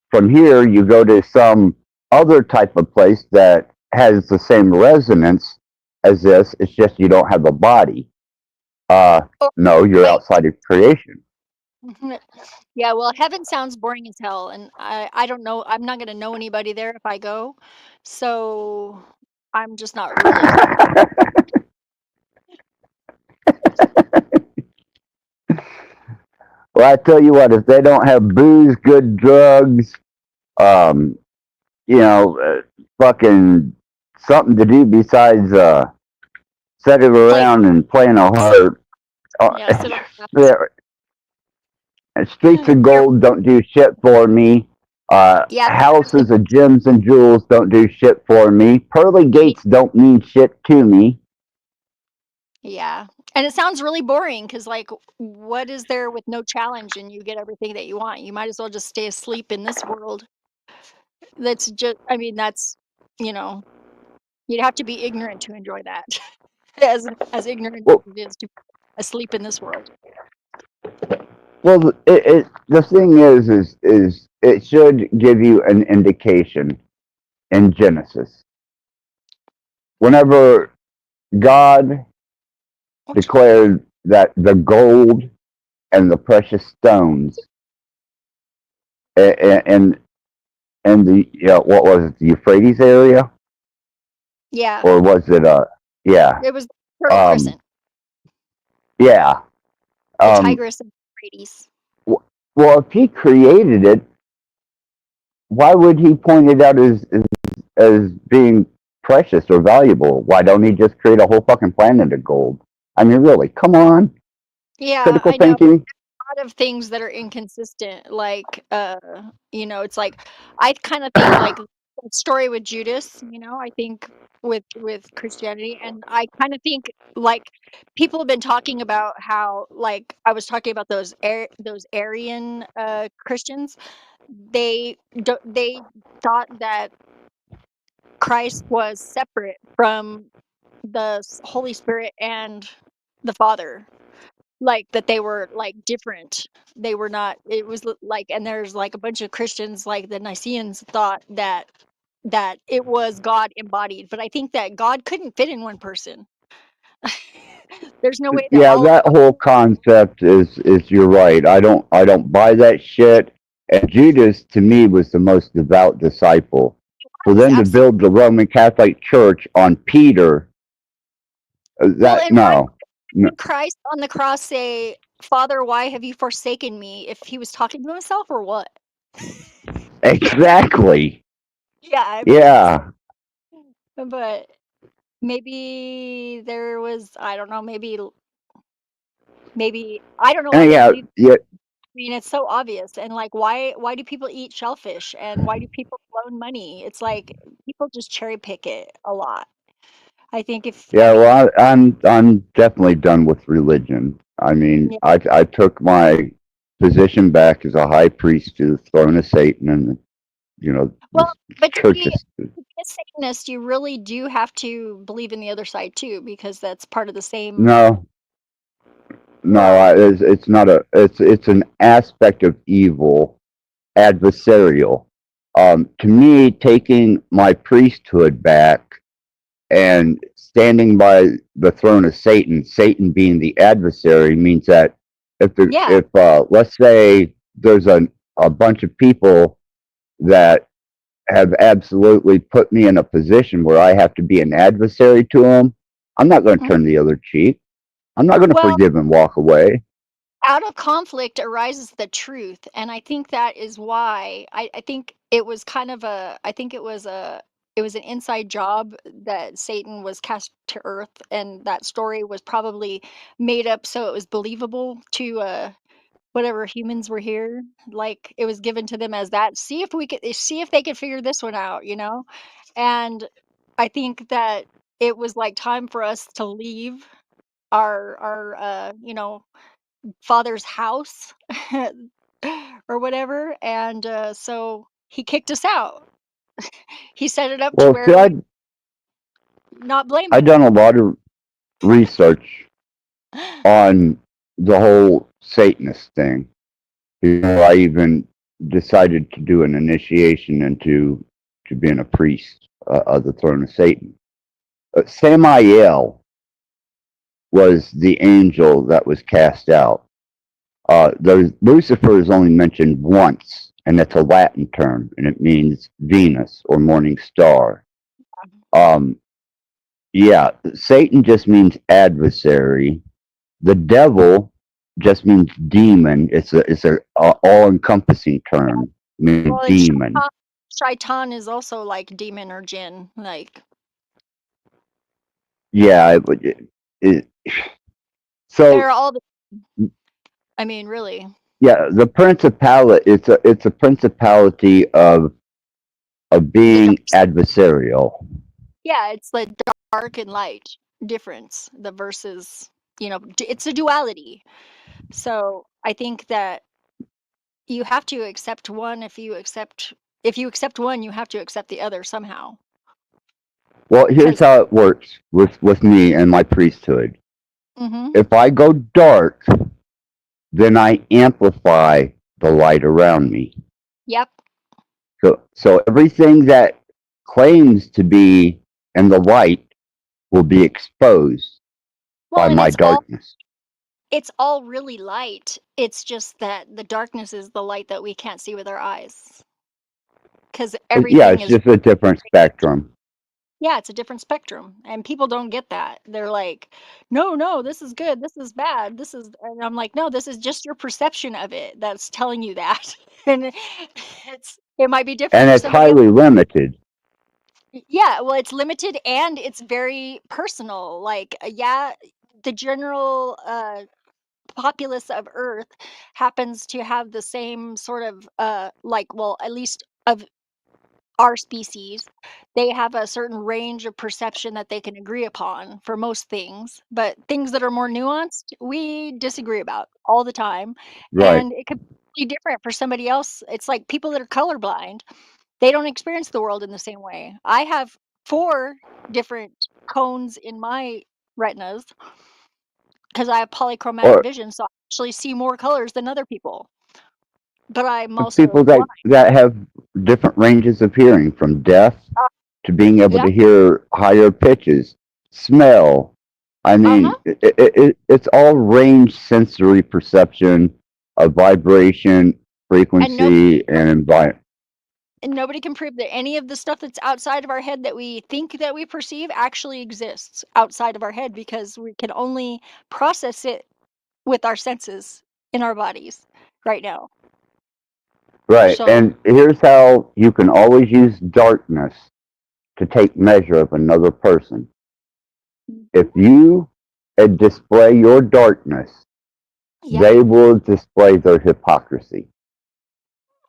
from here, you go to some other type of place that has the same resonance as this. It's just you don't have a body. No, you're outside of creation. yeah, well, heaven sounds boring as hell, and I don't know. I'm not going to know anybody there if I go, so I'm just not really. Well, I tell you what, if they don't have booze, good drugs, fucking something to do besides sitting around and playing a heart. And streets of gold don't do shit for me. Houses of gems and jewels don't do shit for me. Pearly gates don't mean shit to me. Yeah, and it sounds really boring because, like, what is there with no challenge and you get everything that you want? You might as well just stay asleep in this world. That's just, I mean, that's, you'd have to be ignorant to enjoy that. as ignorant as it is to asleep in this world. Well, the thing is it should give you an indication in Genesis. Whenever God declared that the gold and the precious stones and the what was it, the Euphrates area? Yeah. Or was it yeah? It was Fertile Crescent. Yeah. The Tigris and Euphrates. Well, if he created it, why would he point it out as being precious or valuable. Why don't he just create a whole fucking planet of gold? I mean, really, come on. Yeah, Critical I know. thinking. A lot of things that are inconsistent, like it's like I kind of think like the story with Judas, I think with Christianity, and I kind of think like people have been talking about how, like I was talking about those Aryan Christians, they thought that Christ was separate from the Holy Spirit and the Father, like that they were like different. They were not. It was like, and there's like a bunch of Christians, like the Nicaeans, thought that it was God embodied, but I think that God couldn't fit in one person. There's no way that Yeah, all. that whole concept is you're right. I don't buy that shit. And Judas to me was the most devout disciple. For them to build the Roman Catholic Church on Peter, that and why no. did Christ on the cross say, "Father, why have you forsaken me?" If he was talking to himself or what? Exactly. Yeah. I mean, Yeah. but maybe there was, I don't know, maybe I don't know why And they yeah, believe. yeah. I mean, it's so obvious. And like, why do people eat shellfish, and why do people loan money? It's like people just cherry pick it a lot. I think Yeah, well, I'm definitely done with religion. I mean, Yeah. I took my position back as a high priest to the throne of Satan, and Well, but to church be is a Satanist, you really do have to believe in the other side too, because that's part of the same. no, it's not it's an aspect of evil, adversarial. To me, taking my priesthood back and standing by the throne of Satan, Satan being the adversary, means that if let's say there's a bunch of people that have absolutely put me in a position where I have to be an adversary to them, I'm not going to turn the other cheek. I'm not going to Well, forgive and walk away. out of conflict arises the truth, and I think that is why I think it was kind of I think it was an inside job that Satan was cast to earth, and that story was probably made up so it was believable to whatever humans were here. Like it was given to them as that. See if they could figure this one out, And I think that it was like time for us to leave our father's house or whatever, and so he kicked us out. He set it up to Well, see, where we not blame I've him. done a lot of research on the whole Satanist thing. I even decided to do an initiation into being a priest of the throne of Satan. Samael was the angel that was cast out. Lucifer is only mentioned once, and that's a Latin term, and it means Venus or morning star. Yeah, Satan just means adversary. The devil just means demon. It's a all-encompassing term. Means Well, and demon. shaitan is also like demon or jinn, like. Yeah, so They're all the. I mean, really. yeah, the principality. It's a principality of being adversarial. Yeah, it's the dark and light difference. The versus, it's a duality. So I think that you have to accept one. If you accept one, you have to accept the other somehow. Well, here's how it works with me and my priesthood. Mm-hmm. If I go dark, then I amplify the light around me. Yep. So everything that claims to be in the light will be exposed by my darkness. It's all really light. It's just that the darkness is the light that we can't see with our eyes. Because everything Yeah, it's just a different spectrum. Yeah, it's a different spectrum, and people don't get that. They're like, no, this is good, this is bad, and I'm like, no, this is just your perception of it that's telling you that. And it might be different And for it's somebody else. highly limited. Yeah, well, it's limited and it's very personal. Like, yeah, the general populace of Earth happens to have the same sort of like, well, at least of our species, they have a certain range of perception that they can agree upon for most things, but things that are more nuanced, we disagree about all the time, Right. and it could be different for somebody else. It's like people that are colorblind, they don't experience the world in the same way. I have 4 different cones in my retinas because I have polychromatic Or vision, so I actually see more colors than other people. But I'm people also that blind. have different ranges of hearing, from deaf Uh, to being able yeah. to hear higher pitches, smell. I mean, it's all range sensory perception of vibration, And nobody frequency, and environment. and nobody can prove that any of the stuff that's outside of our head that we think that we perceive actually exists outside of our head because we can only process it with our senses in our bodies right now. Right. So, And here's how you can always use darkness to take measure of another person. If you display your darkness, yep, they will display their hypocrisy.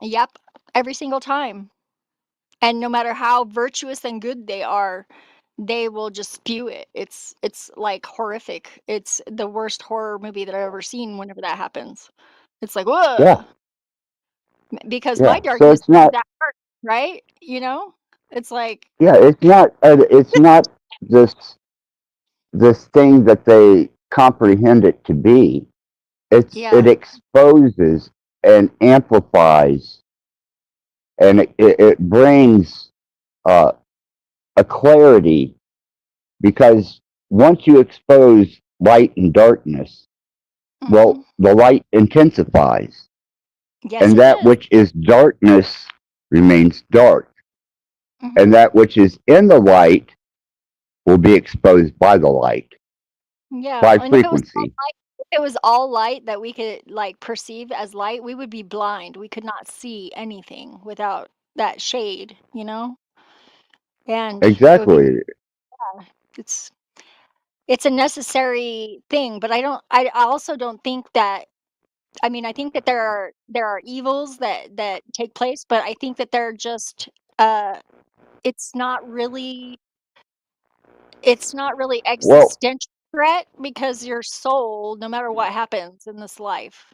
yep, every single time. And no matter how virtuous and good they are, they will just spew it. It's like horrific. It's the worst horror movie that I've ever seen whenever that happens. It's like, Yeah. whoa, because my Yeah. So darkness it's isn't not. that dark, right? You know? It's like, Yeah. It's not. It's not this thing that they comprehend it to be. It yeah, exposes and amplifies, and it brings uh, a clarity, because once you expose light and darkness, well, the light intensifies, yes, and it that is. which is darkness remains dark, and that which is in the light will be exposed by the light, Yeah, by and frequency. if it was all light that we could like perceive as light, we would be blind. We could not see anything without that shade, you know? And it would be, Exactly. yeah, it's it's a necessary thing, but I also don't think that, I mean, I think that there are evils that take place, but I think that they're just it's not really it's not really Well, existential threat because your soul, no matter what happens in this life,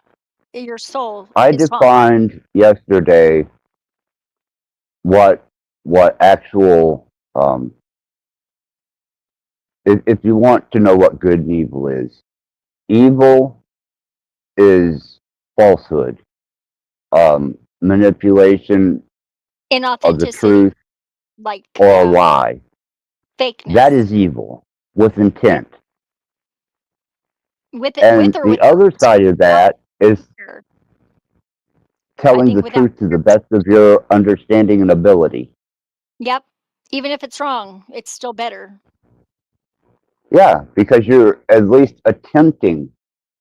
your soul I is fine. defined yesterday what actual if you want to know what good and evil is falsehood, manipulation of the Inauthenticity, truth, like or a lie. That fakeness, is evil with intent. with And or the without. other side of that is Sure. I telling think the without. truth to the best of your understanding and ability. Yep. Even if it's wrong, it's still better. Yeah, because you're at least attempting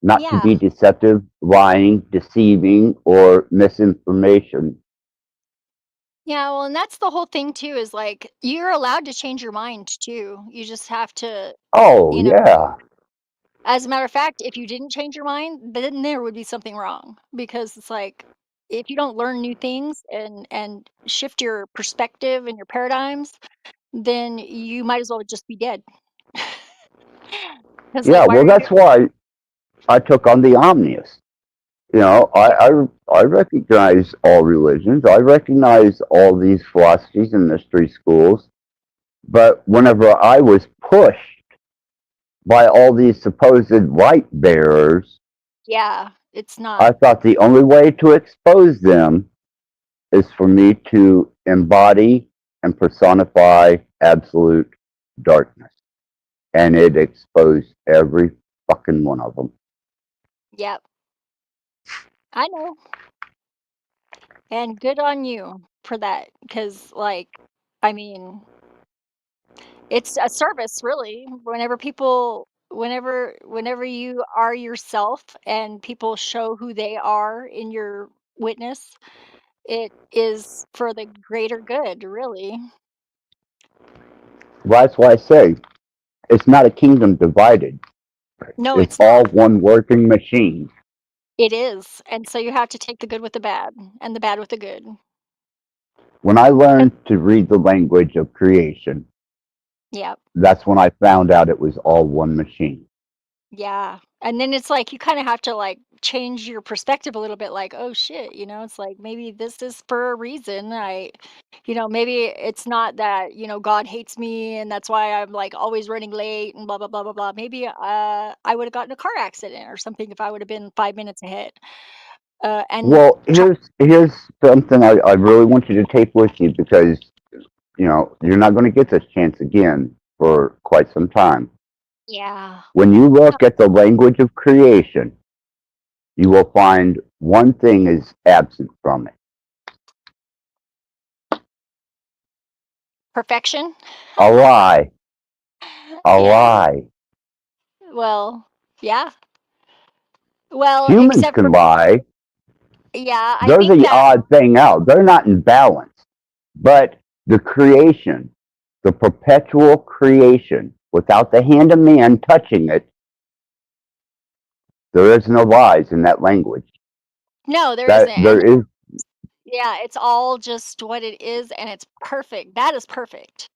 not to Yeah. be deceptive, lying, deceiving, or misinformation. Yeah, well, and that's the whole thing too, is like you're allowed to change your mind too. You just have to, Oh, you know, yeah. as a matter of fact, if you didn't change your mind, then there would be something wrong because it's like if you don't learn new things and shift your perspective and your paradigms, then you might as well just be dead. Because Yeah, like, why well, are you that's why I took on the Omnius. You know, I recognize all religions. I recognize all these philosophies and mystery schools. But whenever I was pushed by all these supposed light bearers, Yeah, it's not. I thought the only way to expose them is for me to embody and personify absolute darkness. And it exposed every fucking one of them. Yep, I know. And good on you for that, because like, I mean, it's a service really. Whenever you are yourself and people show who they are in your witness, it is for the greater good, really. Well, that's why I say it's not a kingdom divided. No, It's it's all not. one working machine. It is. And so you have to take the good with the bad and the bad with the good. When I learned to read the language of creation, Yep. that's when I found out it was all one machine. Yeah. And then it's like you kind of have to like change your perspective a little bit like, oh shit, it's like maybe this is for a reason. Maybe it's not that, God hates me and that's why I'm like always running late and blah blah blah blah blah. Maybe I would have gotten a car accident or something if I would have been 5 minutes ahead. And Well, here's something I really want you to take with you because you're not going to get this chance again for quite some time. yeah. When you look at the language of creation, you will find one thing is absent from it. Perfection? A lie. A Yeah. lie. Well, yeah. Well, Humans except for can lie. yeah, I They're think the that odd thing out. They're not in balance. But the creation, the perpetual creation, without the hand of man touching it, there is no lies in that language. no, there That isn't. there And is, yeah, it's all just what it is and it's perfect. That is perfect.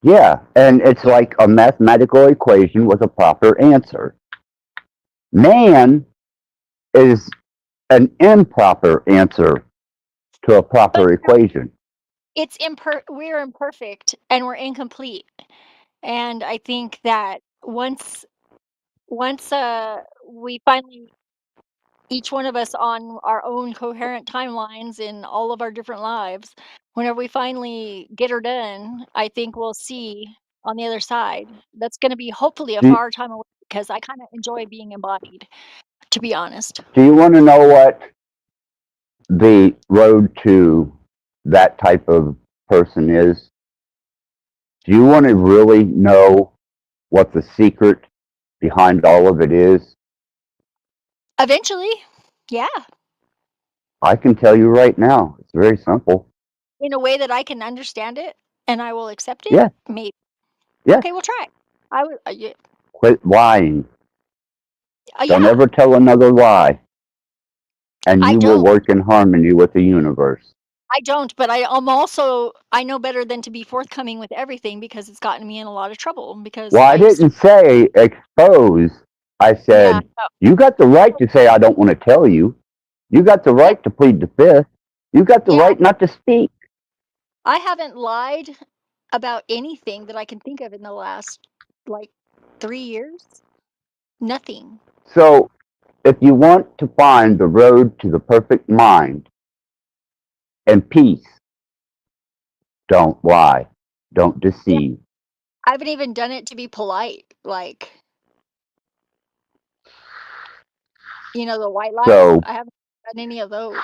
yeah, and it's like a mathematical equation with a proper answer. Man is an improper answer to a proper equation. We're imperfect and we're incomplete. And I think that once we finally each one of us on our own coherent timelines in all of our different lives, whenever we finally get her done, I think we'll see on the other side. That's going to be hopefully a Do, far time away because I kind of enjoy being embodied, to be honest. do you want to know what the road to that type of person is? Do you want to really know what the secret behind all of it is? Eventually, yeah, I can tell you right now. It's very simple. in a way that I can understand it and I will accept it. Yeah, Maybe. yeah. Okay, we'll try. I would. Yeah. Quit lying. Don't Yeah, ever tell another lie. And I you will don't. work in harmony with the universe. I don't, but I know better than to be forthcoming with everything because it's gotten me in a lot of trouble because Well, I didn't say expose. I yeah, said, no. you got the right to say, I don't want to tell you. You got the right to plead the fifth. You got the Yeah, right not to speak. I haven't lied about anything that I can think of in the last like 3 years. Nothing. So, if you want to find the road to the perfect mind and peace, don't lie. Don't Yeah, deceive. I haven't even done it to be polite, like, the white lies. So, I haven't done any of those.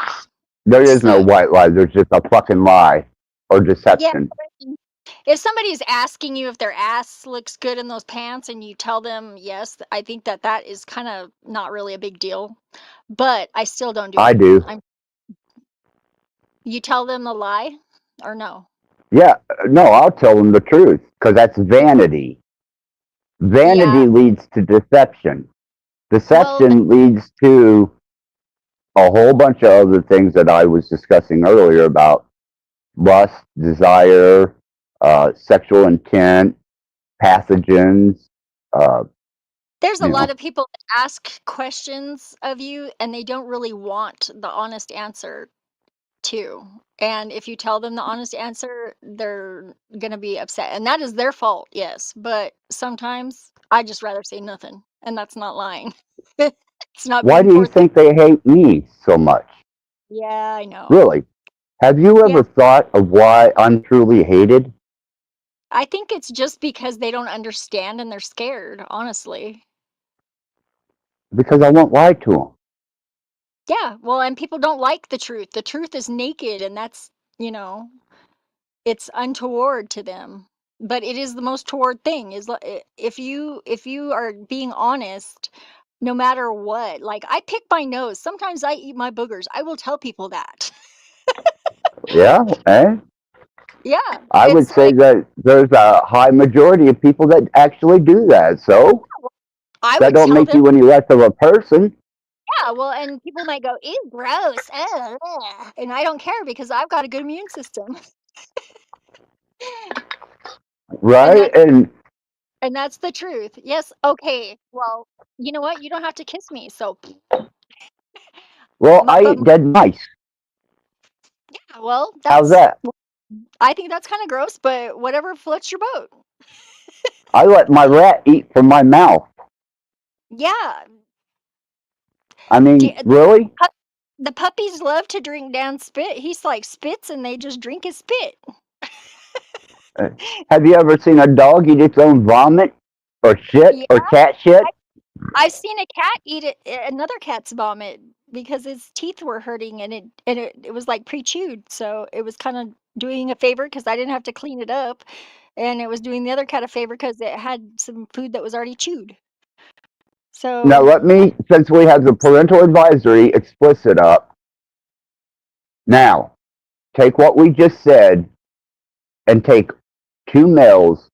there is no So, white lie. There's just a fucking lie or yeah, deception. but I mean, if somebody's asking you if their ass looks good in those pants and you tell them yes, I think that is kind of not really a big deal. But I still don't do I it. do. You tell them the lie or no? Yeah, no, I'll tell them the truth because that's vanity. Vanity Yeah. leads to deception. Well, Deception leads to a whole bunch of other things that I was discussing earlier about lust, desire, sexual intent, pathogens. there's a You lot know, of people that ask questions of you and they don't really want the honest answer too. And if you tell them the honest answer, they're going to be upset. And that is their fault, yes. But sometimes I just rather say nothing. And that's not lying. It's not why being do you forthcoming. think they hate me so much? Yeah, I know. Really? Have you Yeah, ever thought of why I'm truly hated? I think it's just because they don't understand and they're scared, honestly. Because I won't lie to them. Yeah, well, and people don't like the truth. The truth is naked, and that's, you know, it's untoward to them. But it is the most toward thing. If you are being honest, no matter what. Like I pick my nose. Sometimes I eat my boogers. I will tell people that. Yeah? Eh? Yeah, I would it's say like that there's a high majority of people that actually do that. So I that would don't tell make them. you any less of a person, Yeah, well, and people might go, "Ew, gross," and I don't care because I've got a good immune system, and right? that's the truth. Yes, okay. Well, you know what? You don't have to kiss me, so. Well, But, I eat dead mice. yeah, well, How's that? I think that's kind of gross, but whatever floats your boat. I let my rat eat from my mouth. Yeah, I mean, really? the puppies love to drink Dan's spit. He's like spits, and they just drink his spit. Have you ever seen a dog eat its own vomit or shit Yeah, or cat shit? I've seen a cat eat another cat's vomit because his teeth were hurting, and it was like pre-chewed, so it was kind of doing a favor because I didn't have to clean it up, and it was doing the other cat a favor because it had some food that was already chewed. Now So let me, since we have the parental advisory explicit up, now take what we just said and take two males,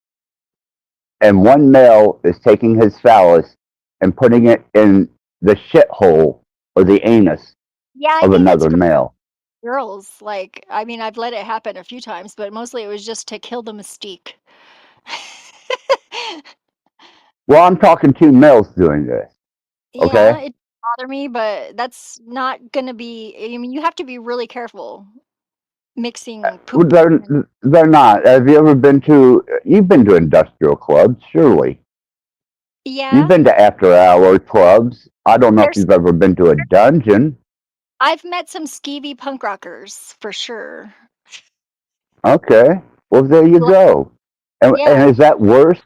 and one male is taking his phallus and putting it in the shithole or the anus yeah, I of think it's another male. girls. Like, I mean, I've let it happen a few times, but mostly it was just to kill the mystique. Well, I'm talking two males doing this. Yeah, Okay? it bother me, but that's not gonna be. I mean, you have to be really careful mixing poop. They're not. Have you ever been to? You've been to industrial clubs, surely. Yeah, You've been to after-hour clubs. I don't know if there's. you've ever been to a dungeon. I've met some skeevy punk rockers for sure. Okay. Well, there you go. And Yeah. is that worse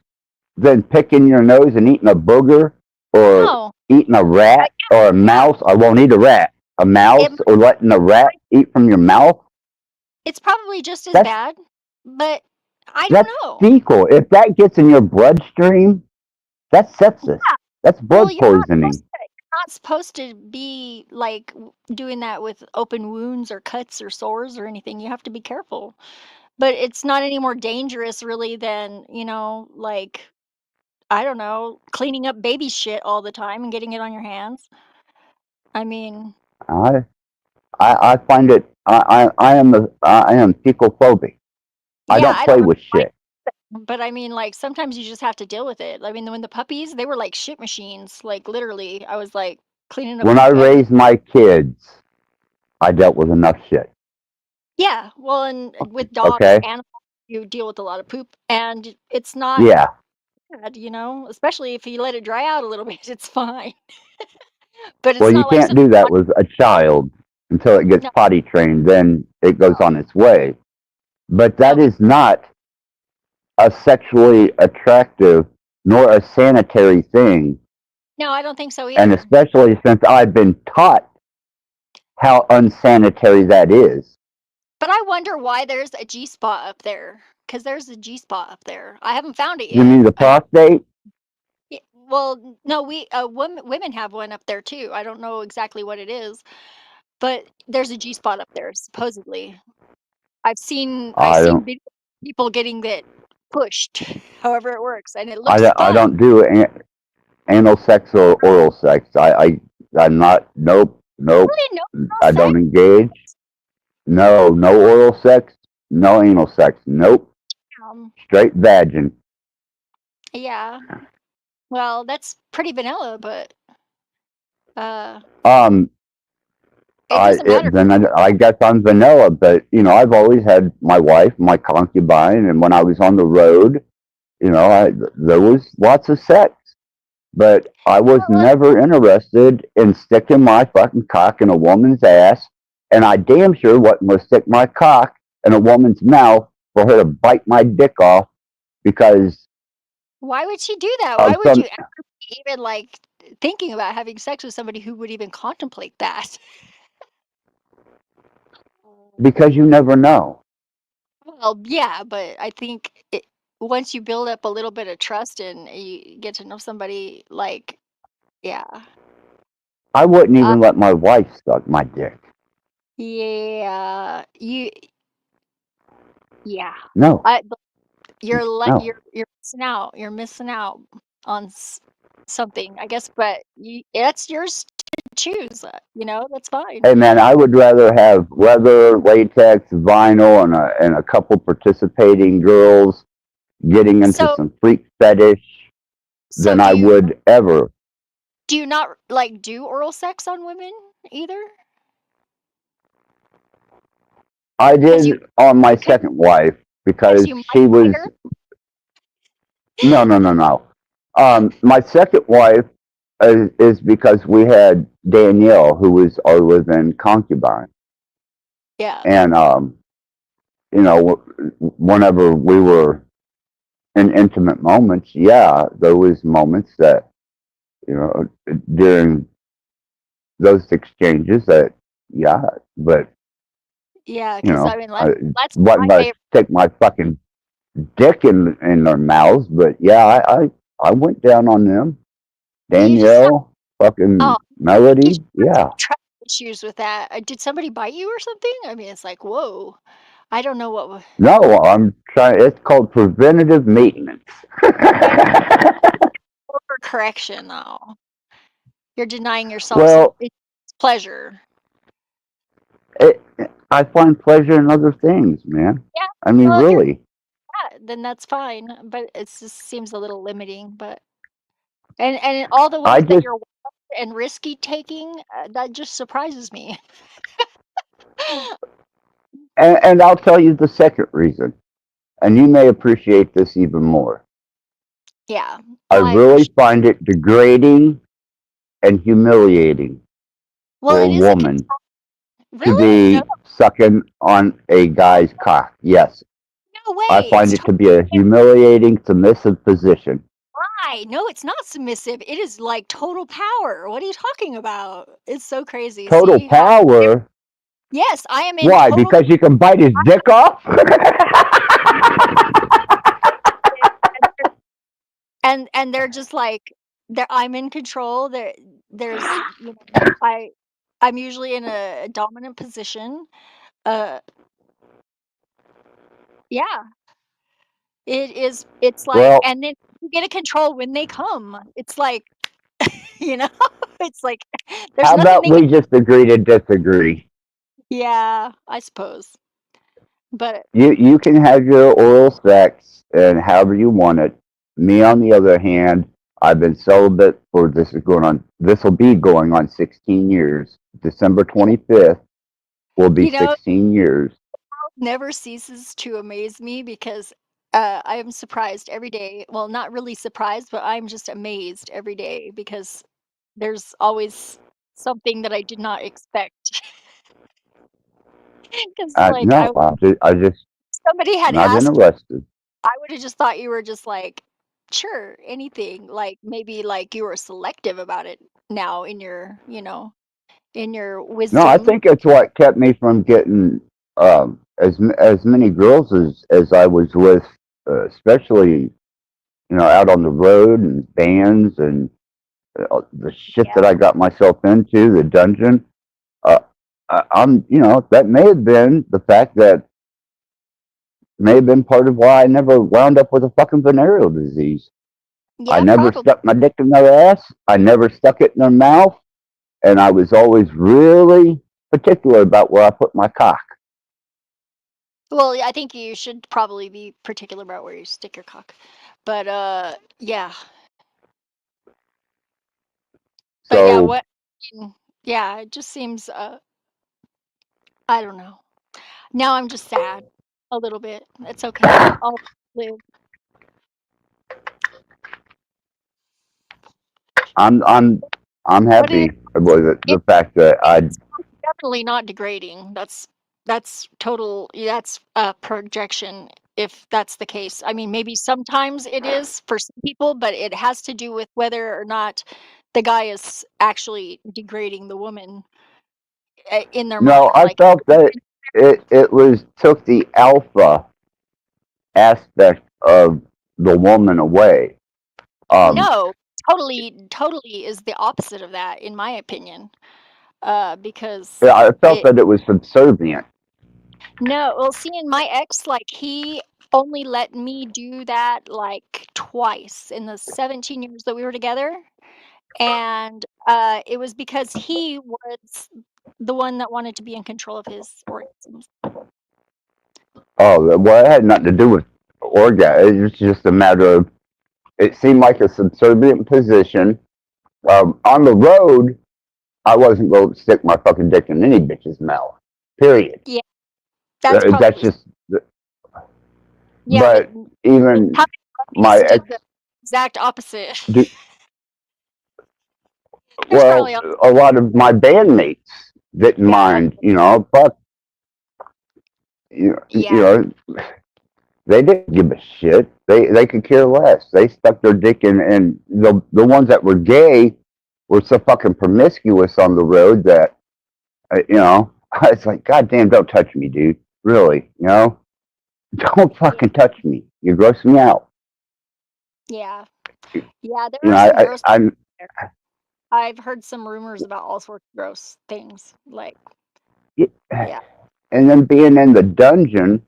than picking your nose and eating a booger, or No. eating a rat or a mouse? I won't eat a rat. A mouse, or letting a rat eat from your mouth? It's probably just as That's- bad, but I don't That's know. fecal. If that gets in your bloodstream, that's sepsis. That's blood poisoning. You're not supposed to be like doing that with open wounds or cuts or sores or anything. You have to be careful. But it's not any more dangerous really than, like, I don't know, cleaning up baby shit all the time and getting it on your hands. I mean, I find it. I am fecal phobic. I yeah, don't I play don't with shit. but I mean, like, sometimes you just have to deal with it. I mean, when the puppies, they were like shit machines. Like, literally, I was like cleaning up When I poop raised my kids, I dealt with enough shit. Yeah, well, and with dogs, Okay. animals, you deal with a lot of poop, and it's not Yeah. bad, especially if you let it dry out a little bit, it's fine. But Well, it's you not like can't do that with a child until it gets No. potty trained. Then it goes on its way. But that is not a sexually attractive nor a sanitary thing. No, I don't think so And either. especially since I've been taught how unsanitary that is. But I wonder why there's a G spot up there, because there's a G spot up there. I haven't found it You yet. mean the prostate? Well, no, women have one up there too. I don't know exactly what it is, but there's a G spot up there supposedly. I've seen I don't. people getting that pushed, however it works, and it looks I fun. don't do anal sex or oral sex. I'm not. Nope. Really? No I don't engage. No oral sex. No anal sex. Nope. Straight vagin. Yeah. Well, that's pretty vanilla, but it doesn't matter. Then I guess I'm vanilla, but I've always had my wife, my concubine, and when I was on the road, there was lots of sex, but I was never interested in sticking my fucking cock in a woman's ass, and I damn sure wasn't gonna stick my cock in a woman's mouth for her to bite my dick off, because Why would she do that? of Why would some- you ever be even like thinking about having sex with somebody who would even contemplate that? because you never know. Well, yeah, but I think once you build up a little bit of trust and you get to know somebody, like, yeah. I wouldn't even let my wife suck my dick. Yeah, Yeah. No, no. You're missing out. You're missing out on something, I guess, but it's yours to choose. You know, that's fine. Hey man, I would rather have leather, latex, vinyl, and a couple participating girls getting into So, some freak fetish so than do I you would ever. do you not like do oral sex on women either? I Because you did on my because second wife because because you might she was later. no. My second wife is because we had Danielle, who was our live-in concubine, Yeah. and you know, whenever we were in intimate moments, yeah, there was moments that, you know, during those exchanges that, yeah, but Yeah, you because I know, mean I that's wasn't my gonna favorite. stick my fucking dick in their mouths, but yeah, I went down on them. You just have Danielle, fucking I think you just Melody, have some yeah. trust issues with that. Did somebody bite you or something? I mean, it's like, whoa. I don't know what. No, I'm trying. It's called preventative maintenance. Overcorrection, though. You're denying yourself some Well, pleasure. I find pleasure in other things, man. Yeah. I mean, Well, if you're really. then that's fine. But it just seems a little limiting. But and all the I ones that just you're wild and risky taking, that just surprises me. and I'll tell you the second reason, and you may appreciate this even more. Yeah. I Well, I really appreciate. find it degrading and humiliating Well, for a it is a woman to really no be sucking on a guy's cock. Yes, I way. find It's it to be a humiliating, submissive position. why? No, it's not submissive. It is like total power. What are you talking about? It's so crazy. Total See how? power. Yes, I am in Why? total. Because you can bite his dick off? And they're just like I'm in control. There's I'm usually in a dominant position. Uh, yeah, it's like, Well, and then you get to control when they come. It's like, you know, it's like there's how nothing about they can. we just agree to disagree? Yeah, I suppose. But You can have your oral sex and however you want it. Me, on the other hand, I've been celibate for this will be going on 16 years. December 25th will be you know, 16 years. never ceases to amaze me because I am surprised every day. Well, not really surprised, but I'm just amazed every day because there's always something that I did not expect. Because like No, I just somebody had not asked, interested. I would have just thought you were just like, sure, anything. Like maybe like you were selective about it now in your, in your No, I wisdom. think it's what kept me from getting as many girls as I was with, especially out on the road and bands and the shit that I got myself into, the dungeon. I'm that may have been the fact that may have been part of why I never wound up with a fucking venereal disease. I Yeah, never probably. stuck my dick in their ass. I never stuck it in their mouth. And I was always really particular about where I put my cock. Well, I think you should probably be particular about where you stick your cock. But yeah. But yeah, So yeah, it just seems I don't know. Now I'm just sad a little bit. It's okay. I'll live. I'm What happy with the fact that it's definitely not degrading. That's total. That's a projection. If that's the case, I mean, maybe sometimes it is for some people, but it has to do with whether or not the guy is actually degrading the woman in their no, mind. I Like, felt that it was took the alpha aspect of the woman away. no, totally is the opposite of that, in my opinion. Because I felt that it was subservient. No, well, see, in my ex, like, he only let me do that, like, twice in the 17 years that we were together, and, it was because he was the one that wanted to be in control of his orgasms. Oh, well, it had nothing to do with orgasm. It was just a matter of, it seemed like a subservient position. On the road, I wasn't going to stick my fucking dick in any bitch's mouth. Period. Yeah, that's That's probably just, yeah, but even how my many did ex, the exact opposite. do, There's well, probably a lot of my bandmates didn't mind, but, you know, they didn't give a shit. They could care less. They stuck their dick in, and the ones that were gay were so fucking promiscuous on the road that, it's like, goddamn, don't touch me, dude. Really, don't fucking touch me. You gross me out. Yeah. Yeah, there You are know, some gross I'm. there. I've heard some rumors about all sorts of gross things, like, yeah. And then being in the dungeon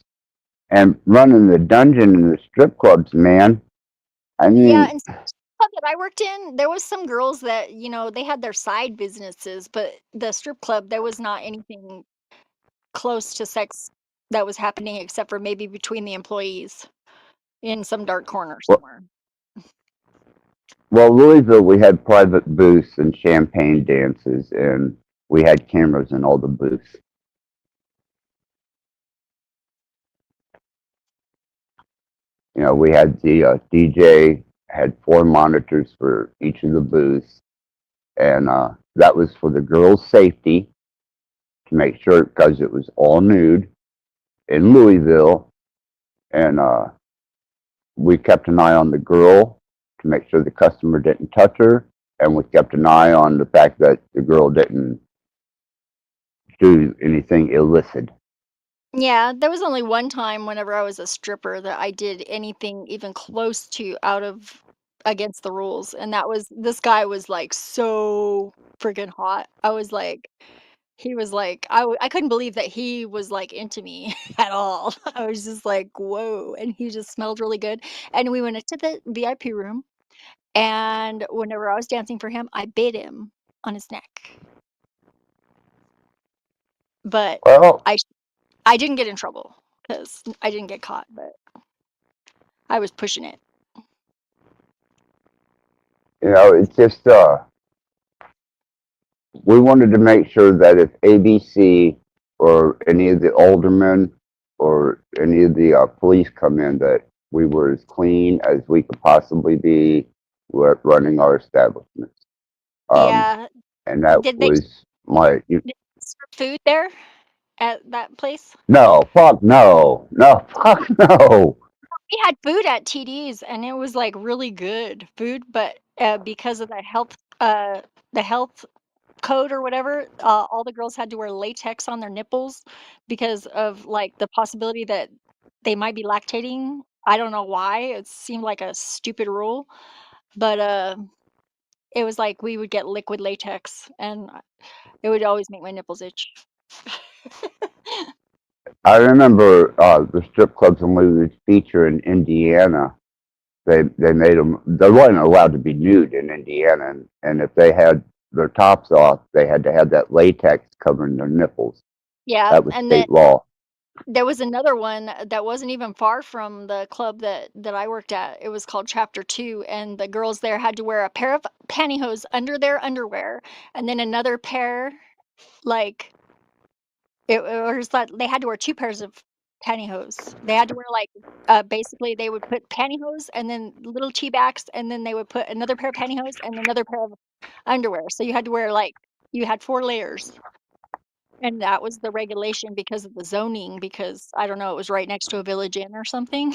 and running the dungeon in the strip clubs, man. I mean, Yeah, and some club that I worked in, there was some girls that, they had their side businesses, but the strip club, there was not anything close to sex that was happening except for maybe between the employees in some dark corner somewhere. well, Louisville, we had private booths and champagne dances, and we had cameras in all the booths. We had the DJ had 4 monitors for each of the booths, and that was for the girls' safety to make sure, because it was all nude in Louisville, and we kept an eye on the girl to make sure the customer didn't touch her, and we kept an eye on the fact that the girl didn't do anything illicit. Yeah, there was only one time whenever I was a stripper that I did anything even close to against the rules, and that was this guy was, like, so freaking hot. I was like he was like I couldn't believe that he was, like, into me at all. I was just like, "Whoa," and he just smelled really good, and we went into the VIP room, and whenever I was dancing for him, I bit him on his neck. But Well, I didn't get in trouble because I didn't get caught, but I was pushing it. it's just we wanted to make sure that if ABC or any of the aldermen or any of the police come in, that we were as clean as we could possibly be running our establishments. Yeah. And that Did they was my. serve food there at that place? No, fuck no. No, fuck no. We had food at TD's and it was like really good food, but because of the health code or whatever, all the girls had to wear latex on their nipples because of like the possibility that they might be lactating. I don't know why. It seemed like a stupid rule, but it was like we would get liquid latex and it would always make my nipples itch. I remember the strip clubs in Louis Feature in Indiana. They made them. They weren't allowed to be nude in Indiana, and if they had their tops off, they had to have that latex covering their nipples. Yeah, That was and then state law. there was another one that wasn't even far from the club that I worked at. It was called Chapter 2, and the girls there had to wear a pair of pantyhose under their underwear, and then another pair, like it was like they had to wear 2 pairs of pantyhose. They had to wear like basically they would put pantyhose and then little tea bags, and then they would put another pair of pantyhose and another pair of underwear. So you had to wear like you had 4 layers. And that was the regulation because of the zoning, because I don't know, it was right next to a Village Inn or something.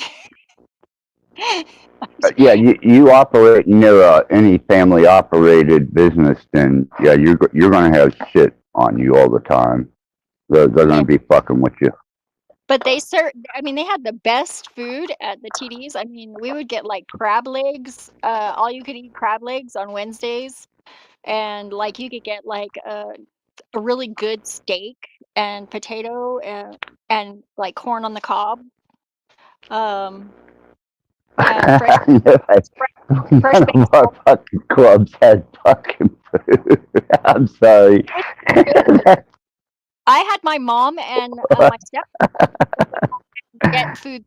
Yeah, you operate near any family operated business, then yeah, you're gonna have shit on you all the time. They're gonna be fucking with you. But they had the best food at the TDs. I mean, we would get like crab legs, all you could eat crab legs on Wednesdays. And like you could get like a really good steak and potato and like corn on the cob. And fresh, None fresh of baked our fucking clubs had fucking food. I'm sorry. I had my mom and my step get food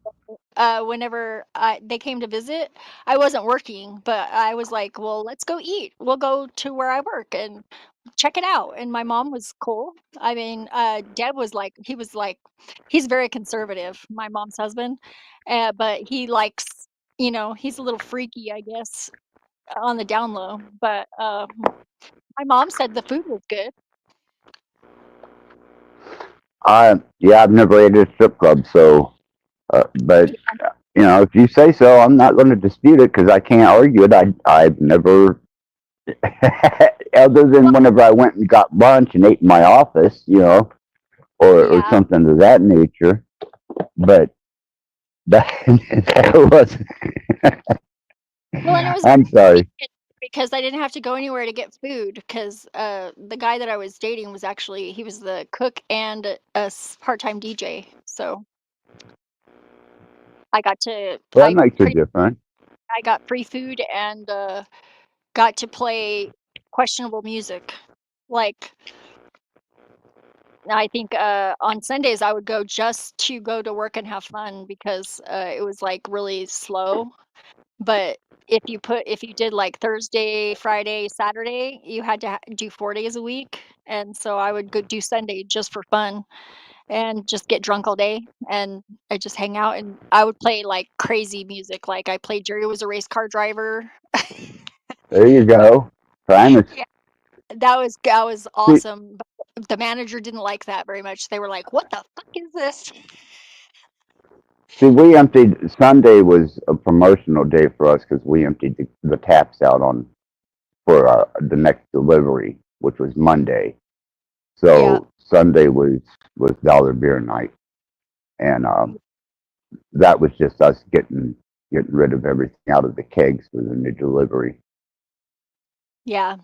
whenever they came to visit. I wasn't working, but I was like, well, let's go eat. We'll go to where I work and check it out. And my mom was cool. I mean, Deb was like, he's very conservative, my mom's husband, but he likes, he's a little freaky, I guess, on the down low. But my mom said the food was good. Yeah, I've never ate at a strip club, so, but, if you say so, I'm not going to dispute it because I can't argue it. I've never, other than whenever I went and got lunch and ate in my office, or something of that nature, but that was, Well, and it was I'm sorry. because I didn't have to go anywhere to get food because the guy that I was dating was he was the cook and a part-time DJ. So I got to Well, that makes a difference. I got free food and got to play questionable music. Like I think on Sundays I would go just to go to work and have fun because it was like really slow. But if you did like Thursday, Friday, Saturday, you had to do 4 days a week. And so I would go do Sunday just for fun and just get drunk all day. And I just hang out and I would play like crazy music. Like I played Jerry Was a Race Car Driver. There you go. Primus. Yeah, that was awesome. But the manager didn't like that very much. They were like, "What the fuck is this?" See, we emptied, Sunday was a promotional day for us because we emptied the taps out for the next delivery, which was Monday. So Sunday was dollar beer night. And that was just us getting rid of everything out of the kegs for the new delivery. Yeah.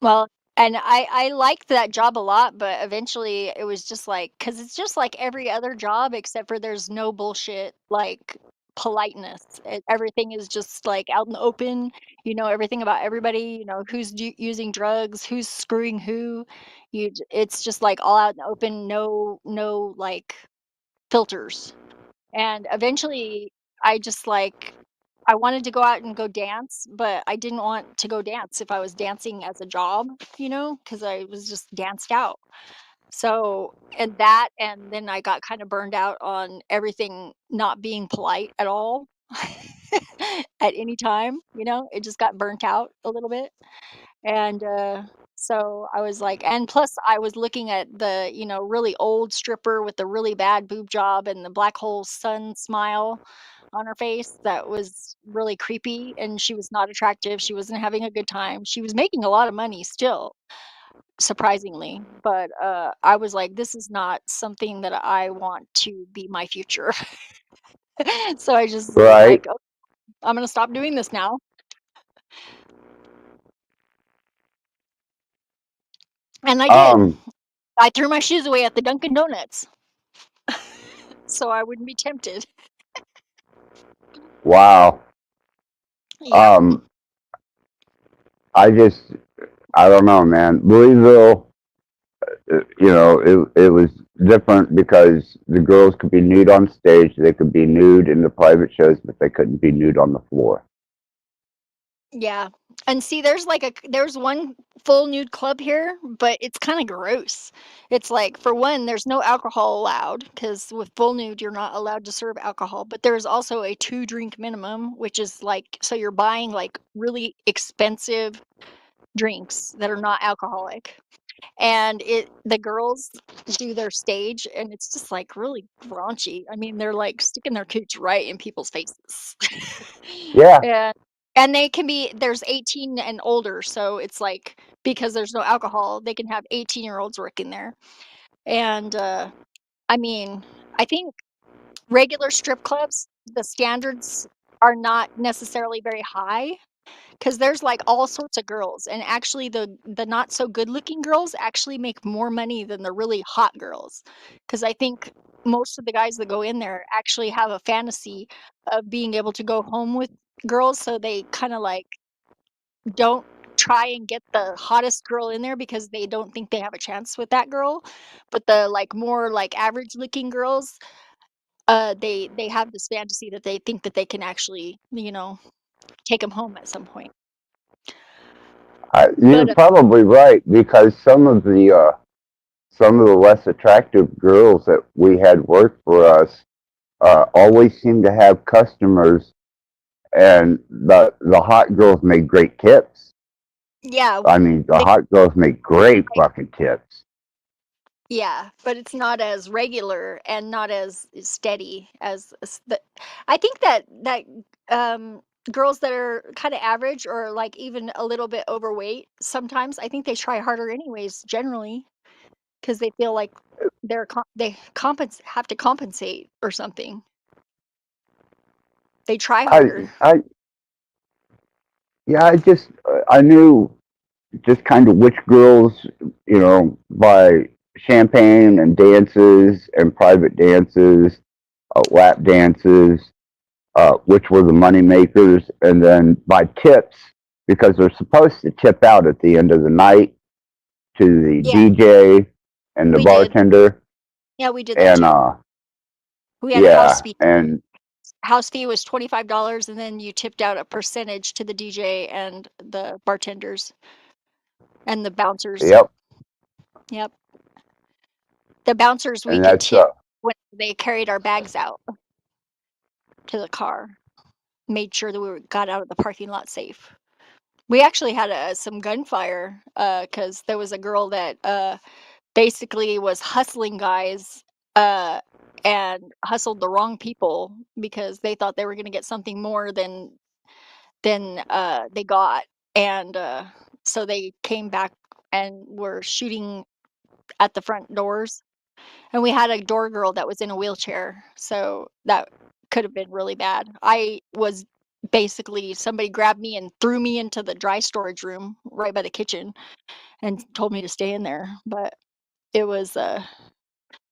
Well, and I liked that job a lot, but eventually it was just like, because it's just like every other job, except for there's no bullshit like politeness. Everything is just like out in the open. You know everything about everybody. You know who's using drugs, who's screwing who. It's just like all out in the open. No like filters. And eventually, I just like I wanted to go out and go dance, but I didn't want to go dance if I was dancing as a job, because I was just danced out. So, and then I got kind of burned out on everything not being polite at all at any time, it just got burnt out a little bit. And so I was like, and plus I was looking at the, really old stripper with the really bad boob job and the black hole sun smile on her face that was really creepy, and she was not attractive. She wasn't having a good time. She was making a lot of money still, surprisingly, but I was like, this is not something that I want to be my future. So I just was like, oh, I'm gonna stop doing this now. And I did. I threw my shoes away at the Dunkin' Donuts so I wouldn't be tempted. Wow. Yeah. I don't know, man. Louisville, it was different because the girls could be nude on stage. They could be nude in the private shows, but they couldn't be nude on the floor. Yeah. And see, there's one full nude club here, but it's kind of gross. It's like, for one, there's no alcohol allowed because with full nude, you're not allowed to serve alcohol. But there's also a 2-drink minimum, which is like, so you're buying like really expensive drinks that are not alcoholic. And the girls do their stage, and it's just like really raunchy. I mean, they're like sticking their cooch right in people's faces. Yeah. And there's 18 and older, so it's like, because there's no alcohol, they can have 18-year-olds working there. And I mean, I think regular strip clubs, the standards are not necessarily very high, Because there's like all sorts of girls, and actually the not so good looking girls actually make more money than the really hot girls. Because I think most of the guys that go in there actually have a fantasy of being able to go home with girls, so they kind of like don't try and get the hottest girl in there because they don't think they have a chance with that girl. But the like more like average looking girls, they have this fantasy that they think that they can actually, take them home at some point. You're But probably right, because some of the less attractive girls that we had work for us always seemed to have customers, and the hot girls made great tips. yeah, I mean, the hot girls make great fucking tips. yeah, but it's not as regular and not as steady as the. I think that girls that are kind of average or like even a little bit overweight, sometimes I think they try harder anyways, generally, because they feel like they have to compensate or something. They try harder. I knew just kind of which girls, by champagne and dances and private dances, lap dances, which were the money makers, and then by tips, because they're supposed to tip out at the end of the night to the DJ and the We did. bartender. Yeah, we did that And too. We had a house fee. and House fee was $25, and then you tipped out a percentage to the DJ and the bartenders and the bouncers. yep, Yep. The bouncers we and could that's tip when they carried our bags out to the car. Made sure that we got out of the parking lot safe. We actually had some gunfire because there was a girl that basically was hustling guys and hustled the wrong people because they thought they were going to get something more than they got, and so they came back and were shooting at the front doors. And we had a door girl that was in a wheelchair, so that could have been really bad. I was basically somebody grabbed me and threw me into the dry storage room right by the kitchen and told me to stay in there. But it was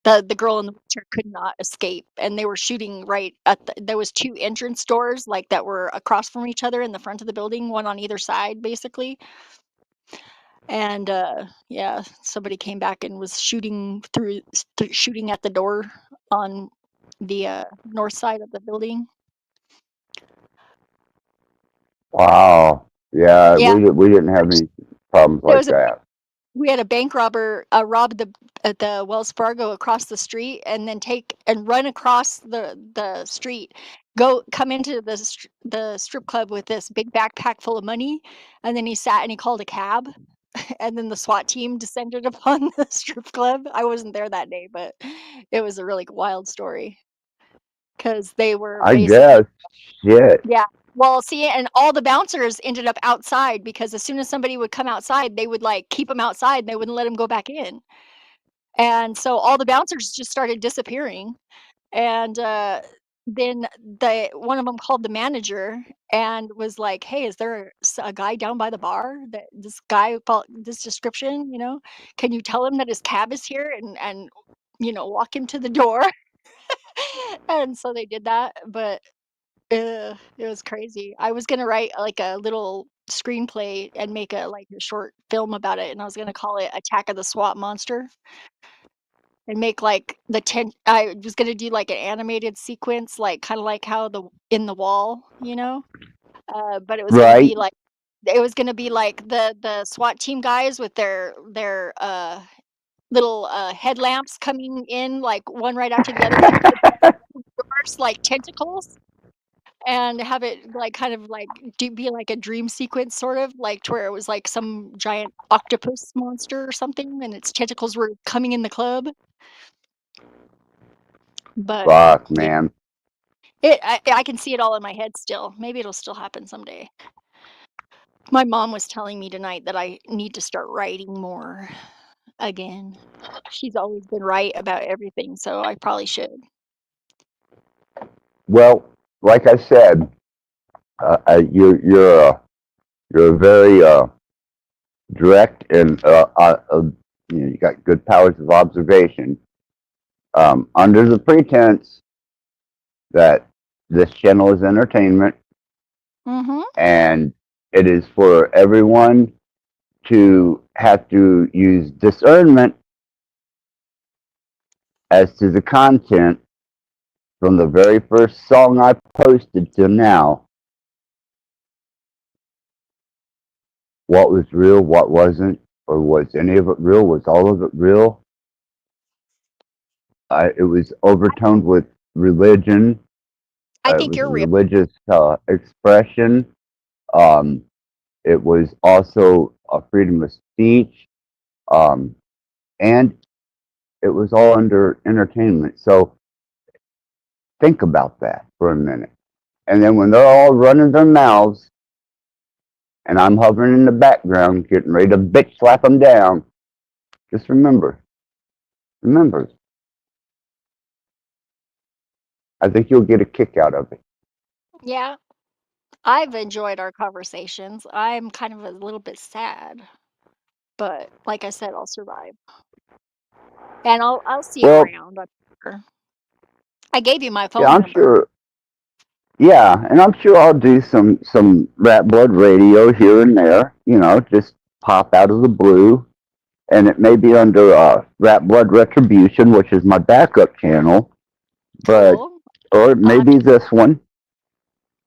the girl in the wheelchair could not escape, and they were shooting right at there was two entrance doors like that were across from each other in the front of the building, one on either side basically. And yeah, somebody came back and was shooting shooting at the door on the north side of the building. wow, yeah, Yeah. we didn't have any problems There like was that. we had a bank robber rob the Wells Fargo across the street and then take and run across the street, come into the strip club with this big backpack full of money, and then he sat and he called a cab, and then the SWAT team descended upon the strip club. I wasn't there that day, but it was a really wild story because they were I basically guess, shit. yeah. Well, see, and all the bouncers ended up outside because as soon as somebody would come outside, they would like keep them outside and they wouldn't let them go back in. And so all the bouncers just started disappearing. And then one of them called the manager and was like, "Hey, is there a guy down by the bar that this guy felt this description? Can you tell him that his cab is here and walk him to the door?" And so they did that, but it was crazy. I was gonna write like a little screenplay and make a short film about it, and I was gonna call it Attack of the SWAT Monster. And make like I was gonna do like an animated sequence, like kind of like how in the wall, but it was gonna be Right. like the SWAT team guys with their little headlamps coming in like one right after the other, doors like tentacles. And have it like kind of like be like a dream sequence, sort of like to where it was like some giant octopus monster or something, and its tentacles were coming in the club. But Fuck, man. I can see it all in my head still. Maybe it'll still happen someday. My mom was telling me tonight that I need to start writing more again. She's always been right about everything, so I probably should. Well, like I said, you're You're very direct and you got good powers of observation. Under the pretense that this channel is entertainment Mm-hmm. and it is for everyone to have to use discernment as to the content from the very first song I posted to now. What was real, what wasn't, or was any of it real? Was all of it real? It was overtoned with religion. I It think was you're real. religious expression. It was also a freedom of speech. And it was all under entertainment. So think about that for a minute. And then when they're all running their mouths and I'm hovering in the background getting ready to bitch slap them down, just remember. I think you'll get a kick out of it. Yeah. I've enjoyed our conversations. I'm kind of a little bit sad, but like I said, I'll survive. And I'll see you Well, around. I'm sure. I gave you my yeah, phone I'm number. sure. Yeah, and I'm sure I'll do some Rat Blood radio here and there. You know, just pop out of the blue, and it may be under Rat Blood Retribution, which is my backup channel, but Cool. or it may be this one.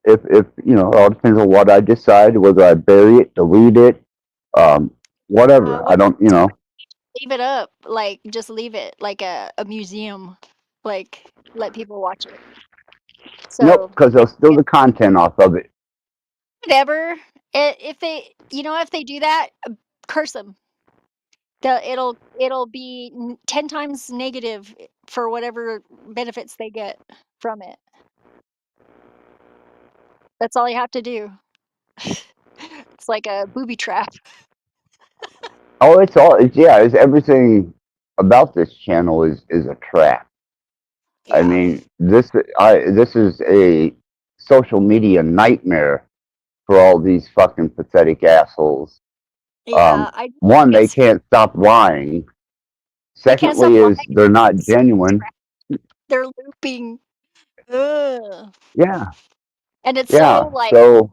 If you know, it all depends on what I decide, whether I bury it, delete it, whatever. I don't, you know. Leave it up. Like, just leave it like a museum. Like, let people watch it. Nope, So, because they'll steal the content off of it. whatever. If they, if they do that, curse them. It'll be 10 times negative for whatever benefits they get from it. That's all you have to do. It's like a booby trap. Oh, it's everything about this channel is a trap. Yeah. I mean, this is a social media nightmare for all these fucking pathetic assholes. Yeah, One, they can't stop lying. Secondly, is they're not genuine. They're looping. Ugh. Yeah. And it's Yeah. so like So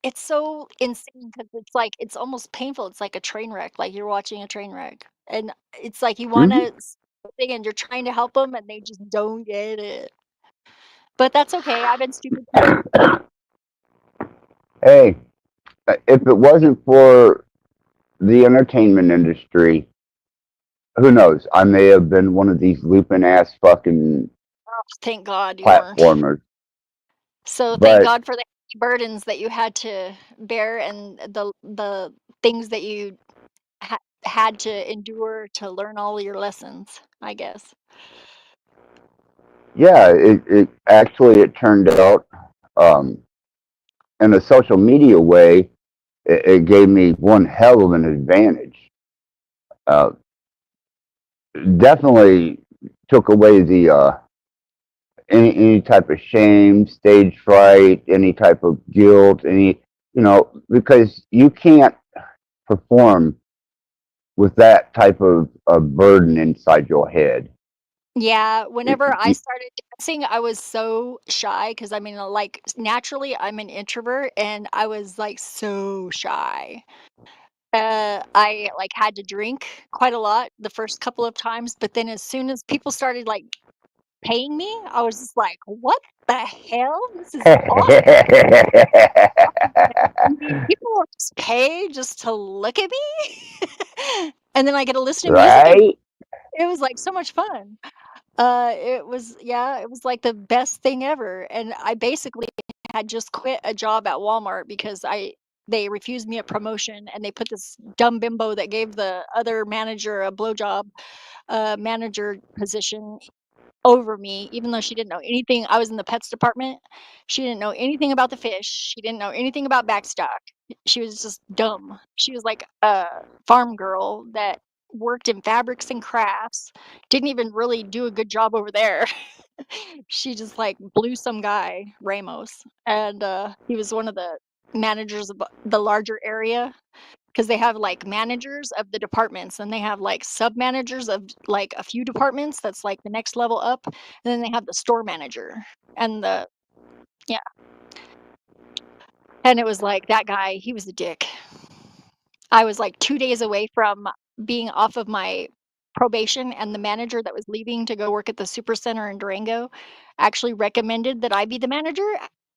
it's so insane because it's like it's almost painful. It's like a train wreck, like you're watching a train wreck, and it's like you want to thing and you're trying to help them and they just don't get it. But that's okay. I've been stupid too. hey, if it wasn't for the entertainment industry, who knows? I may have been one of these looping ass fucking Oh, thank God you weren't. platformers. So But thank God for the burdens that you had to bear and the things that you had to endure to learn all your lessons, I guess. yeah, it actually it turned out in a social media way, it gave me one hell of an advantage. Definitely took away the any type of shame, stage fright, any type of guilt, because you can't perform with that type of burden inside your head. Yeah, whenever I started dancing, I was so shy because I mean, like, naturally, I'm an introvert, and I was like so shy. I like had to drink quite a lot the first couple of times, but then as soon as people started like paying me, I was just like, "What the hell? This is awesome!" People will just pay just to look at me, and then I get to listen to music. Right? It was like so much fun. It was like the best thing ever, and I basically had just quit a job at Walmart because they refused me a promotion, and they put this dumb bimbo that gave the other manager a blowjob manager position over me, even though she didn't know anything. I was in the pets department. She didn't know anything about the fish. She didn't know anything about backstock. She was just dumb. She was like a farm girl that worked in fabrics and crafts. Didn't even really do a good job over there. She just like blew some guy, Ramos, and he was one of the managers of the larger area, because they have like managers of the departments, and they have like sub managers of like a few departments. That's like the next level up. And then they have the store manager and yeah. And it was like that guy, he was a dick. I was like 2 days away from being off of my probation, and the manager that was leaving to go work at the super center in Durango actually recommended that I be the manager,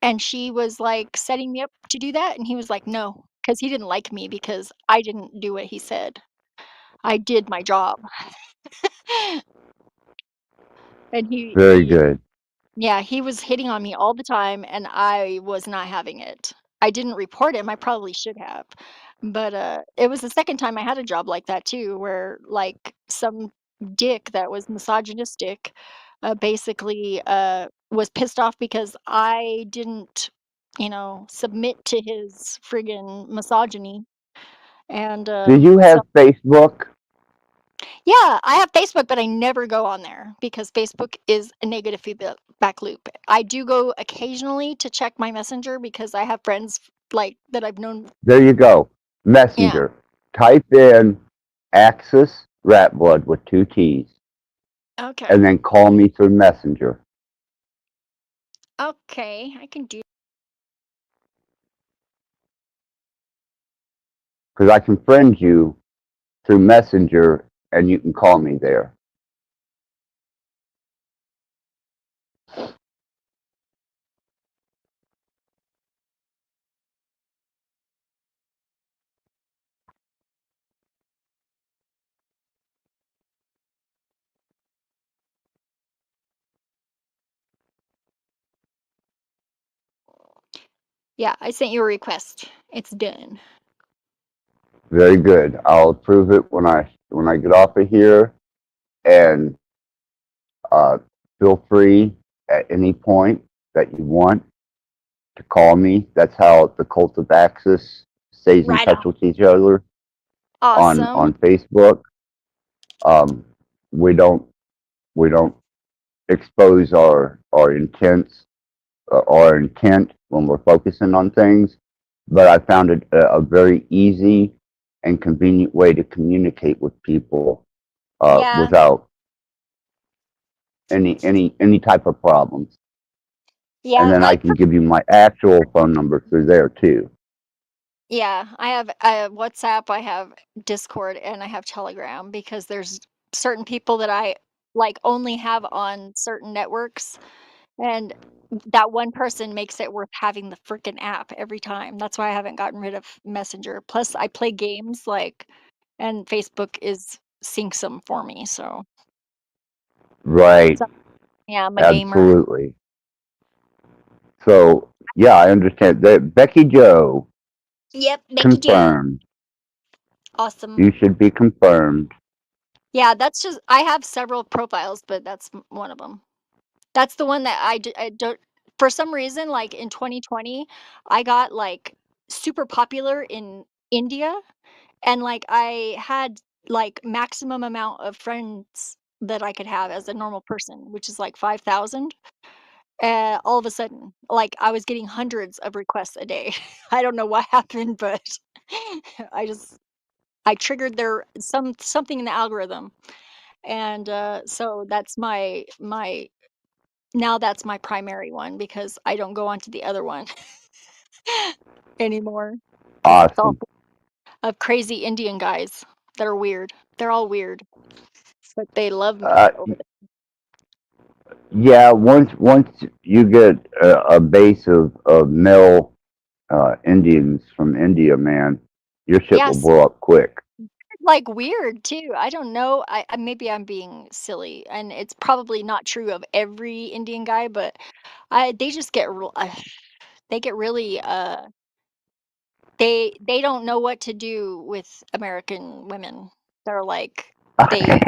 and she was like setting me up to do that, and he was like, no, because he didn't like me because I didn't do what he said. I did my job. And Very good. yeah, he was hitting on me all the time, and I was not having it. I didn't report him. I probably should have. But it was the second time I had a job like that too, where like some dick that was misogynistic basically was pissed off because I didn't, submit to his friggin' misogyny. And Do you have Facebook? yeah, I have Facebook, but I never go on there because Facebook is a negative feedback loop. I do go occasionally to check my messenger because I have friends like that I've known. There you go. Messenger. Type in Axis Rat Blood with 2 T's. Okay. And then call me through Messenger. Okay, I can do. Because I can friend you through Messenger and you can call me there. Yeah, I sent you a request. It's done. Very good. I'll approve it when I get off of here. And feel free at any point that you want to call me. That's how the Cult of Axis stays in touch with each other. Awesome. On Facebook. We don't expose our intents our intent when we're focusing on things, but I found it a very easy and convenient way to communicate with people without any type of problems. Yeah, And then I can give you my actual phone number through there too. Yeah, I have WhatsApp, I have Discord, and I have Telegram because there's certain people that I like only have on certain networks, and that one person makes it worth having the freaking app every time. That's why I haven't gotten rid of Messenger. Plus, I play games and Facebook syncs them for me. So Right. yeah, I'm a gamer. Absolutely. So yeah, I understand that. Becky Joe. Yep, Becky Joe. Confirmed. Awesome. You should be confirmed. Yeah, that's just I have several profiles, but that's one of them. That's the one that I don't for some reason, like, in 2020, I got, like, super popular in India, and, like, I had, like, maximum amount of friends that I could have as a normal person, which is, like, 5,000. All of a sudden, like, I was getting hundreds of requests a day. I don't know what happened, but I triggered something in the algorithm, and, so that's now that's my primary one because I don't go onto the other one anymore. It's all Awesome. of crazy Indian guys that are weird. They're all weird, but they love me over there. Yeah, once you get a base of male Indians from India, man, your shit will Yes. blow up quick. Like weird too. I don't know. Maybe I'm being silly, and it's probably not true of every Indian guy, but they just get they get really they don't know what to do with American women. They're like they're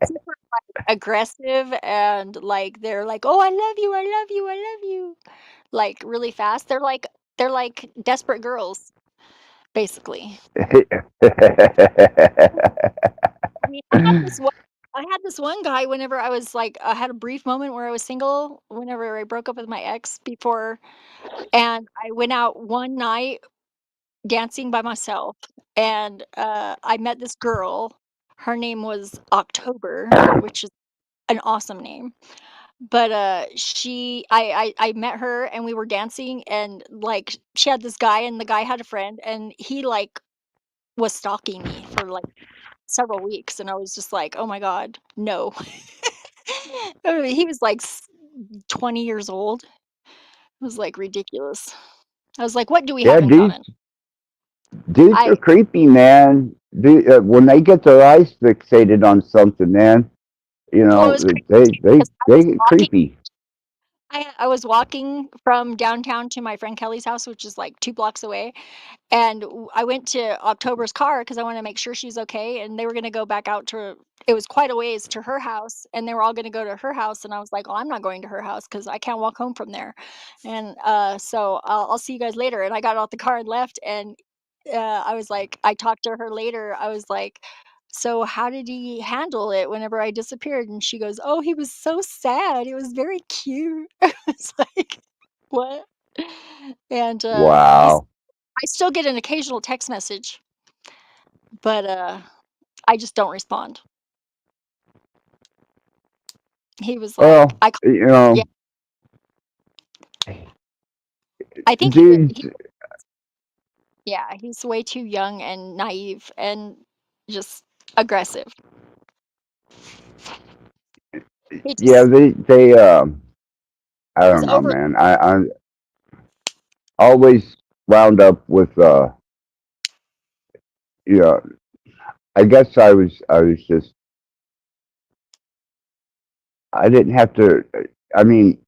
super like aggressive, and like they're like, "Oh, I love you, I love you, I love you," like really fast. They're like desperate girls, basically. I mean, I have this one I had this one guy whenever I was like, I had a brief moment where I was single, whenever I broke up with my ex before, and I went out one night dancing by myself, and I met this girl. Her name was October, which is an awesome name. But I met her and we were dancing, and like she had this guy and the guy had a friend, and he like was stalking me for like several weeks, and I was just like, oh my god, no. I mean, he was like 20 years old. It was like ridiculous. I was like, what do we Yeah, have in common? dudes I are creepy, man. When they get their eyes fixated on something, man, you well, it know, was crazy they because I they was get walking. creepy. I was walking from downtown to my friend Kelly's house, which is like 2 blocks away, and I went to October's car because I wanted to make sure she's okay, and they were going to go back out to. It was quite a ways to her house, and they were all going to go to her house, and I was like, "Oh, I'm not going to her house because I can't walk home from there," and so I'll see you guys later. And I got out the car and left, and I was like, I talked to her later. I was like, so how did he handle it whenever I disappeared? And she goes, oh, he was so sad. It was very cute. I was like, what? And Wow. I still get an occasional text message, but I just don't respond. He was like, Well, you yeah, know, I think dudes. yeah, he's way too young and naive and just aggressive. He Yeah, just they I he's don't know, over. man. I always wound up with you know, I guess I was just I didn't have to. I mean,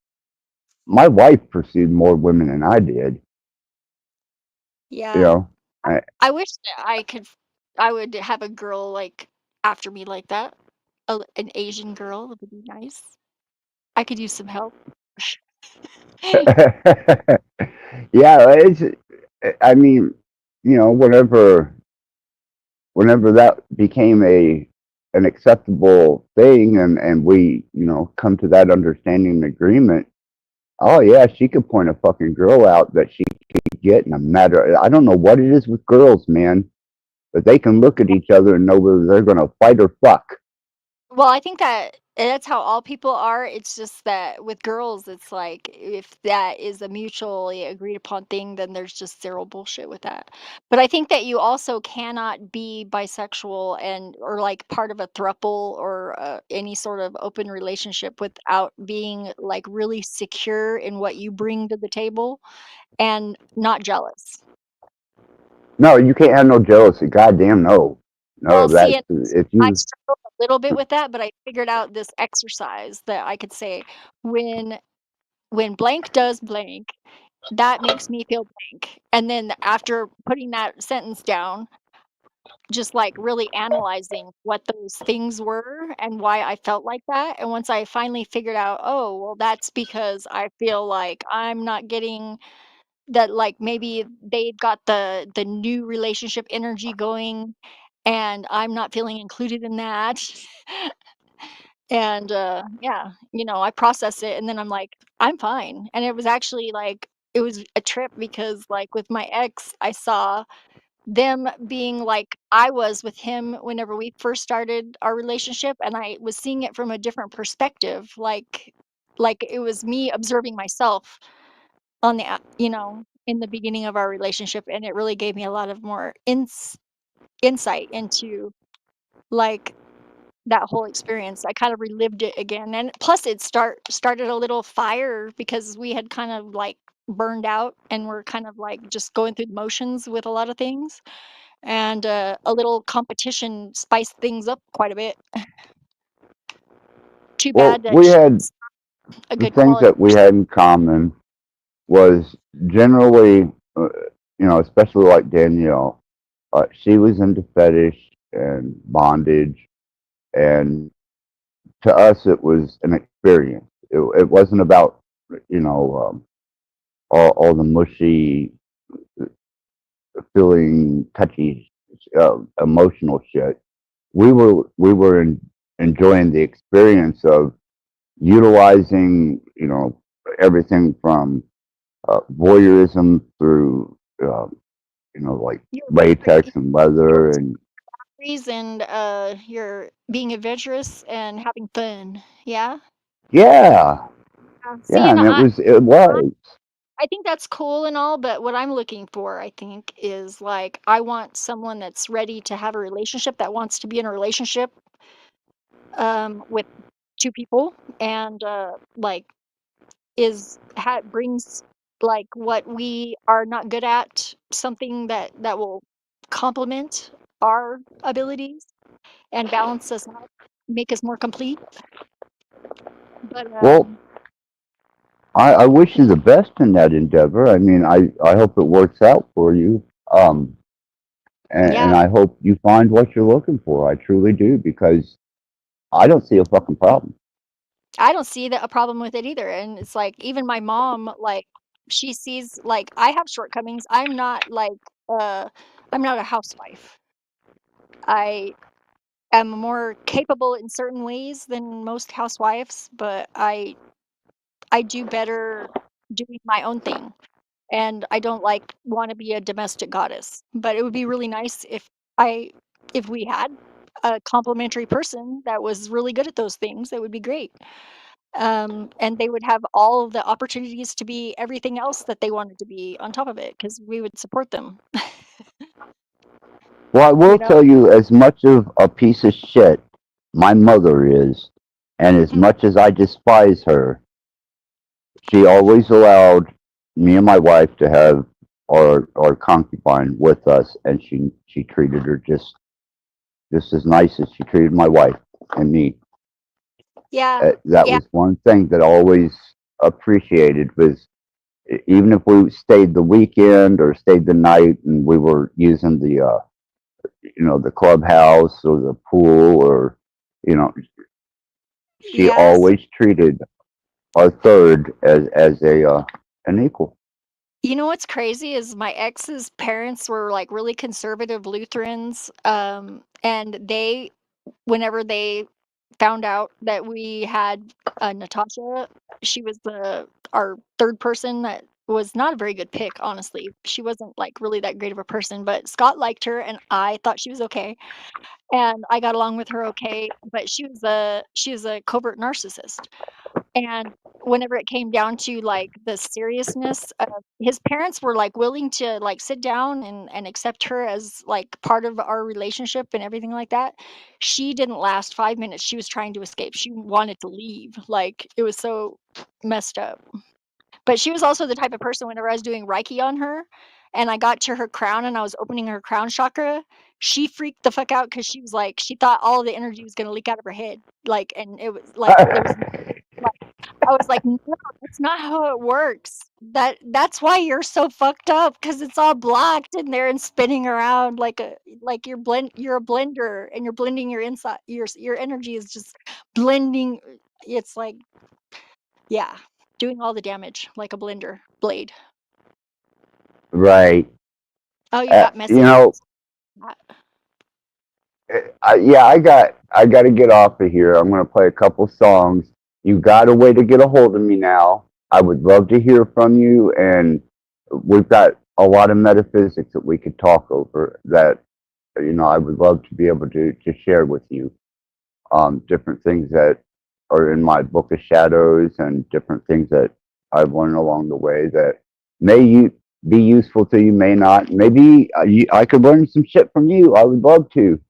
my wife pursued more women than I did. You Yeah. know, I wish that I would have a girl like after me like that. An Asian girl would be nice. I could use some help. yeah, it's. I mean, you know, whenever that became an acceptable thing, and we, you know, come to that understanding and agreement. Oh yeah, she could point a fucking girl out that she could get in a matter. I don't know what it is with girls, man, but they can look at each other and know whether they're gonna fight or fuck. Well, I think that that's how all people are. It's just that with girls, it's like if that is a mutually agreed upon thing, then there's just zero bullshit with that. But I think that you also cannot be bisexual and or like part of a throuple or any sort of open relationship without being like really secure in what you bring to the table and not jealous. No, you can't have no jealousy. Goddamn no. No, Well, see, that's and if I you. struggled a little bit with that, but I figured out this exercise that I could say when blank does blank, that makes me feel blank. And then after putting that sentence down, just like really analyzing what those things were and why I felt like that. And once I finally figured out, oh, well, that's because I feel like I'm not getting that, like maybe they've got the new relationship energy going and I'm not feeling included in that. And yeah, I process it and then I'm like, I'm fine. And it was actually like it was a trip because like with my ex, I saw them being like I was with him whenever we first started our relationship, and I was seeing it from a different perspective, like it was me observing myself on the in the beginning of our relationship, and it really gave me a lot of more insight into like that whole experience. I kind of relived it again, and plus it started a little fire because we had kind of like burned out and we're kind of like just going through the motions with a lot of things, and a little competition spiced things up quite a bit. Too Well, bad that we she's had a the good things quality that we person. had in common was generally, you know, especially like Danielle. She was into fetish and bondage, and to us, it was an experience. It wasn't about, you know, all the mushy, feeling touchy, emotional shit. We were enjoying the experience of utilizing, everything from voyeurism through, like Your latex and leather and reason, you're being adventurous and having fun. Yeah. yeah, See, and and it was. I think that's cool and all, but what I'm looking for, I think, is like I want someone that's ready to have a relationship, that wants to be in a relationship with two people, and like brings like what we are not good at, something that will complement our abilities and balance us out, make us more complete. But Well, I wish you the best in that endeavor. I mean, I hope it works out for you. And yeah, I hope you find what you're looking for. I truly do, because I don't see a fucking problem. I don't see a problem with it either. And it's like even my mom, like she sees like I have shortcomings. Uh I'm not a housewife. I am more capable in certain ways than most housewives, but I do better doing my own thing. And I don't want to be a domestic goddess. But it would be really nice I if we had a complementary person that was really good at those things. That would be great. And they would have all of the opportunities to be everything else that they wanted to be on top of it, because we would support them. Well, I will You know? tell you, as much of a piece of shit my mother is, and as much as I despise her, she always allowed me and my wife to have our concubine with us, and she treated her just as nice as she treated my wife and me. Yeah. That Yeah. was one thing that I always appreciated, was even if we stayed the weekend or stayed the night and we were using the the clubhouse or the pool, or she Yes. always treated our third as an equal. You know what's crazy is my ex's parents were like really conservative Lutherans, and whenever they found out that we had Natasha, she was our third person that was not a very good pick, honestly. She wasn't like really that great of a person, but Scott liked her, and I thought she was okay, and I got along with her okay. But she was a covert narcissist. And whenever it came down to, like, the seriousness of his parents were, like, willing to, like, sit down and accept her as, like, part of our relationship and everything like that. She didn't last 5 minutes, she was trying to escape, she wanted to leave, like, it was so messed up. But she was also the type of person whenever I was doing Reiki on her, and I got to her crown and I was opening her crown chakra, she freaked the fuck out because she was like she thought all of the energy was gonna leak out of her head, like, and it was like, there was like I was like, "No, that's not how it works. That's why you're so fucked up, because it's all blocked in there and spinning around like you're a blender, and you're blending your inside your energy is just blending, it's like yeah, doing all the damage like a blender blade." Right. Oh, you got You messages? know, I got to get off of here. I'm going to play a couple songs. You got a way to get a hold of me now. I would love to hear from you, and we've got a lot of metaphysics that we could talk over, that I would love to be able to share with you. Different things that are in my book of shadows, and different things that I've learned along the way that may be useful to you, may not. Maybe I could learn some shit from you. I would love to.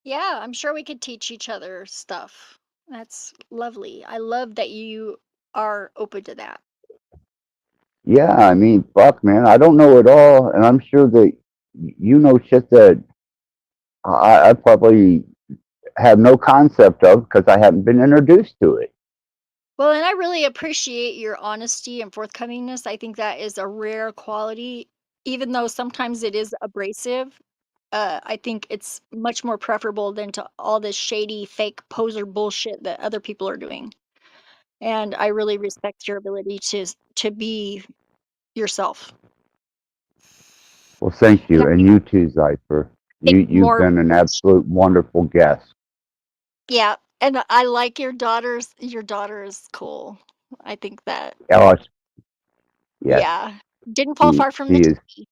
Yeah, I'm sure we could teach each other stuff. That's lovely. I love that you are open to that. Yeah, I mean, fuck, man. I don't know it all, and I'm sure that you know shit that I probably have no concept of, because I haven't been introduced to it. Well, and I really appreciate your honesty and forthcomingness. I think that is a rare quality, even though sometimes it is abrasive. I think it's much more preferable than to all this shady, fake poser bullshit that other people are doing. And I really respect your ability to be yourself. Well, thank And you, I and you too, Zypher. think You've more been an absolute wonderful guest. Yeah, and I like your daughter's. Your daughter is cool. I think that. Oh, yes, Yeah, didn't fall far from she the is. tree.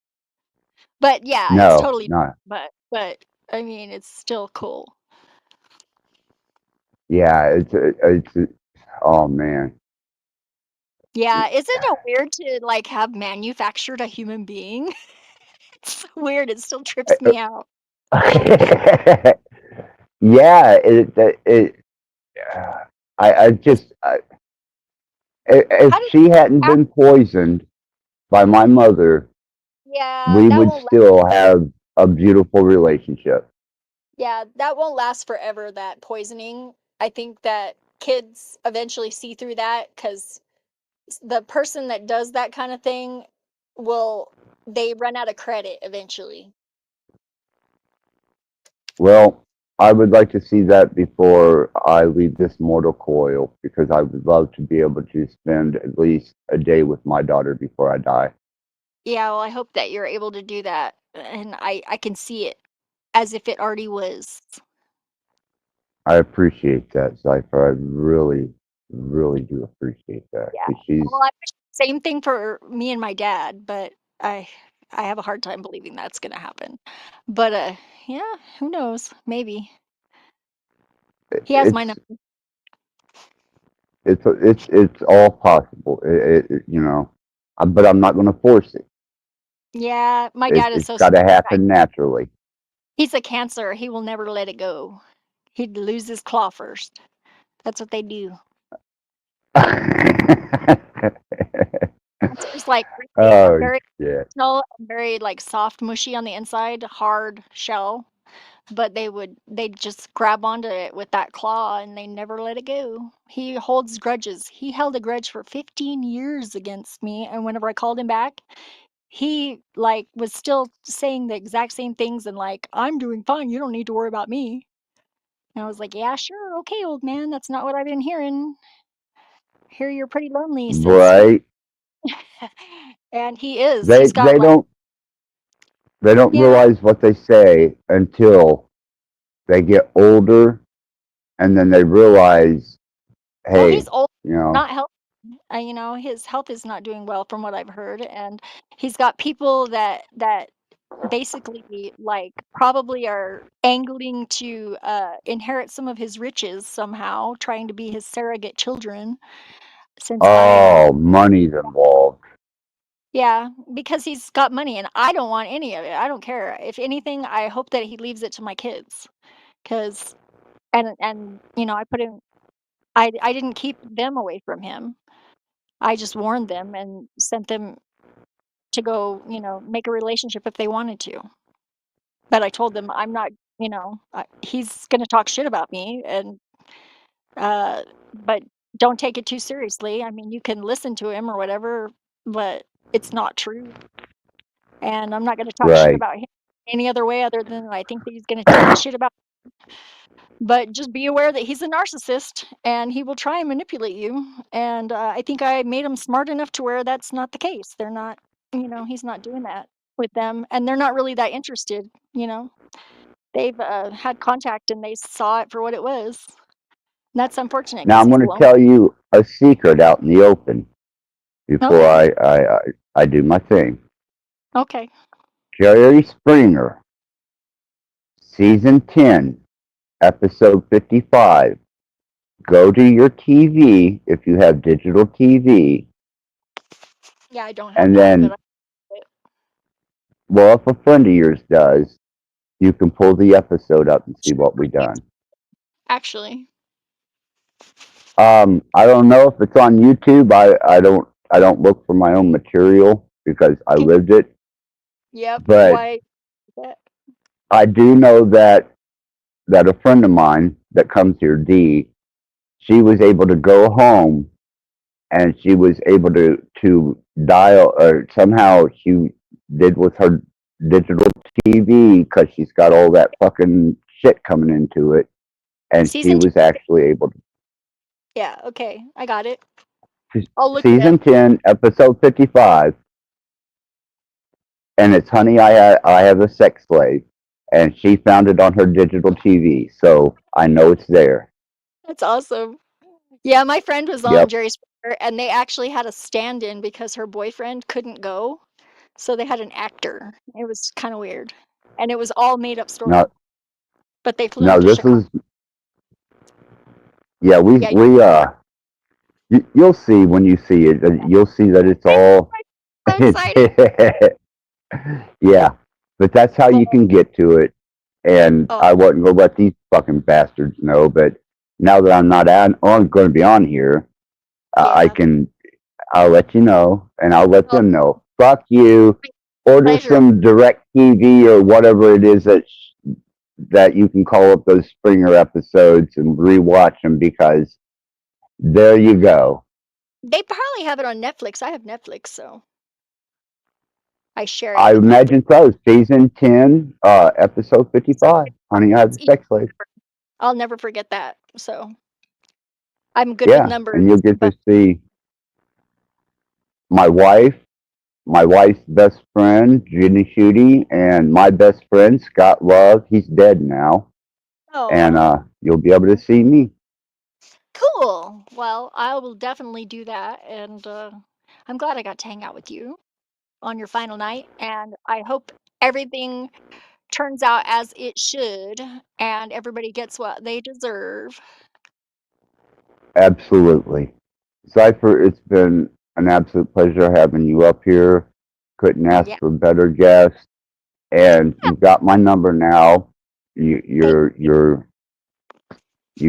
But yeah, it's No, totally. not. But I mean, it's still cool. Yeah, oh man. Yeah, isn't it weird to like have manufactured a human being? It's so weird. It still trips me out. Yeah, if How did? she hadn't been poisoned by my mother, Yeah, we that would won't. still have a beautiful relationship. Yeah, that won't last forever. That poisoning. I think that kids eventually see through that because the person that does that kind of thing will. They run out of credit eventually. Well, I would like to see that before I leave this mortal coil because I would love to be able to spend at least a day with my daughter before I die. Yeah, well, I hope that you're able to do that, and I can see it as if it already was. I appreciate that, Cypher. I really, really do appreciate that. Yeah. 'Cause she's Well, I wish same thing for me and my dad, but I have a hard time believing that's gonna happen. But yeah, who knows? Maybe. He has my it's number. it's all possible. But I'm not going to force it. Yeah, my dad is It's so got to stubborn. happen naturally. He's a Cancer. He will never let it go. He'd lose his claw first. That's what they do. Cancers like really are Oh very shit! emotional and very like soft, mushy on the inside, hard shell. But they'd just grab onto it with that claw and they never let it go. He holds grudges. He held a grudge for 15 years against me, and whenever I called him back, he like was still saying the exact same things and like, "I'm doing fine. You don't need to worry about me." And I was like, "Yeah, sure. Okay, old man. That's not what I've been hearing. Hear you're pretty lonely since you." Right? And he is. They He's got they like, don't they don't yeah. realize what they say until they get older, and then they realize, Well, he's hey, old, you know, not healthy. His health is not doing well from what I've heard, and he's got people that basically like probably are angling to inherit some of his riches somehow, trying to be his surrogate children. Since I'm oh, money's involved. Yeah, because he's got money and I don't want any of it. I don't care. If anything, I hope that he leaves it to my kids. Cause and I put him I didn't keep them away from him. I just warned them and sent them to go, make a relationship if they wanted to. But I told them I'm not, he's going to talk shit about me and but don't take it too seriously. I mean, you can listen to him or whatever, but it's not true. And I'm not going to talk shit Right. about him any other way other than I think that he's going to talk shit about. But just be aware that he's a narcissist and he will try and manipulate you. And I think I made him smart enough to where that's not the case. They're not, he's not doing that with them. And they're not really that interested, They've had contact and they saw it for what it was. And that's unfortunate Now because I'm he's going to alone. tell you a secret out in the open before Okay. I do my thing. Okay. Jerry Springer, season 10, episode 55. Go to your TV if you have digital TV, Yeah, I don't have and that, but then, well, if a friend of yours does, you can pull the episode up and see what we done. actually. I don't know if it's on YouTube. I don't look for my own material because I lived it. Yep. But Why? I do know that a friend of mine that comes here, Dee, she was able to go home and she was able to dial, or somehow she did with her digital TV because she's got all that fucking shit coming into it, and she Season 2. was actually able to. Yeah. Okay. I got it. I'll look it Season up. 10, episode 55, and it's Honey, I Have a Sex Slave, and she found it on her digital TV, so I know it's there. That's awesome. Yeah, my friend was on Yep. Jerry Springer, and they actually had a stand-in because her boyfriend couldn't go, so they had an actor. It was kind of weird, and it was all made-up story. No, But they flew no, him to this Chicago. is, yeah, Yeah, you'll see when you see it. You'll see that it's all, so excited. yeah, but that's how you can get to it. And Oh, I wasn't going to let these fucking bastards know, but now that I'm not going to be on here, I'll let you know, and I'll let them know. Fuck you. Order pleasure. some Direct TV or whatever it is that you can call up those Springer episodes and rewatch them, because there you go. They probably have it on Netflix. I have Netflix, so I share it I with Netflix. imagine so. Season 10, episode 55. Honey, I have a sex slave. I'll never forget that. So I'm good with Yeah, numbers. and you'll get to see my wife's best friend, Jenny Schutte, and my best friend, Scott Love. He's dead now. Oh, And you'll be able to see me. cool. Well, I will definitely do that, and I'm glad I got to hang out with you on your final night, and I hope everything turns out as it should, and everybody gets what they deserve. Absolutely. Cypher, it's been an absolute pleasure having you up here. Couldn't ask Yeah. for better guests. And you've got my number now. You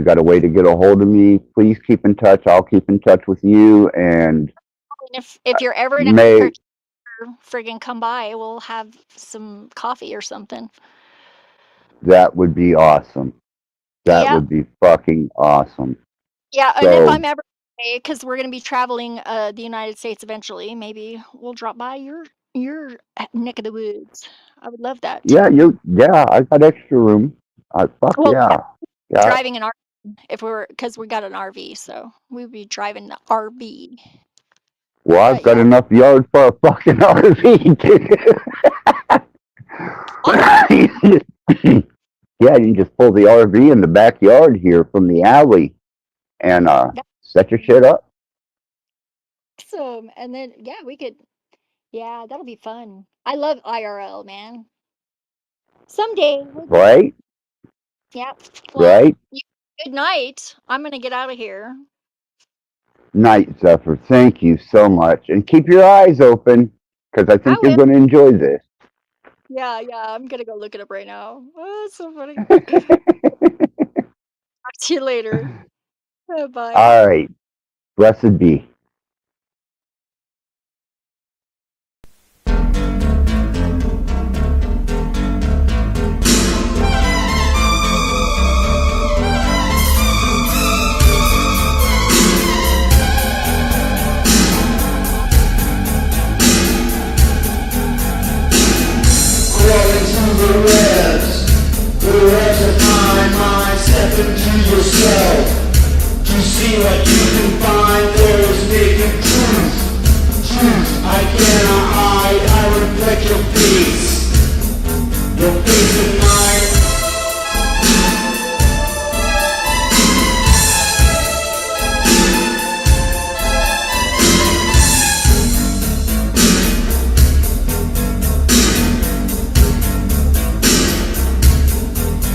got a way to get a hold of me. Please keep in touch. I'll keep in touch with you. And And if you're ever in Albuquerque, friggin' come by. We'll have some coffee or something. that would be awesome. That Yeah. would be fucking awesome. Yeah, and So, if I'm ever because we're gonna be traveling the United States eventually, maybe we'll drop by your neck of the woods. I would love that. yeah, I got extra room. Fuck Well, yeah. Yeah. driving an RV if because we got an RV, so we'd be driving the RV. Well, I've got enough yard for a fucking RV, too. Yeah, you can just pull the RV in the backyard here from the alley and set your shit up. Awesome. And then we could that'll be fun. I love IRL, man. Someday. Right? Yeah. Well, Right? good night. I'm gonna get out of here. Night, Zephyr. Thank you so much. And keep your eyes open, because I think you're going to enjoy this. Yeah, I'm gonna go look it up right now. Oh, it's so funny. Talk to you later. Bye. All right. Blessed be. The rest of my mind, step into yourself to see what you can find. There is naked truth, I cannot hide. I reflect your face in mine.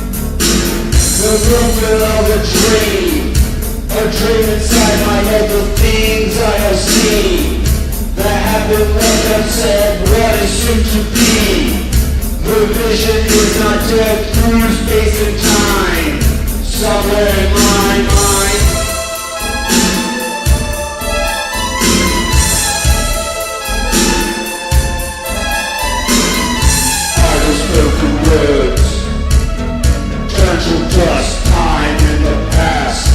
The movement of a dream inside my head, the things I have seen that have been left unsaid, what is soon to be. The vision is not dead through space and time, somewhere in my mind. Are the spoken words to dust, time in the past.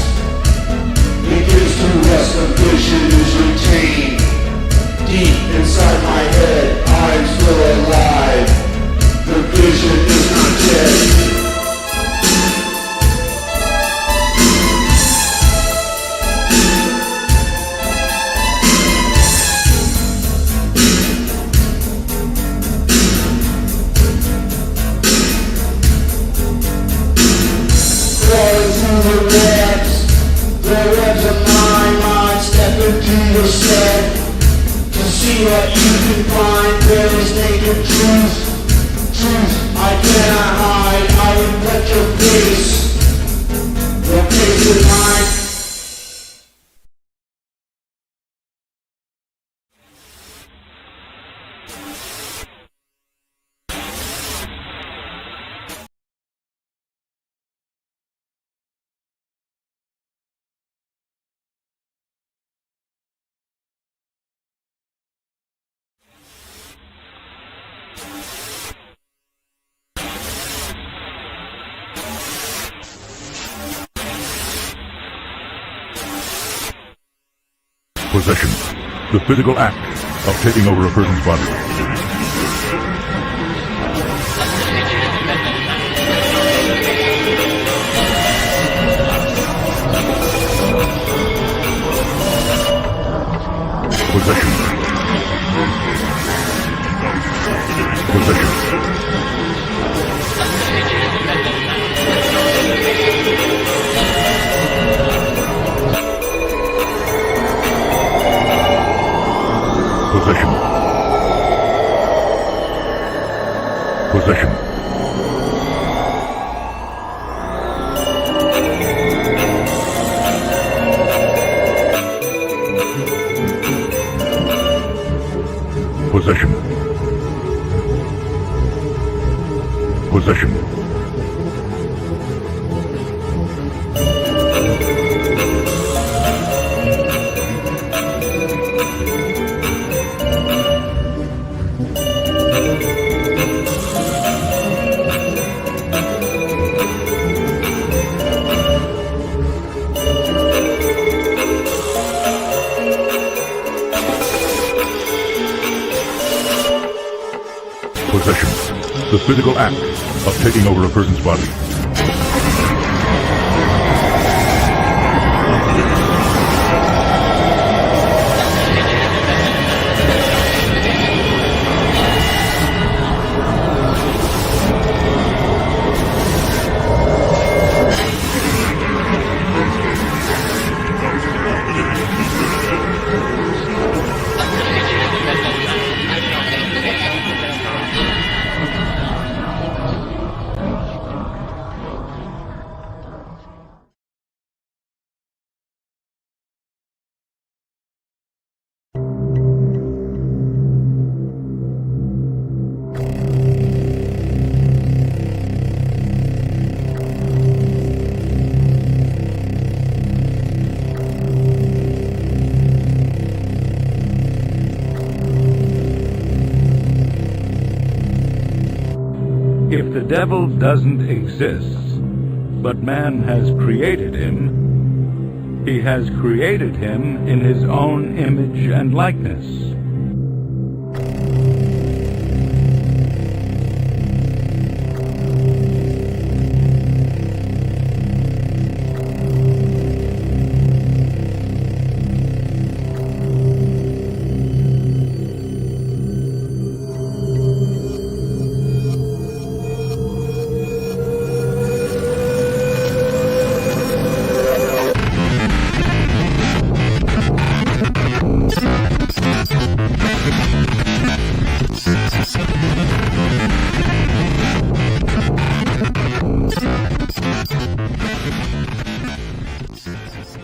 It gives to rest, the vision is retained. Deep inside my head, I'm still alive. The vision is not dead. Crawling through the webs, find there is naked truth. Truth I cannot hide. I will touch your face. Your face is mine. Possession. The physical act of taking over a person's body. Possession. Possession. Possession. Possession. Possession. Possession. Possession. The physical act of taking over a person's body. If the devil doesn't exist, but man has created him, he has created him in his own image and likeness.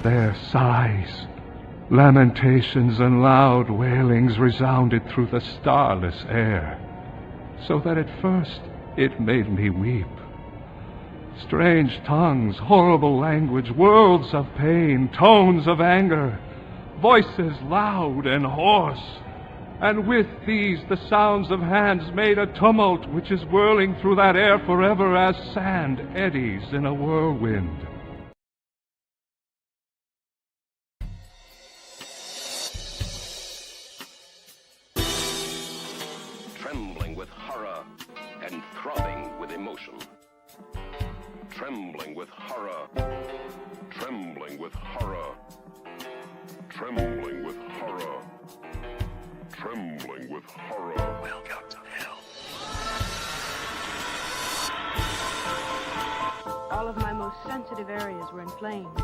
Their sighs, lamentations, and loud wailings resounded through the starless air, so that at first it made me weep. Strange tongues, horrible language, worlds of pain, tones of anger, voices loud and hoarse, and with these the sounds of hands made a tumult which is whirling through that air forever as sand eddies in a whirlwind. Trembling with horror and throbbing with emotion. Trembling with horror. Trembling with horror. Trembling with horror. Trembling with horror. Welcome to hell. All of my most sensitive areas were inflamed.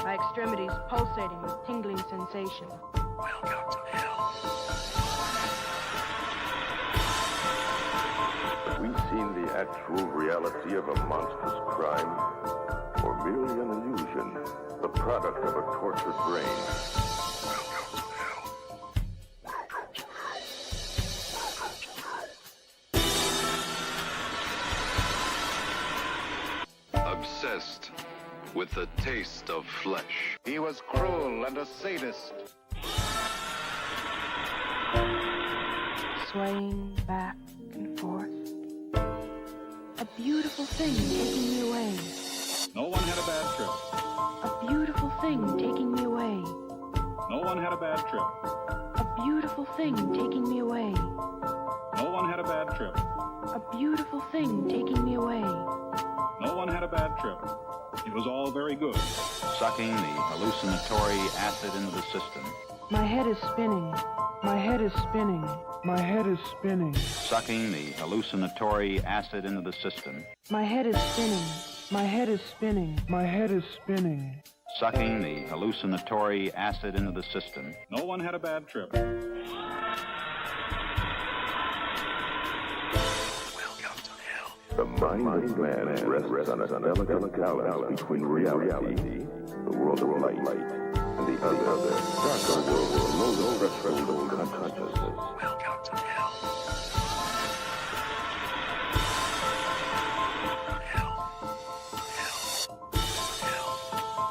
My extremities pulsating with tingling sensation. Welcome to hell. reality of a monstrous crime, or merely an illusion, the product of a tortured brain? Obsessed with the taste of flesh. He was cruel and a sadist. Swaying back and forth. A beautiful thing taking me away. No one had a bad trip. A beautiful thing taking me away. No one had a bad trip. A beautiful thing taking me away. No one had a bad trip. A beautiful thing taking me away. No one had a bad trip. It was all very good. Sucking the hallucinatory acid into the system. My head is spinning. My head is spinning. My head is spinning. Sucking the hallucinatory acid into the system. My head is spinning. My head is spinning. My head is spinning. Sucking the hallucinatory acid into the system. No one had a bad trip. The mind of man rests on a delicate balance between reality, the world of light, and the other, darker world below the threshold of consciousness. Welcome to hell.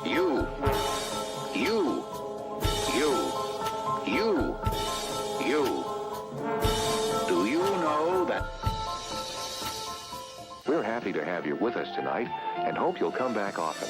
You. Do you know that? We're happy to have you with us tonight and hope you'll come back often.